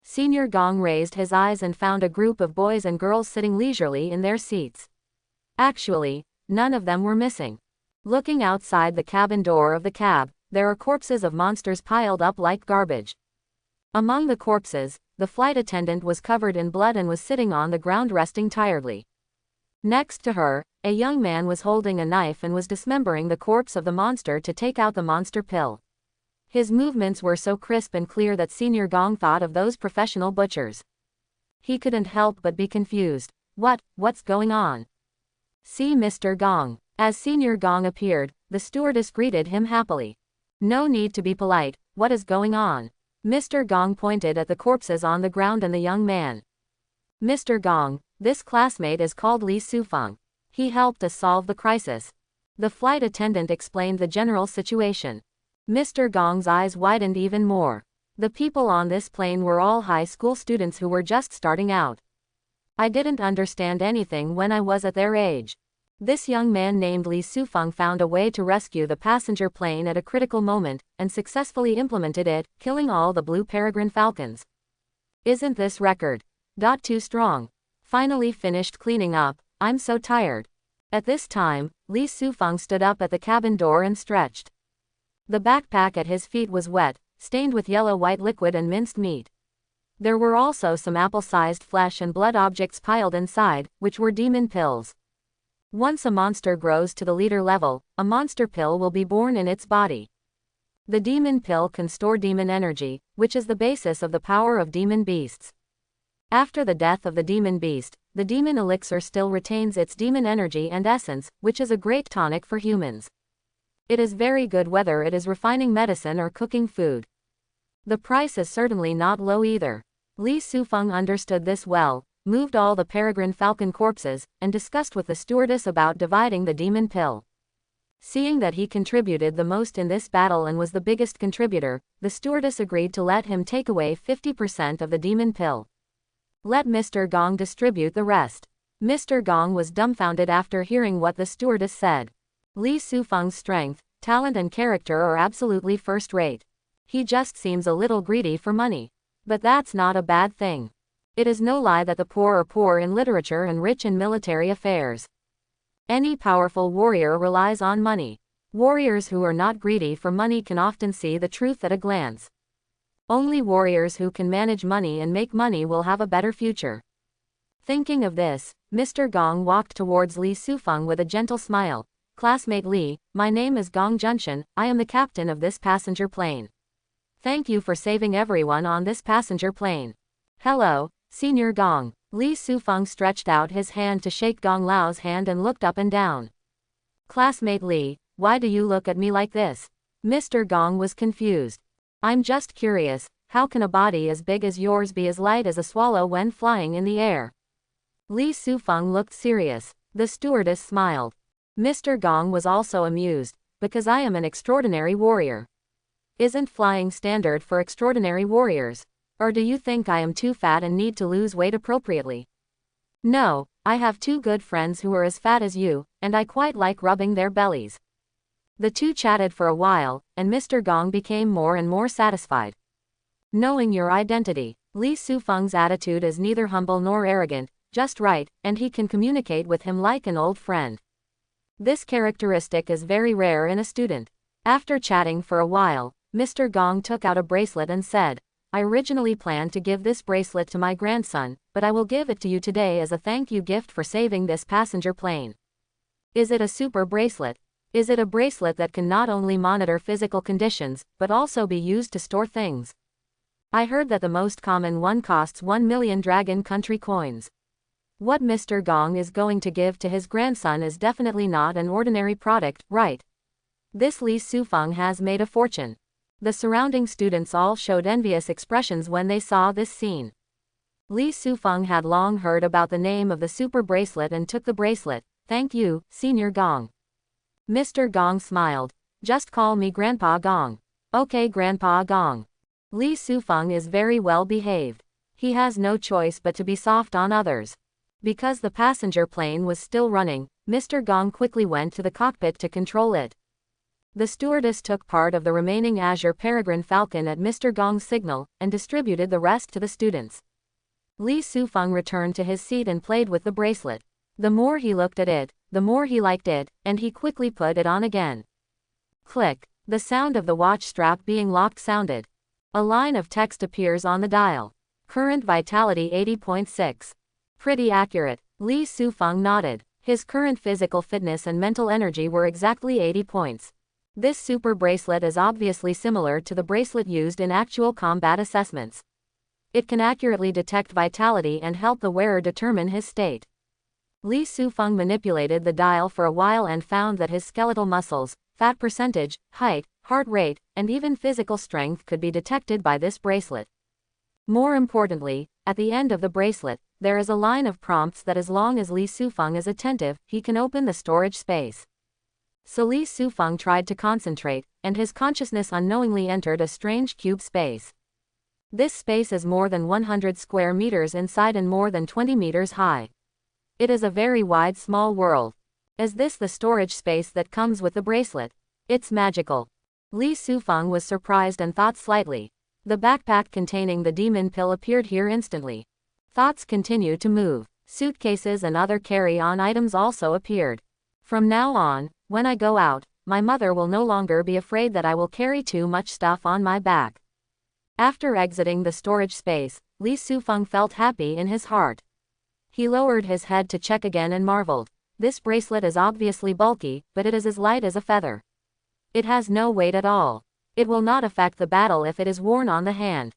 Senior Gong raised his eyes and found a group of boys and girls sitting leisurely in their seats. Actually, none of them were missing. Looking outside the cabin door of the cab, there are corpses of monsters piled up like garbage. Among the corpses, the flight attendant was covered in blood and was sitting on the ground resting tiredly. Next to her, a young man was holding a knife and was dismembering the corpse of the monster to take out the monster pill. His movements were so crisp and clear that Senior Gong thought of those professional butchers. He couldn't help but be confused. What's going on? See Mr. Gong. As Senior Gong appeared, the stewardess greeted him happily. No need to be polite, what is going on? Mr. Gong pointed at the corpses on the ground and the young man. Mr. Gong, this classmate is called Li Sufeng. He helped us solve the crisis. The flight attendant explained the general situation. Mr. Gong's eyes widened even more. The people on this plane were all high school students who were just starting out. I didn't understand anything when I was at their age. This young man named Li Sufeng found a way to rescue the passenger plane at a critical moment, and successfully implemented it, killing all the blue peregrine falcons. Isn't this record too strong? Finally finished cleaning up, I'm so tired. At this time, Li Sufeng stood up at the cabin door and stretched. The backpack at his feet was wet, stained with yellow-white liquid and minced meat. There were also some apple-sized flesh and blood objects piled inside, which were demon pills. Once a monster grows to the leader level, a monster pill will be born in its body. The demon pill can store demon energy, which is the basis of the power of demon beasts. After the death of the demon beast, the demon elixir still retains its demon energy and essence, which is a great tonic for humans. It is very good whether it is refining medicine or cooking food. The price is certainly not low either. Li Sufeng understood this well, moved all the peregrine falcon corpses, and discussed with the stewardess about dividing the demon pill. Seeing that he contributed the most in this battle and was the biggest contributor, the stewardess agreed to let him take away 50% of the demon pill. Let Mr. Gong distribute the rest. Mr. Gong was dumbfounded after hearing what the stewardess said. Li Sufeng's strength, talent and character are absolutely first-rate. He just seems a little greedy for money. But that's not a bad thing. It is no lie that the poor are poor in literature and rich in military affairs. Any powerful warrior relies on money. Warriors who are not greedy for money can often see the truth at a glance. Only warriors who can manage money and make money will have a better future. Thinking of this, Mr. Gong walked towards Li Sufeng with a gentle smile. Classmate Li, my name is Gong Junshan, I am the captain of this passenger plane. Thank you for saving everyone on this passenger plane. Hello, Senior Gong. Li Sufeng stretched out his hand to shake Gong Lao's hand and looked up and down. Classmate Li, why do you look at me like this? Mr. Gong was confused. I'm just curious, how can a body as big as yours be as light as a swallow when flying in the air? Li Sufeng looked serious. The stewardess smiled. Mr. Gong was also amused, because I am an extraordinary warrior. Isn't flying standard for extraordinary warriors? Or do you think I am too fat and need to lose weight appropriately? No, I have two good friends who are as fat as you, and I quite like rubbing their bellies. The two chatted for a while, and Mr. Gong became more and more satisfied. Knowing your identity, Li Sufeng's attitude is neither humble nor arrogant, just right, and he can communicate with him like an old friend. This characteristic is very rare in a student. After chatting for a while, Mr. Gong took out a bracelet and said, I originally planned to give this bracelet to my grandson, but I will give it to you today as a thank you gift for saving this passenger plane. Is it a super bracelet? Is it a bracelet that can not only monitor physical conditions, but also be used to store things? I heard that the most common one costs 1 million dragon country coins. What Mr. Gong is going to give to his grandson is definitely not an ordinary product, right? This Li Sufeng has made a fortune. The surrounding students all showed envious expressions when they saw this scene. Li Sufeng had long heard about the name of the super bracelet and took the bracelet. Thank you, Senior Gong. Mr. Gong smiled. Just call me Grandpa Gong. Okay, Grandpa Gong. Li Sufeng is very well behaved. He has no choice but to be soft on others. Because the passenger plane was still running, Mr. Gong quickly went to the cockpit to control it. The stewardess took part of the remaining Azure Peregrine Falcon at Mr. Gong's signal, and distributed the rest to the students. Li Sufeng returned to his seat and played with the bracelet. The more he looked at it, the more he liked it, and he quickly put it on again. Click. The sound of the watch strap being locked sounded. A line of text appears on the dial. Current vitality 80.6. Pretty accurate. Li Sufeng nodded. His current physical fitness and mental energy were exactly 80 points. This super bracelet is obviously similar to the bracelet used in actual combat assessments. It can accurately detect vitality and help the wearer determine his state. Li Sufeng manipulated the dial for a while and found that his skeletal muscles, fat percentage, height, heart rate, and even physical strength could be detected by this bracelet. More importantly, at the end of the bracelet, there is a line of prompts that as long as Li Sufeng is attentive, he can open the storage space. So Li Sufeng tried to concentrate, and his consciousness unknowingly entered a strange cube space. This space is more than 100 square meters inside and more than 20 meters high. It is a very wide small world. Is this the storage space that comes with the bracelet? It's magical. Li Sufeng was surprised and thought slightly. The backpack containing the demon pill appeared here instantly. Thoughts continued to move. Suitcases and other carry-on items also appeared. From now on, when I go out, my mother will no longer be afraid that I will carry too much stuff on my back. After exiting the storage space, Li Sufeng felt happy in his heart. He lowered his head to check again and marveled. This bracelet is obviously bulky, but it is as light as a feather. It has no weight at all. It will not affect the battle if it is worn on the hand.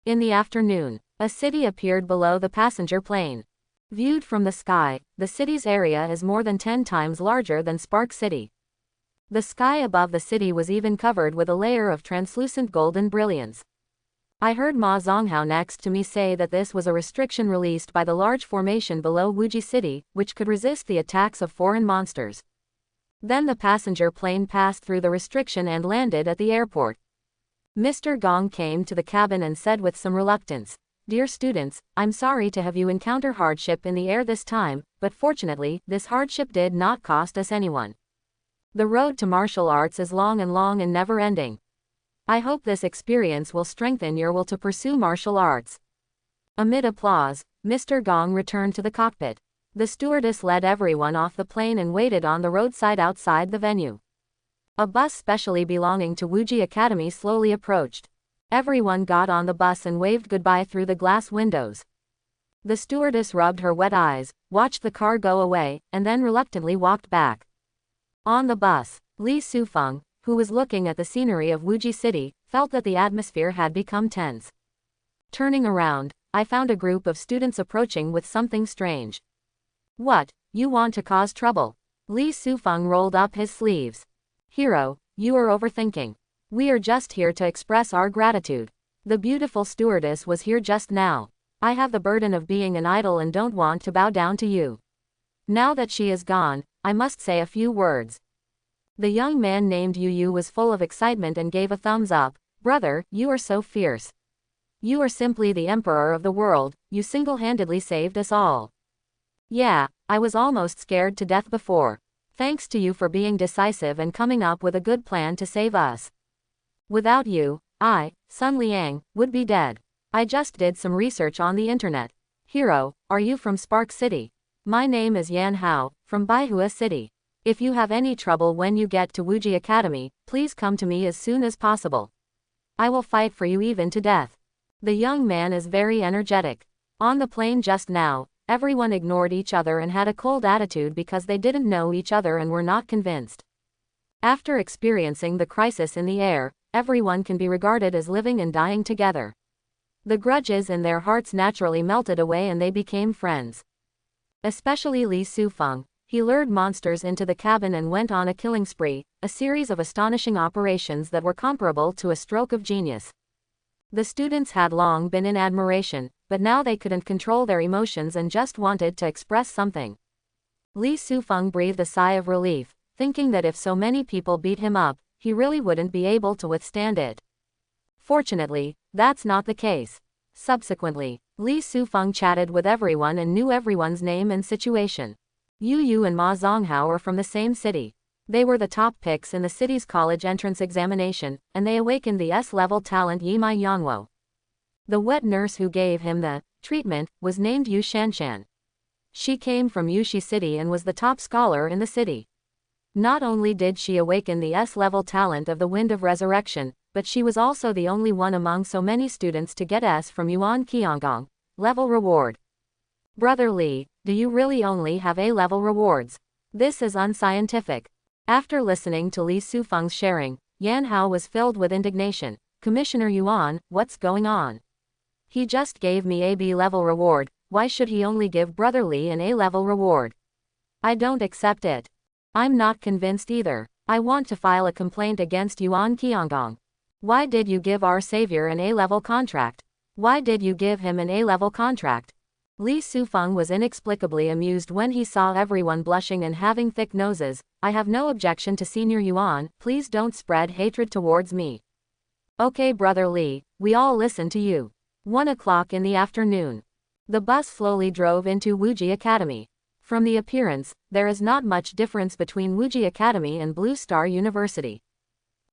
In the afternoon, A city appeared below the passenger plane. Viewed from the sky, the city's area is more than 10 times larger than Spark City. The sky above the city was even covered with a layer of translucent golden brilliance. I heard Ma Zonghao next to me say that this was a restriction released by the large formation below Wuji City, which could resist the attacks of foreign monsters. Then the passenger plane passed through the restriction and landed at the airport. Mr. Gong came to the cabin and said with some reluctance, "Dear students, I'm sorry to have you encounter hardship in the air this time, but fortunately, this hardship did not cost us anyone. The road to martial arts is long and never-ending. I hope this experience will strengthen your will to pursue martial arts." Amid applause, Mr. Gong returned to the cockpit. The stewardess led everyone off the plane and waited on the roadside outside the venue. A bus specially belonging to Wuji Academy slowly approached. Everyone got on the bus and waved goodbye through the glass windows. The stewardess rubbed her wet eyes, watched the car go away, and then reluctantly walked back. On the bus, Li Sufeng, who was looking at the scenery of Wuji City, felt that the atmosphere had become tense. Turning around, I found a group of students approaching with something strange. "What, you want to cause trouble?" Li Sufeng rolled up his sleeves. "Hero, you are overthinking. We are just here to express our gratitude. The beautiful stewardess was here just now. I have the burden of being an idol and don't want to bow down to you. Now that she is gone, I must say a few words." The young man named Yu was full of excitement and gave a thumbs up. "Brother, you are so fierce. You are simply the emperor of the world, you single-handedly saved us all. Yeah, I was almost scared to death before. Thanks to you for being decisive and coming up with a good plan to save us. Without you, I, Sun Liang, would be dead. I just did some research on the internet. Hero, are you from Spark City? My name is Yan Hao, from Baihua City. If you have any trouble when you get to Wuji Academy, please come to me as soon as possible. I will fight for you even to death." The young man is very energetic. On the plane just now, everyone ignored each other and had a cold attitude because they didn't know each other and were not convinced. After experiencing the crisis in the air, everyone can be regarded as living and dying together. The grudges in their hearts naturally melted away and they became friends. Especially Li Sufeng. He lured monsters into the cabin and went on a killing spree, a series of astonishing operations that were comparable to a stroke of genius. The students had long been in admiration, but now they couldn't control their emotions and just wanted to express something. Li Sufeng breathed a sigh of relief, thinking that if so many people beat him up, he really wouldn't be able to withstand it. Fortunately, that's not the case. Subsequently, Li Sufeng chatted with everyone and knew everyone's name and situation. Yu and Ma Zonghao are from the same city. They were the top picks in the city's college entrance examination, and they awakened the S-level talent Yimai Yangwo. The wet nurse who gave him the treatment was named Yu Shanshan. She came from Yushi City and was the top scholar in the city. Not only did she awaken the S-level talent of the Wind of Resurrection, but she was also the only one among so many students to get S from Yuan Qianggong level reward. Brother Li, do you really only have A-level rewards? This is unscientific. After listening to Li Sufeng's sharing, Yan Hao was filled with indignation. Commissioner Yuan, what's going on? He just gave me a B-level reward, why should he only give Brother Li an A-level reward? I don't accept it. I'm not convinced either. I want to file a complaint against Yuan Qianggong. Why did you give our savior an A-level contract? Why did you give him an A-level contract? Li Sufeng was inexplicably amused when he saw everyone blushing and having thick noses. I have no objection to Senior Yuan, please don't spread hatred towards me. Okay Brother Li, we all listen to you. 1 o'clock in the afternoon. The bus slowly drove into Wuji Academy. From the appearance, there is not much difference between Wuji Academy and Blue Star University.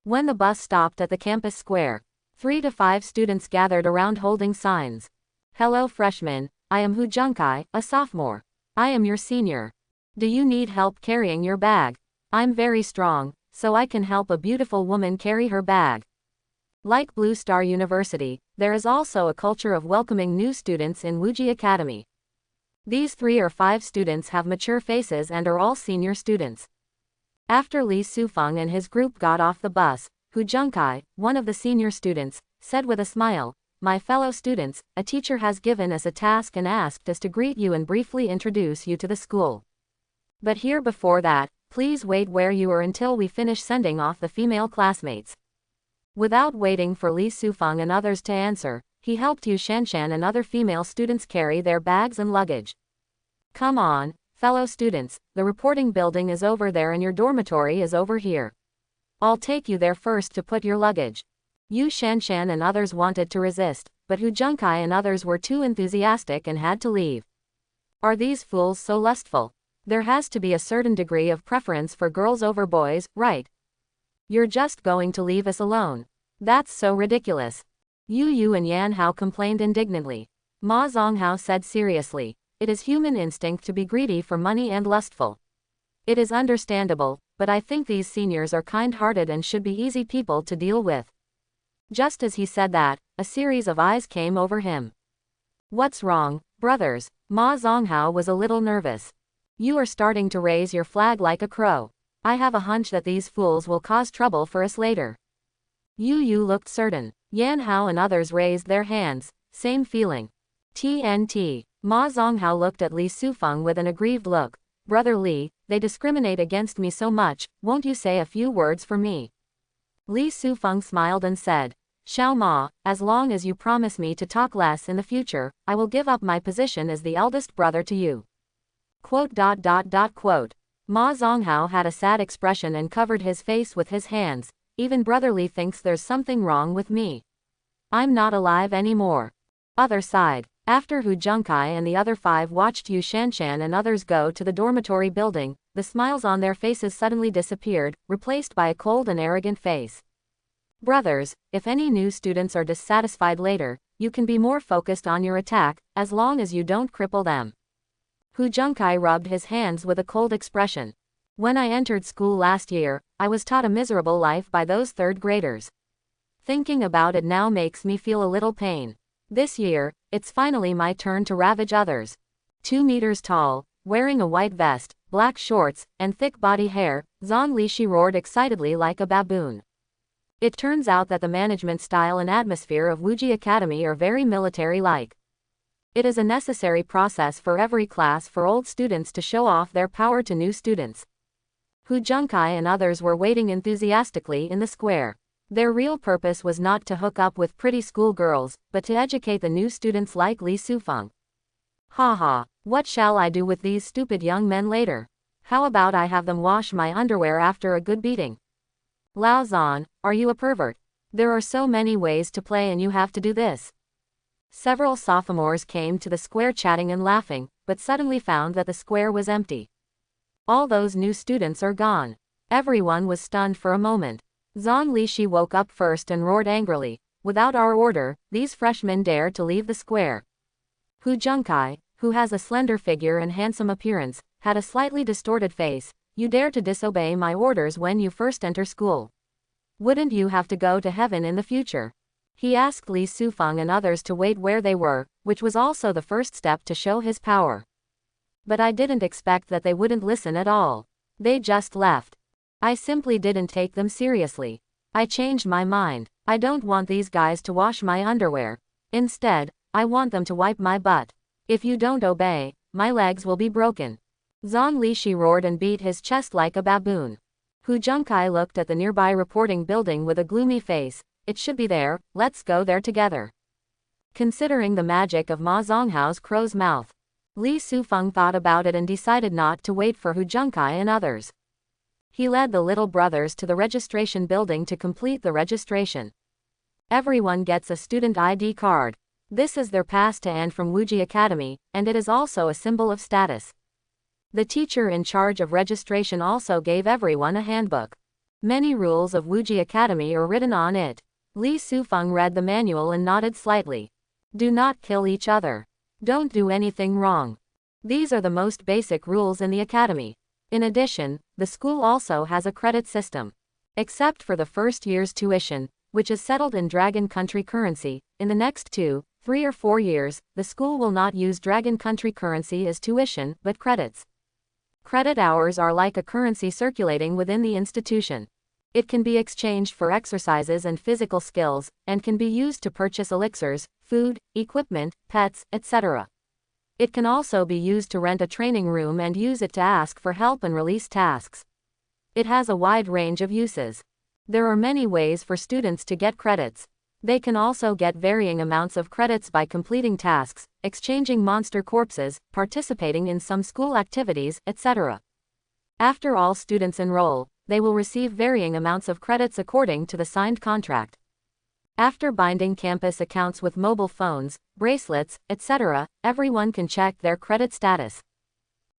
When the bus stopped at the campus square, 3 to 5 students gathered around holding signs. Hello freshmen, I am Hu Junkai, a sophomore. I am your senior. Do you need help carrying your bag? I'm very strong, so I can help a beautiful woman carry her bag. Like Blue Star University, there is also a culture of welcoming new students in Wuji Academy. These 3 or 5 students have mature faces and are all senior students. After Li Sufeng and his group got off the bus, Hu Junkai, one of the senior students, said with a smile, my fellow students, a teacher has given us a task and asked us to greet you and briefly introduce you to the school. But here before that, please wait where you are until we finish sending off the female classmates. Without waiting for Li Sufeng and others to answer, he helped Yu Shanshan and other female students carry their bags and luggage. Come on, fellow students, the reporting building is over there and your dormitory is over here. I'll take you there first to put your luggage. Yu Shanshan and others wanted to resist, but Hu Junkai and others were too enthusiastic and had to leave. Are these fools so lustful? There has to be a certain degree of preference for girls over boys, right? You're just going to leave us alone. That's so ridiculous. Yu Yu and Yan Hao complained indignantly. Ma Zonghao said seriously, it is human instinct to be greedy for money and lustful. It is understandable, but I think these seniors are kind-hearted and should be easy people to deal with. Just as he said that, a series of eyes came over him. What's wrong, brothers? Ma Zonghao was a little nervous. You are starting to raise your flag like a crow. I have a hunch that these fools will cause trouble for us later. Yu Yu looked certain. Yan Hao and others raised their hands, same feeling. TNT. Ma Zonghao looked at Li Sufeng with an aggrieved look. Brother Li, they discriminate against me so much, won't you say a few words for me? Li Sufeng smiled and said, Xiao Ma, as long as you promise me to talk less in the future, I will give up my position as the eldest brother to you. Ma Zonghao had a sad expression and covered his face with his hands. Even Brother Li thinks there's something wrong with me. I'm not alive anymore. Other side. After Hu Junkai and the other 5 watched Yu Shanshan and others go to the dormitory building, the smiles on their faces suddenly disappeared, replaced by a cold and arrogant face. Brothers, if any new students are dissatisfied later, you can be more focused on your attack, as long as you don't cripple them. Hu Junkai rubbed his hands with a cold expression. When I entered school last year, I was taught a miserable life by those 3rd graders. Thinking about it now makes me feel a little pain. This year, it's finally my turn to ravage others. 2 meters tall, wearing a white vest, black shorts, and thick body hair, Zhang Lishi roared excitedly like a baboon. It turns out that the management style and atmosphere of Wuji Academy are very military-like. It is a necessary process for every class for old students to show off their power to new students. Hu Junkai and others were waiting enthusiastically in the square. Their real purpose was not to hook up with pretty school girls, but to educate the new students like Li Sufeng. Haha, what shall I do with these stupid young men later? How about I have them wash my underwear after a good beating? Lao Zan, are you a pervert? There are so many ways to play and you have to do this. Several sophomores came to the square chatting and laughing, but suddenly found that the square was empty. All those new students are gone. Everyone was stunned for a moment. Zhang Lishi woke up first and roared angrily, without our order, these freshmen dare to leave the square. Hu Junkai, who has a slender figure and handsome appearance, had a slightly distorted face. You dare to disobey my orders when you first enter school. Wouldn't you have to go to heaven in the future? He asked Li Sufeng and others to wait where they were, which was also the first step to show his power. But I didn't expect that they wouldn't listen at all. They just left. I simply didn't take them seriously. I changed my mind. I don't want these guys to wash my underwear. Instead, I want them to wipe my butt. If you don't obey, my legs will be broken. Zhang Lishi roared and beat his chest like a baboon. Hu Junkai looked at the nearby reporting building with a gloomy face. It should be there, let's go there together. Considering the magic of Ma Zonghao's crow's mouth, Li Sufeng thought about it and decided not to wait for Hu Junkai and others. He led the little brothers to the registration building to complete the registration. Everyone gets a student ID card. This is their pass to and from Wuji Academy, and it is also a symbol of status. The teacher in charge of registration also gave everyone a handbook. Many rules of Wuji Academy are written on it. Li Sufeng read the manual and nodded slightly. Do not kill each other. Don't do anything wrong. These are the most basic rules in the academy. In addition, the school also has a credit system. Except for the first year's tuition, which is settled in Dragon Country currency, in the next 2, 3 or 4 years, the school will not use Dragon Country currency as tuition, but credits. Credit hours are like a currency circulating within the institution. It can be exchanged for exercises and physical skills, and can be used to purchase elixirs, food, equipment, pets, etc. It can also be used to rent a training room and use it to ask for help and release tasks. It has a wide range of uses. There are many ways for students to get credits. They can also get varying amounts of credits by completing tasks, exchanging monster corpses, participating in some school activities, etc. After all students enroll, they will receive varying amounts of credits according to the signed contract. After binding campus accounts with mobile phones, bracelets, etc., everyone can check their credit status.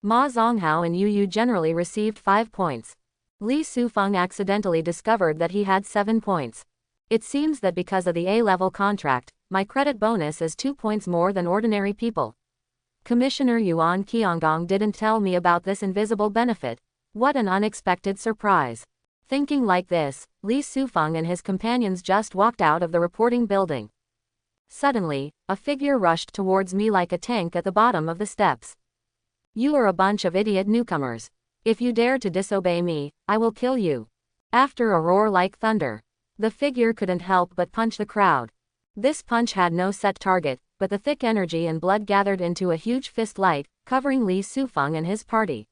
Ma Zonghao and Yu Yu generally received 5 points. Li Sufeng accidentally discovered that he had 7 points. It seems that because of the A-level contract, my credit bonus is 2 points more than ordinary people. Commissioner Yuan Qianggong didn't tell me about this invisible benefit. What an unexpected surprise. Thinking like this, Li Sufeng and his companions just walked out of the reporting building. Suddenly, a figure rushed towards me like a tank at the bottom of the steps. You are a bunch of idiot newcomers. If you dare to disobey me, I will kill you. After a roar like thunder, the figure couldn't help but punch the crowd. This punch had no set target, but the thick energy and blood gathered into a huge fist light, covering Li Sufeng and his party.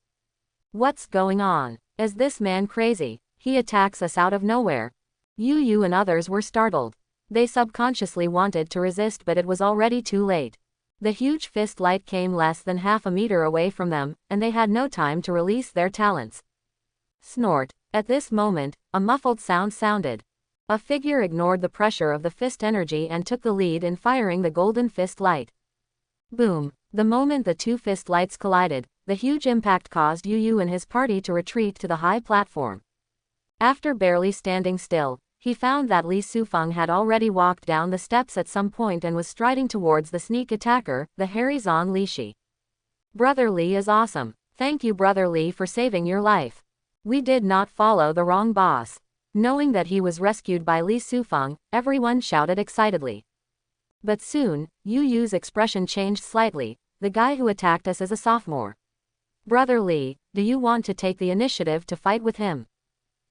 What's going on? Is this man crazy? He attacks us out of nowhere. Yu Yu and others were startled. They subconsciously wanted to resist, but it was already too late. The huge fist light came less than half a meter away from them, and they had no time to release their talents. Snort. At this moment, a muffled sound sounded. A figure ignored the pressure of the fist energy and took the lead in firing the golden fist light. Boom. The moment the two fist lights collided, the huge impact caused Yu Yu and his party to retreat to the high platform. After barely standing still, he found that Li Sufeng had already walked down the steps at some point and was striding towards the sneak attacker, the hairy Zhang Lishi. Brother Li is awesome. Thank you, Brother Li, for saving your life. We did not follow the wrong boss. Knowing that he was rescued by Li Sufeng, everyone shouted excitedly. But soon, Yu Yu's expression changed slightly. The guy who attacked us is a sophomore. Brother Li, do you want to take the initiative to fight with him?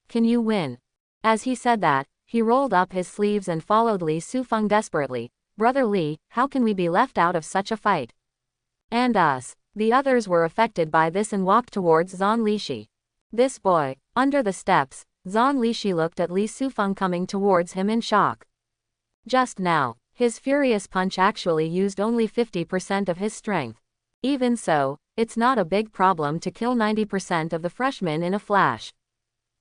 Can you win? As he said that, he rolled up his sleeves and followed Li Sufeng desperately. Brother Li, how can we be left out of such a fight? And us. The others were affected by this and walked towards Zhang Lishi. This boy. Under the steps, Zhang Lishi looked at Li Sufeng coming towards him in shock. Just now, his furious punch actually used only 50% of his strength. Even so, it's not a big problem to kill 90% of the freshmen in a flash.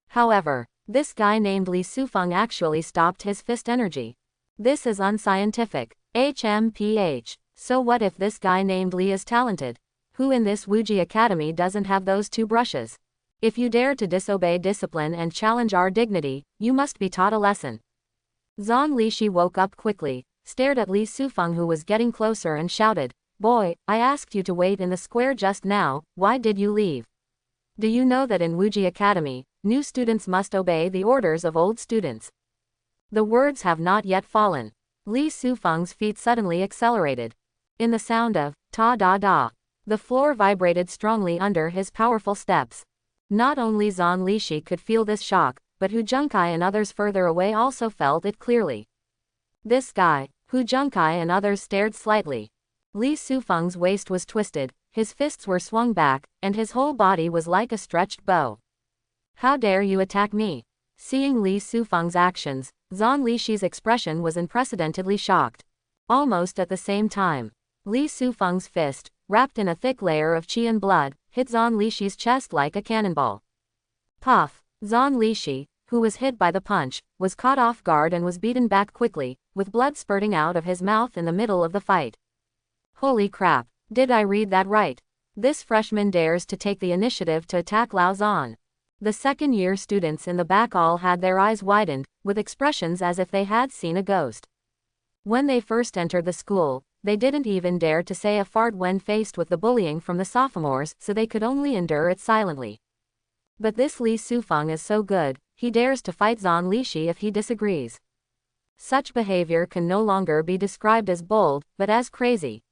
However, this guy named Li Sufeng actually stopped his fist energy. This is unscientific. HMPH. So what if this guy named Li is talented? Who in this Wuji Academy doesn't have those two brushes? If you dare to disobey discipline and challenge our dignity, you must be taught a lesson. Zhang Lishi woke up quickly, stared at Li Sufeng who was getting closer and shouted, Boy, I asked you to wait in the square just now, why did you leave? Do you know that in Wuji Academy, new students must obey the orders of old students? The words have not yet fallen. Li Sufeng's feet suddenly accelerated. In the sound of ta-da-da, the floor vibrated strongly under his powerful steps. Not only Zhang Lishi could feel this shock, but Hu Zhengkai and others further away also felt it clearly. This guy, Hu Zhengkai and others stared slightly. Li Sufeng's waist was twisted, his fists were swung back, and his whole body was like a stretched bow. How dare you attack me? Seeing Li Sufeng's actions, Zhang Lishi's expression was unprecedentedly shocked. Almost at the same time, Li Sufeng's fist, wrapped in a thick layer of qi and blood, hit Zhang Lishi's chest like a cannonball. Puff! Zhang Lishi, who was hit by the punch, was caught off guard and was beaten back quickly, with blood spurting out of his mouth in the middle of the fight. Holy crap, did I read that right? This freshman dares to take the initiative to attack Lao Zhan. The second-year students in the back all had their eyes widened, with expressions as if they had seen a ghost. When they first entered the school, they didn't even dare to say a fart when faced with the bullying from the sophomores, so they could only endure it silently. But this Li Sufeng is so good, he dares to fight Zhang Lishi if he disagrees. Such behavior can no longer be described as bold, but as crazy.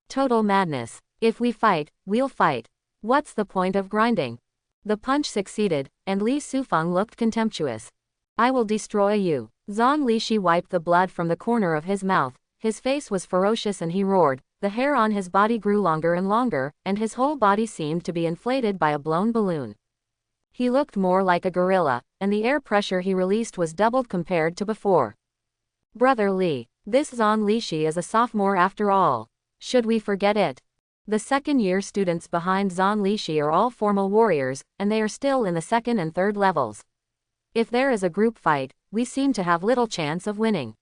Total madness. If we fight, we'll fight. What's the point of grinding? The punch succeeded, and Li Sufeng looked contemptuous. I will destroy you. Zhang Lishi wiped the blood from the corner of his mouth. His face was ferocious and he roared. The hair on his body grew longer and longer, and his whole body seemed to be inflated by a blown balloon. He looked more like a gorilla, and the air pressure he released was doubled compared to before. Brother Li, this Zhang Lishi is a sophomore after all. Should we forget it? The second-year students behind Zhang Lishi are all formal warriors, and they are still in the second and third levels. If there is a group fight, we seem to have little chance of winning.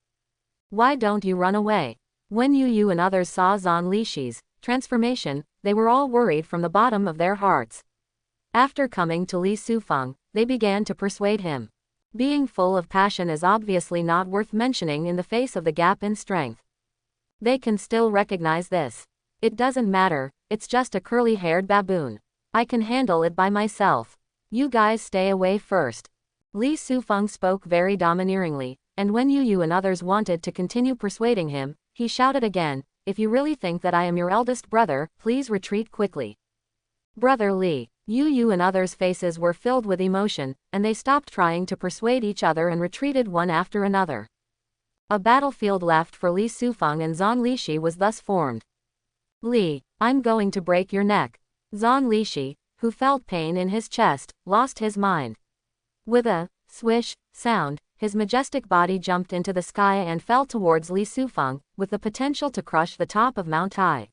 Why don't you run away? When Yu and others saw Zhang Lishi's transformation, they were all worried from the bottom of their hearts. After coming to Li Sufeng, they began to persuade him. Being full of passion is obviously not worth mentioning in the face of the gap in strength. They can still recognize this. It doesn't matter, it's just a curly-haired baboon. I can handle it by myself. You guys stay away first. Li Sufeng spoke very domineeringly, and when Yu and others wanted to continue persuading him, he shouted again, if you really think that I am your eldest brother, please retreat quickly. Brother Li, Yu and others' faces were filled with emotion, and they stopped trying to persuade each other and retreated one after another. A battlefield left for Li Sufeng and Zhang Lishi was thus formed. Li, I'm going to break your neck. Zhang Lishi, who felt pain in his chest, lost his mind. With a swish sound, his majestic body jumped into the sky and fell towards Li Sufeng, with the potential to crush the top of Mount Tai.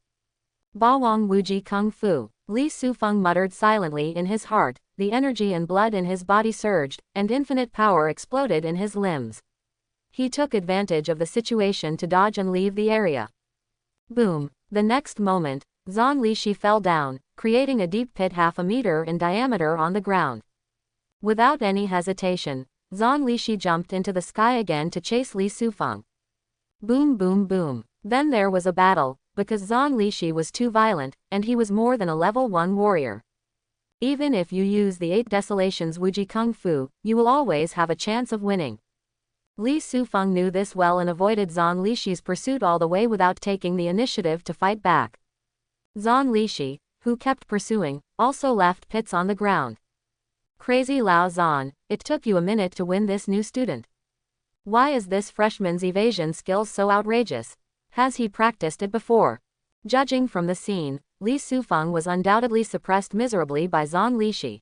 Bawang Wuji Kung Fu. Li Sufeng muttered silently in his heart, the energy and blood in his body surged, and infinite power exploded in his limbs. He took advantage of the situation to dodge and leave the area. Boom! The next moment, Zhang Lishi fell down, creating a deep pit half a meter in diameter on the ground. Without any hesitation, Zhang Lishi jumped into the sky again to chase Li Sufeng. Boom boom boom. Then there was a battle, because Zhang Lishi was too violent, and he was more than a level 1 warrior. Even if you use the 8 Desolations Wuji Kung Fu, you will always have a chance of winning. Li Sufeng knew this well and avoided Zhang Lishi's pursuit all the way without taking the initiative to fight back. Zhang Lishi, who kept pursuing, also left pits on the ground. Crazy Lao Zhan, it took you a minute to win this new student. Why is this freshman's evasion skills so outrageous? Has he practiced it before? Judging from the scene, Li Sufeng was undoubtedly suppressed miserably by Zhang Lishi.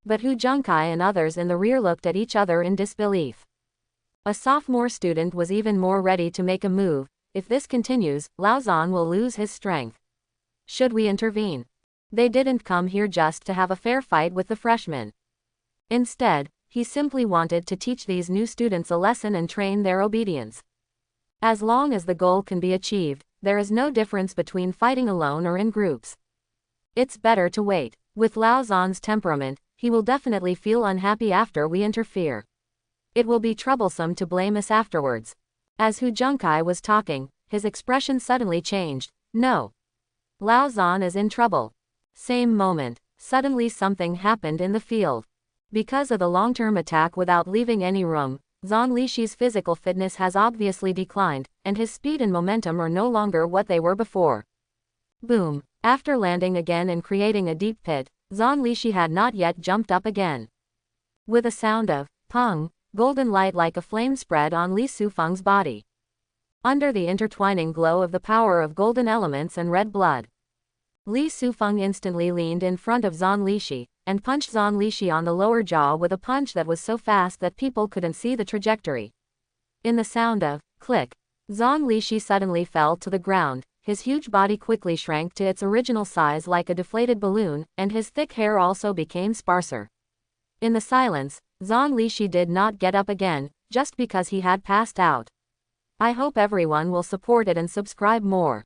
But Hu Junkai and others in the rear looked at each other in disbelief. A sophomore student was even more ready to make a move. If this continues, Lao Zhan will lose his strength. Should we intervene? They didn't come here just to have a fair fight with the freshmen. Instead, he simply wanted to teach these new students a lesson and train their obedience. As long as the goal can be achieved, there is no difference between fighting alone or in groups. It's better to wait. With Lao Zhan's temperament, he will definitely feel unhappy after we interfere. It will be troublesome to blame us afterwards. As Hu Junkai was talking, his expression suddenly changed. No. Lao Zhan is in trouble. Same moment, suddenly something happened in the field. Because of the long-term attack without leaving any room, Zhang Lishi's physical fitness has obviously declined, and his speed and momentum are no longer what they were before. Boom! After landing again and creating a deep pit, Zhang Lishi had not yet jumped up again. With a sound of pung, golden light like a flame spread on Li Sufeng's body. Under the intertwining glow of the power of golden elements and red blood, Li Sufeng instantly leaned in front of Zhang Lishi, and punched Zhang Lishi on the lower jaw with a punch that was so fast that people couldn't see the trajectory. In the sound of click, Zhang Lishi suddenly fell to the ground, his huge body quickly shrank to its original size like a deflated balloon, and his thick hair also became sparser. In the silence, Zhang Lishi did not get up again, just because he had passed out. I hope everyone will support it and subscribe more.